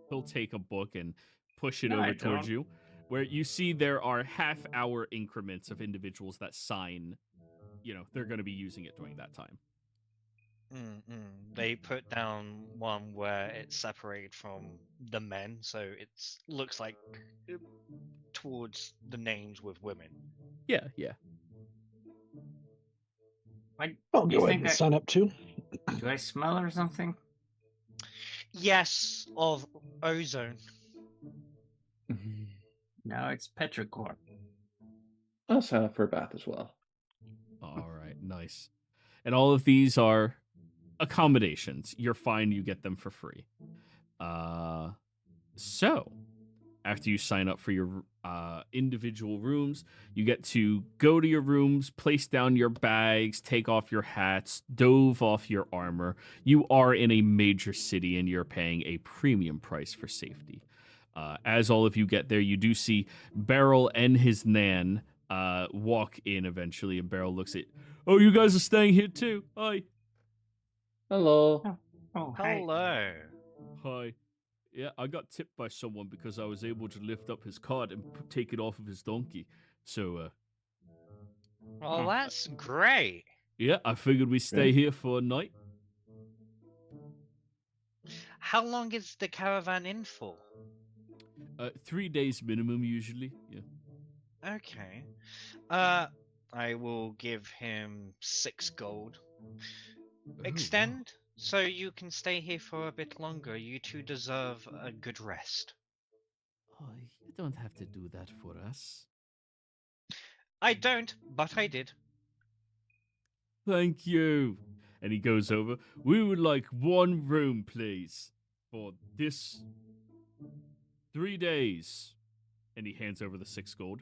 He'll take a book and push it No, over I towards don't. you, where you see there are half-hour increments of individuals that sign. They're going to be using it during that time. They put down one where it's separated from the men, so it looks like towards the names with women. Yeah. I'll You go ahead think and I- sign up too. Do I smell or something? Yes, of ozone. No, it's petrichor. I'll sign up for a bath as well. All right, nice. And all of these are accommodations. You're fine, you get them for free. So, after you sign up for your individual rooms, you get to go to your rooms, place down your bags, take off your hats, dove off your armor. You are in a major city and you're paying a premium price for safety. As all of you get there, you do see Beryl and his Nan walk in eventually, and Beryl looks at, "Oh, you guys are staying here too? Hi." Hello. Oh, hi. Hello. Hi. Yeah, I got tipped by someone because I was able to lift up his cart and take it off of his donkey. So, Well, that's great. yeah, I figured we'd stay Right. here for a night. How long is the caravan in for? 3 days minimum usually. Yeah. Okay. I will give him 6 gold. Extend, so you can stay here for a bit longer. You two deserve a good rest. Oh, you don't have to do that for us. I don't, but I did. Thank you. And he goes over. We would like 1 room, please, for this 3 days. And he hands over the 6 gold.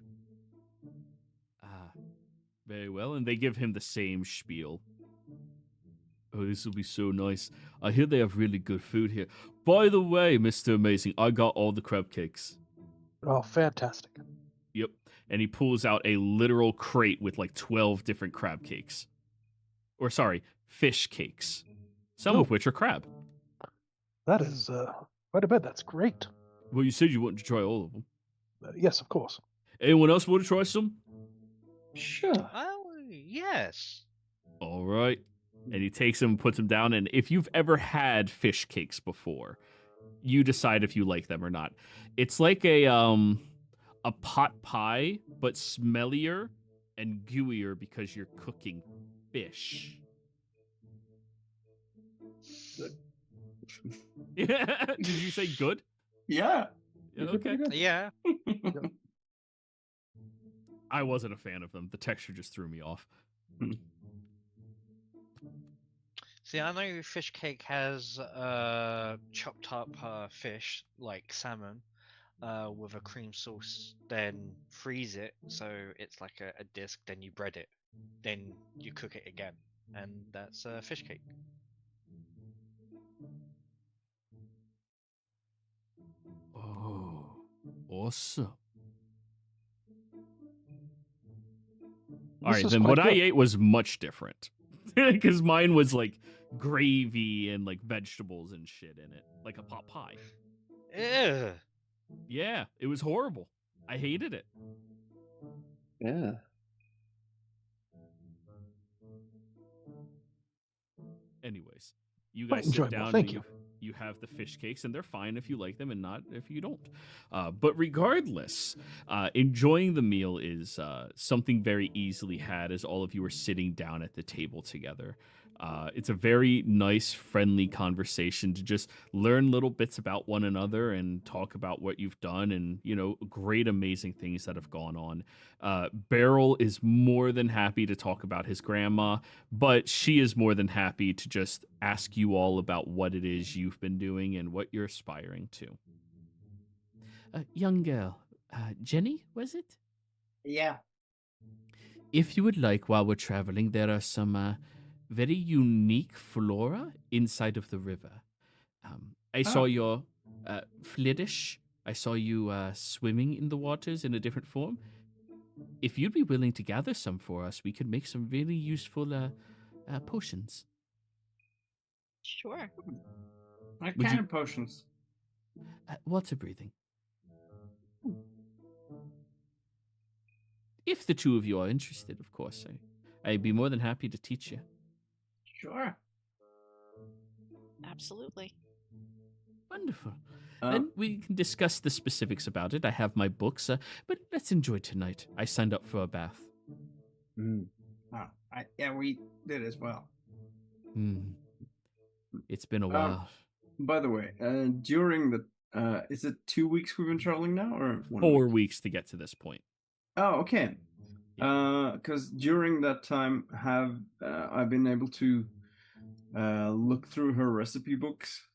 Very well. And they give him the same spiel. Oh, this will be so nice. I hear they have really good food here. By the way, Mr. Amazing, I got all the crab cakes. Oh, fantastic. Yep. And he pulls out a literal crate with like 12 different crab cakes. Or sorry, fish cakes. Some of which are crab. That is quite a bit. That's great. Well, you said you wanted to try all of them. Yes, of course. Anyone else want to try some? Sure. Oh, yes. All right. And he takes them and puts them down. And if you've ever had fish cakes before, you decide if you like them or not. It's like a pot pie, but smellier and gooier because you're cooking fish. Yeah. Did you say good? Yeah. Yeah, These are pretty okay. good. Yeah. I wasn't a fan of them. The texture just threw me off. See, I know fish cake has chopped up fish like salmon with a cream sauce, then freeze it so it's like a disc, then you bread it, then you cook it again, and that's fish cake. Oh, awesome. All right, is then quite what I good. ate was much different. Because mine was like gravy and like vegetables and shit in it, like a pot pie. Ugh. Yeah, it was horrible. I hated it. Yeah. Anyways, you Quite guys sit enjoyable, down thank and you. you have the fish cakes, and they're fine if you like them and not if you don't. But regardless, enjoying the meal is something very easily had as all of you are sitting down at the table together. It's a very nice, friendly conversation to just learn little bits about one another and talk about what you've done and, great, amazing things that have gone on. Beryl is more than happy to talk about his grandma, but she is more than happy to just ask you all about what it is you've been doing and what you're aspiring to. Young girl, Jenny, was it? Yeah. If you would like, while we're traveling, there are some very unique flora inside of the river. I saw Oh. your Fliddish. I saw you swimming in the waters in a different form. If you'd be willing to gather some for us, we could make some really useful potions. Sure. What Would kind you- of potions? Water breathing. If the two of you are interested, of course. I'd be more than happy to teach you. Sure. Absolutely. Wonderful. Uh, And we can discuss the specifics about it. I have my books, but let's enjoy tonight. I signed up for a bath. Oh, yeah, we did as well. It's been a while. by the way, during the is it 2 weeks we've been traveling now, or 1 4 week? weeks to get to this point. Oh, okay. Because during that time, have I've been able to look through her recipe books?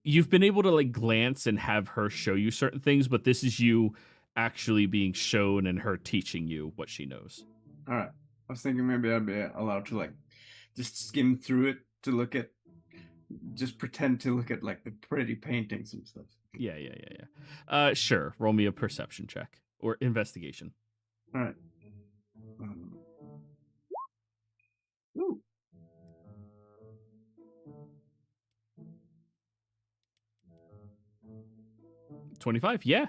You've been able to like glance and have her show you certain things, but this is you actually being shown and her teaching you what she knows. All right. I was thinking maybe I'd be allowed to like just skim through it to look at, just pretend to look at like the pretty paintings and stuff. Yeah. Sure. Roll me a perception check or investigation. All right. Ooh. 25. Yeah.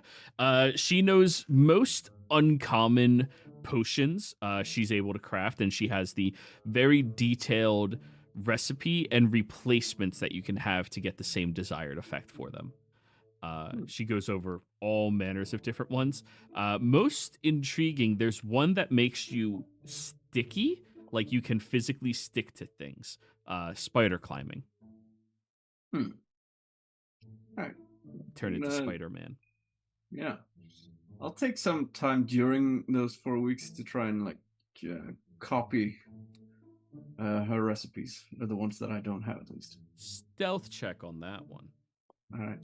She knows most uncommon potions she's able to craft, and she has the very detailed recipe and replacements that you can have to get the same desired effect for them. She goes over all manners of different ones. Most intriguing, there's one that makes you sticky, like you can physically stick to things. Spider climbing. All right. Turn into Spider-Man. Yeah. I'll take some time during those 4 weeks to try and like copy her recipes, or the ones that I don't have at least. Stealth check on that one. All right.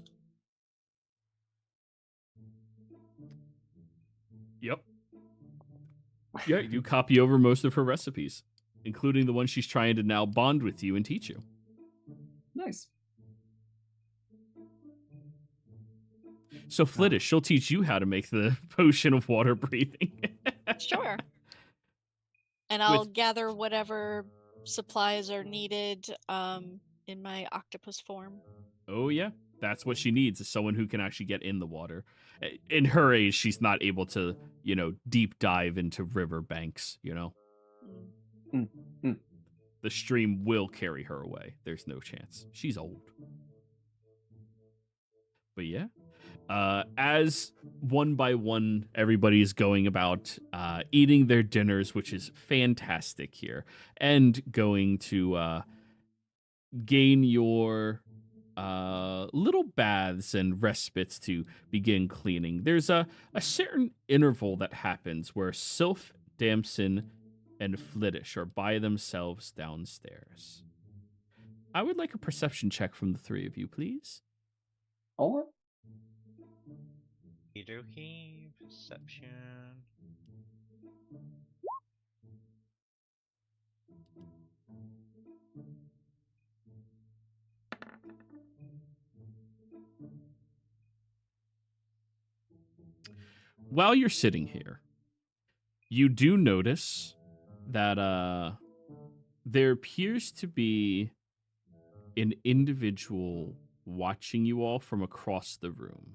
Yep. Yeah, you copy over most of her recipes, including the one she's trying to now bond with you and teach you. Nice. So Fliddish, she'll teach you how to make the potion of water breathing. Sure. And I'll gather whatever supplies are needed in my octopus form. Oh yeah, that's what she needs, is someone who can actually get in the water. In her age, she's not able to, deep dive into river banks, The stream will carry her away. There's no chance. She's old. But yeah. As one by one, everybody is going about eating their dinners, which is fantastic here, and going to gain your little baths and respites to begin cleaning. There's a certain interval that happens where Sylph, Damson, and Fliddish are by themselves downstairs. I would like a perception check from the three of you, please. All right. Okey-dokey, perception. While you're sitting here, you do notice that there appears to be an individual watching you all from across the room.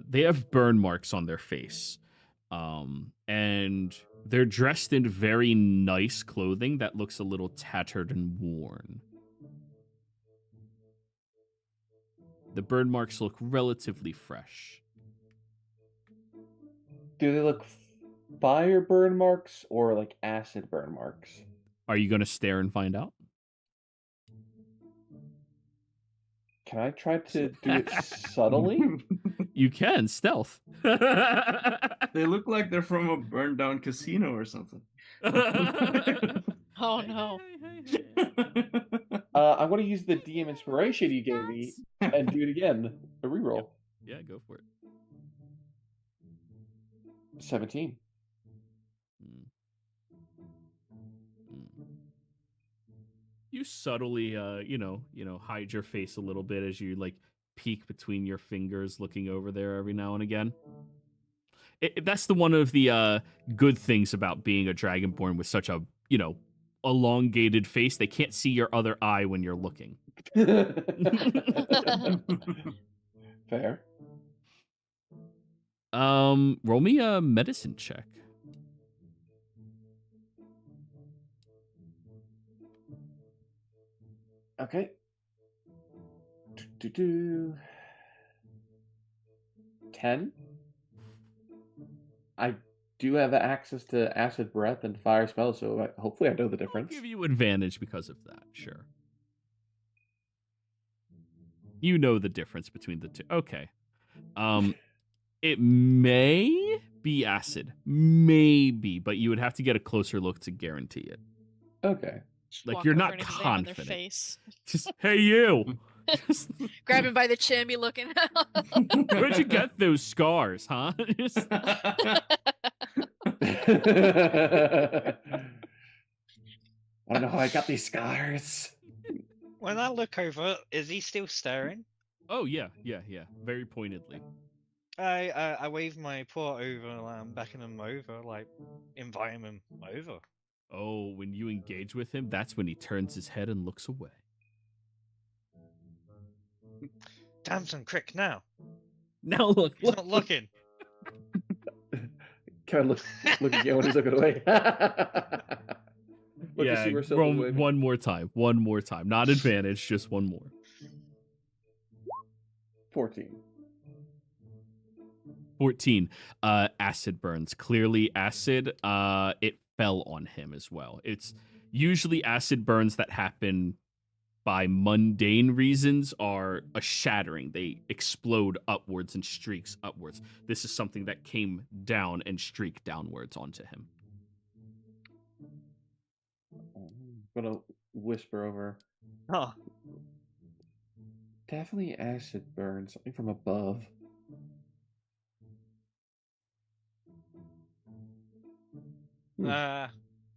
They have burn marks on their face, and they're dressed in very nice clothing that looks a little tattered and worn. The burn marks look relatively fresh. Do they look fire burn marks or like acid burn marks? Are you going to stare and find out? Can I try to do it subtly? You can, stealth. They look like they're from a burned down casino or something. Oh no. I'm going to use the DM inspiration you gave me and do it again. A reroll. Yeah, go for it. 17. Mm. Mm. You subtly, hide your face a little bit as you like peek between your fingers, looking over there every now and again. That's the one of the good things about being a dragonborn with such a elongated face. They can't see your other eye when you're looking. Fair. Roll me a medicine check. Okay. 10. I do have access to acid breath and fire spells, so hopefully I know the difference. I'll give you advantage because of that, sure. You know the difference between the two. Okay. It may be acid. Maybe, but you would have to get a closer look to guarantee it. Okay. Just Like, walk you're over not and examine their confident. face. Just, hey, you! Just, Grab him by the chin, be looking. where'd you get those scars, huh? Just- I don't know how I got these scars. When I look over, is he still staring? oh, yeah. Very pointedly. I wave my paw over, backing him over, like inviting him over. Oh, when you engage with him, that's when he turns his head and looks away. Damson, quick now! Now look, He's not looking. Karen looks again when he's looking away. Look to see where Silver's roll waving. one more time. Not advantage, just one more. 14. 14. Acid burns. Clearly acid. It fell on him as well. It's usually acid burns that happen by mundane reasons are a shattering. They explode upwards and streaks upwards. This is something that came down and streaked downwards onto him. I'm gonna whisper over. Oh, Definitely acid burn, something from above.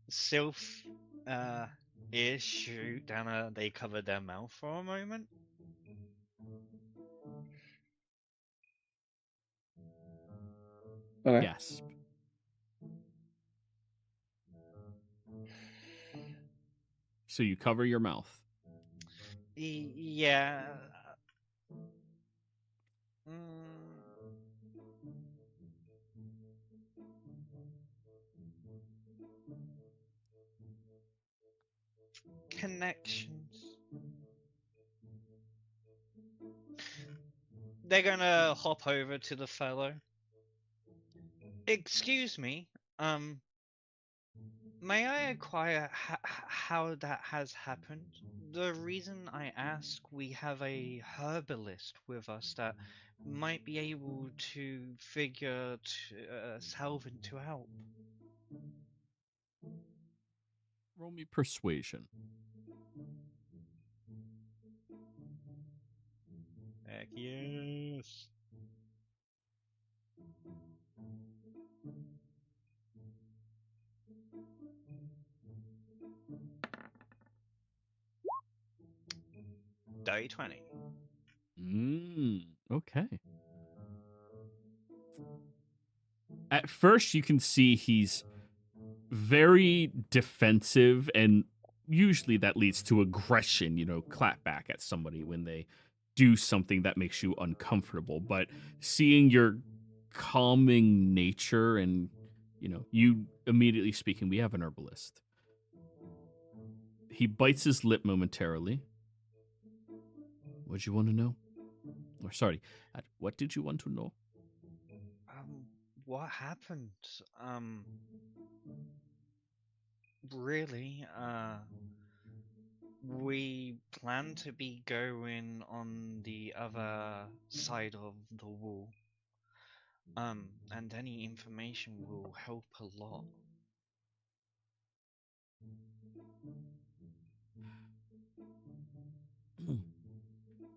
Sylph, ears shoot down. They cover their mouth for a moment. Okay. Gasp. So you cover your mouth. Yeah. Connections. They're gonna hop over to the fellow. Excuse me, may I inquire how that has happened? The reason I ask, we have a herbalist with us that might be able to figure Salvin to help. Roll me persuasion. Heck yes. Day 20. Okay. At first, you can see he's very defensive, and usually that leads to aggression, clap back at somebody when they do something that makes you uncomfortable. But seeing your calming nature and, you immediately speaking, we have an herbalist. He bites his lip momentarily. What'd you want to know? Or sorry, what did you want to know? What happened? Really, we plan to be going on the other side of the wall. And any information will help a lot.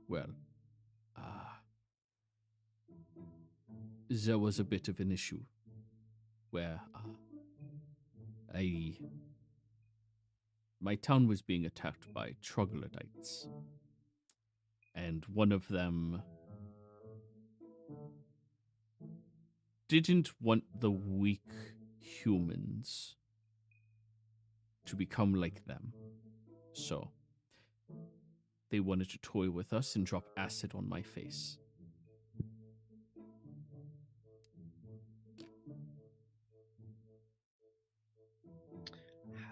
Well, there was a bit of an issue. where my town was being attacked by troglodytes, and one of them didn't want the weak humans to become like them. So they wanted to toy with us and drop acid on my face.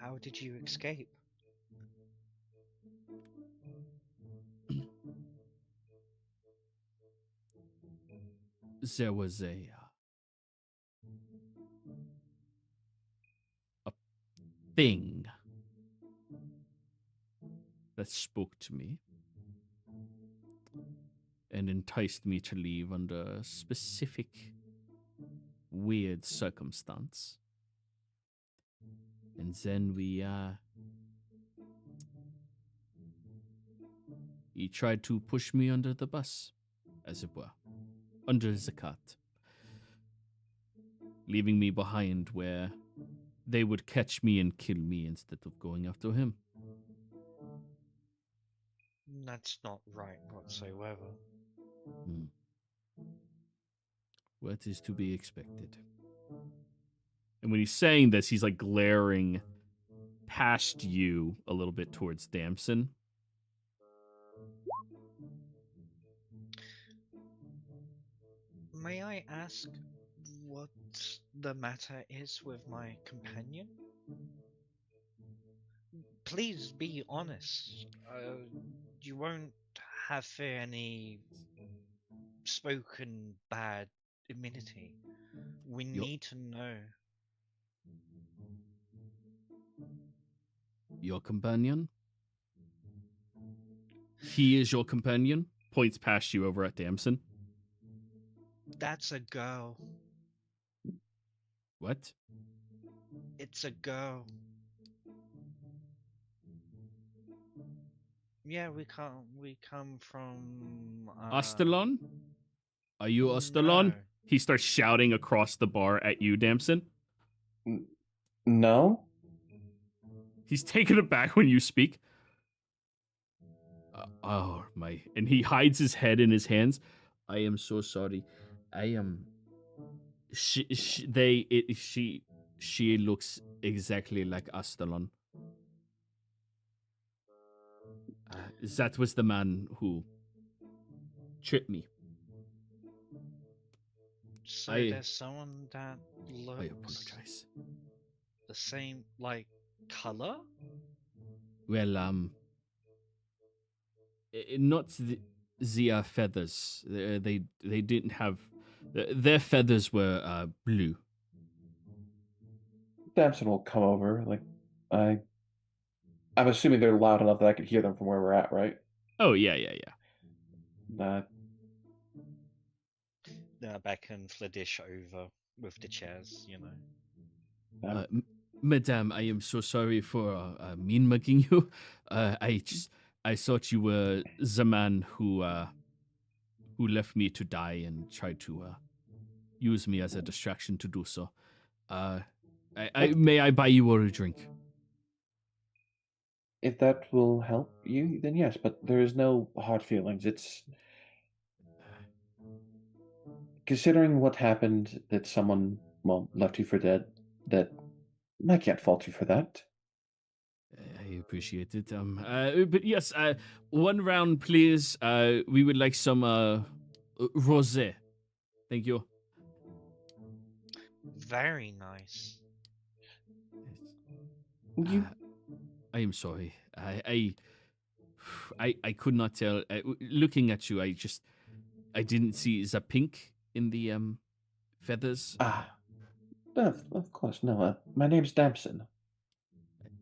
How did you escape? There was a thing that spoke to me and enticed me to leave under a specific weird circumstance. And then he tried to push me under the bus, as it were, under the cart, leaving me behind where they would catch me and kill me instead of going after him. That's not right whatsoever. What is to be expected? And when he's saying this, he's like glaring past you a little bit towards Damson. May I ask what the matter is with my companion? Please be honest. You won't have any spoken bad immunity. We need to know. Your companion? He is your companion? Points past you over at Damson. That's a girl. What? It's a girl. Yeah, we come from Ostalon? Are you Ostalon? No. He starts shouting across the bar at you, Damson. No? He's taken aback when you speak. Oh my! And he hides his head in his hands. I am so sorry. I am. She looks exactly like Astalon. That was the man who tripped me. So there's someone that looks I apologize. the same, like, color? Well, not the feathers. They didn't have their feathers were blue. Damson will come over. Like, I'm assuming they're loud enough that I could hear them from where we're at, right? Oh yeah. Back and Fladish over with the chairs, you know. Madame, I am so sorry for mean mugging you. I thought you were the man who left me to die and tried to use me as a distraction to do so. May I buy you a drink? If that will help you, then yes, but there is no hard feelings. It's considering what happened, that someone, well, left you for dead, that I can't fault you for that. I appreciate it. But yes, 1 round, please. We would like some rosé. Thank you. Very nice. I am sorry. I could not tell. Looking at you, I didn't see the pink in the feathers. Of course, no. My name's Damson.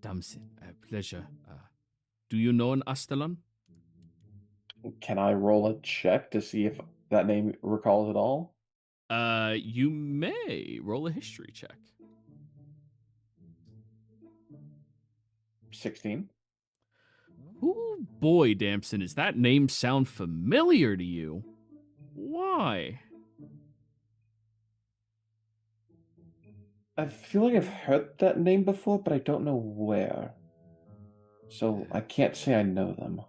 Damson, pleasure. Do you know an Astalon? Can I roll a check to see if that name recalls at all? You may roll a history check. 16. Oh boy, Damson, does that name sound familiar to you? Why? I feel like I've heard that name before, but I don't know where. So I can't say I know them.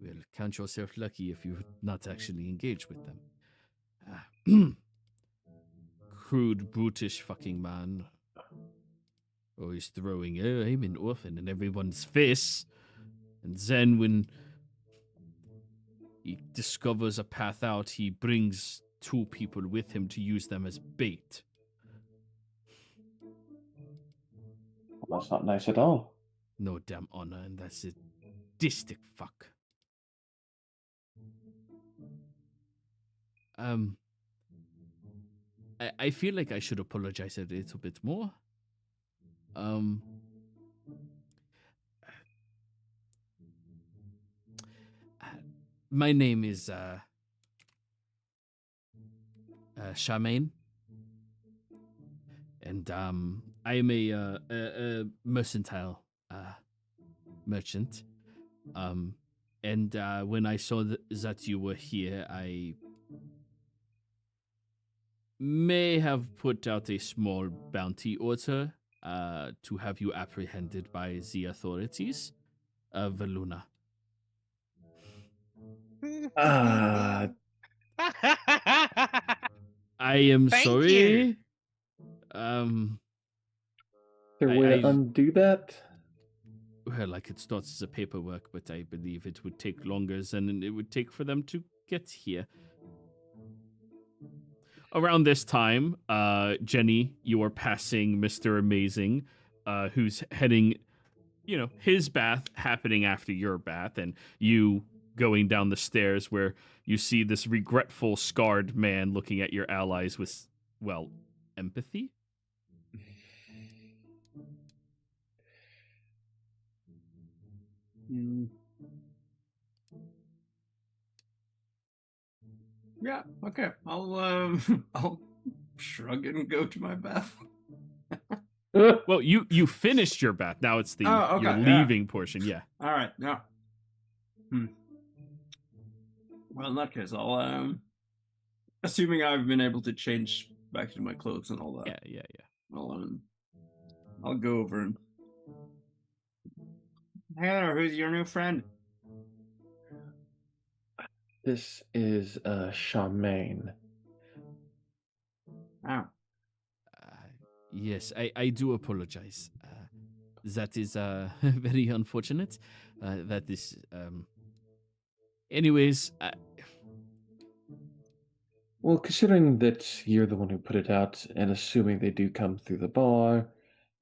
Well, count yourself lucky if you've not actually engaged with them. Crude, brutish fucking man. Always throwing, oh, I'm an orphan in everyone's face. And then when he discovers a path out, he brings 2 people with him to use them as bait. Well, that's not nice at all. No damn honor, and that's a sadistic fuck. I feel like I should apologize a little bit more. My name is Charmaine, and I am a mercantile merchant. And when I saw that you were here, I may have put out a small bounty order to have you apprehended by the authorities of Valuna. Ah, I am Thank sorry. you. is there a way to undo that? Well, I could start as a paperwork, but I believe it would take longer than it would take for them to get here. Around this time, Jenny, you are passing Mr. Amazing, who's heading, his bath happening after your bath, and you going down the stairs where you see this regretful, scarred man looking at your allies with, well, empathy? Yeah, okay. I'll I'll shrug and go to my bath. Well, you finished your bath. Now it's the okay, your leaving portion. Yeah. All right. Yeah. Well, in that case, I'll assuming I've been able to change back to my clothes and all that. Yeah. I'll go over and. Hey there, who's your new friend? This is Charmaine. Oh. Yes, I do apologize. That is very unfortunate. That is. Anyways. Well, considering that you're the one who put it out, and assuming they do come through the bar,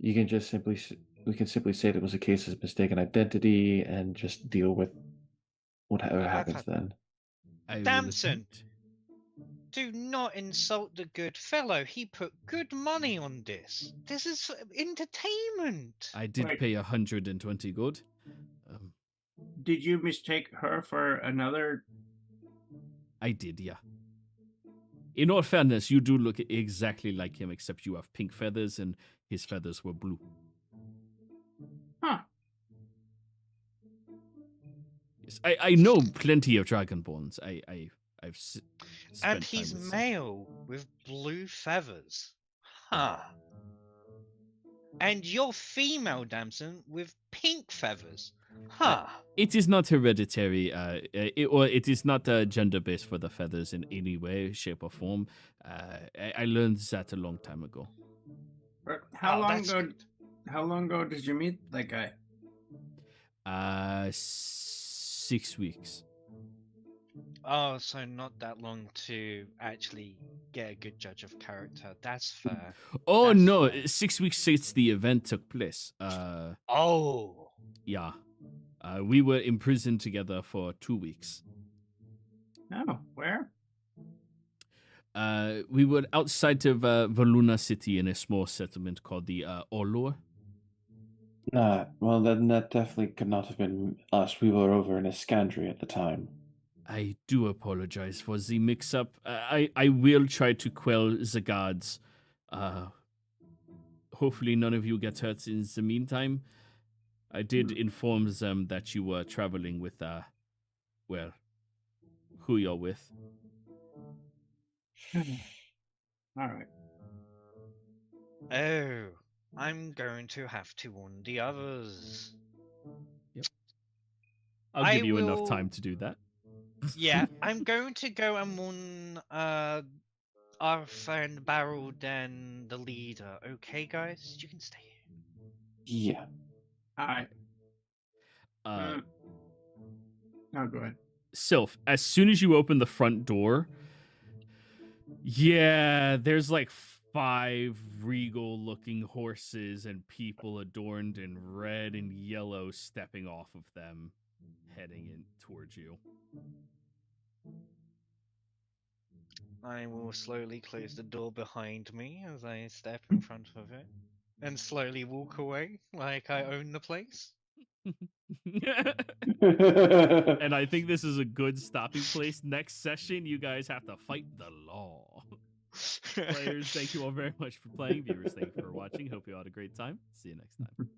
we can simply say that it was a case of mistaken identity and just deal with whatever happens then. Damson, do not insult the good fellow. He put good money on this. This is entertainment. I did pay 120 gold. Did you mistake her for another? I did, yeah. In all fairness, you do look exactly like him, except you have pink feathers and his feathers were blue. Huh. Yes, I know plenty of Dragonborns. I've spent And he's time with male with blue feathers. Huh. And you're female, Damson, with pink feathers. Huh. It is not hereditary, it is not gender-based for the feathers in any way, shape, or form. I learned that a long time ago. How long ago did you meet that guy? 6 weeks. Oh, so not that long to actually get a good judge of character. That's fair. Oh, That's no, fair. 6 weeks since the event took place. Oh. Yeah. We were imprisoned together for 2 weeks. Oh, where? We were outside of Valuna City in a small settlement called the Orlor. Well, then that definitely could not have been us. We were over in EXANDRIA at the time. I do apologize for the mix-up. I will try to quell the guards. Hopefully none of you get hurt in the meantime. I did inform them that you were traveling with, who you're with. All right. Oh, I'm going to have to warn the others. I'll I give you enough will- time to do that. Yeah, I'm going to go and warn our friend Barold and the leader. Okay, guys, you can stay here. Yeah. I. Uh, No, go ahead. Sylph, as soon as you open the front door, yeah, there's like 5 regal-looking horses and people adorned in red and yellow stepping off of them, heading in towards you. I will slowly close the door behind me as I step in front of it and slowly walk away like I own the place. And I think this is a good stopping place. Next session, you guys have to fight the law. Players, thank you all very much for playing. Viewers, thank you for watching. Hope you all had a great time. See you next time.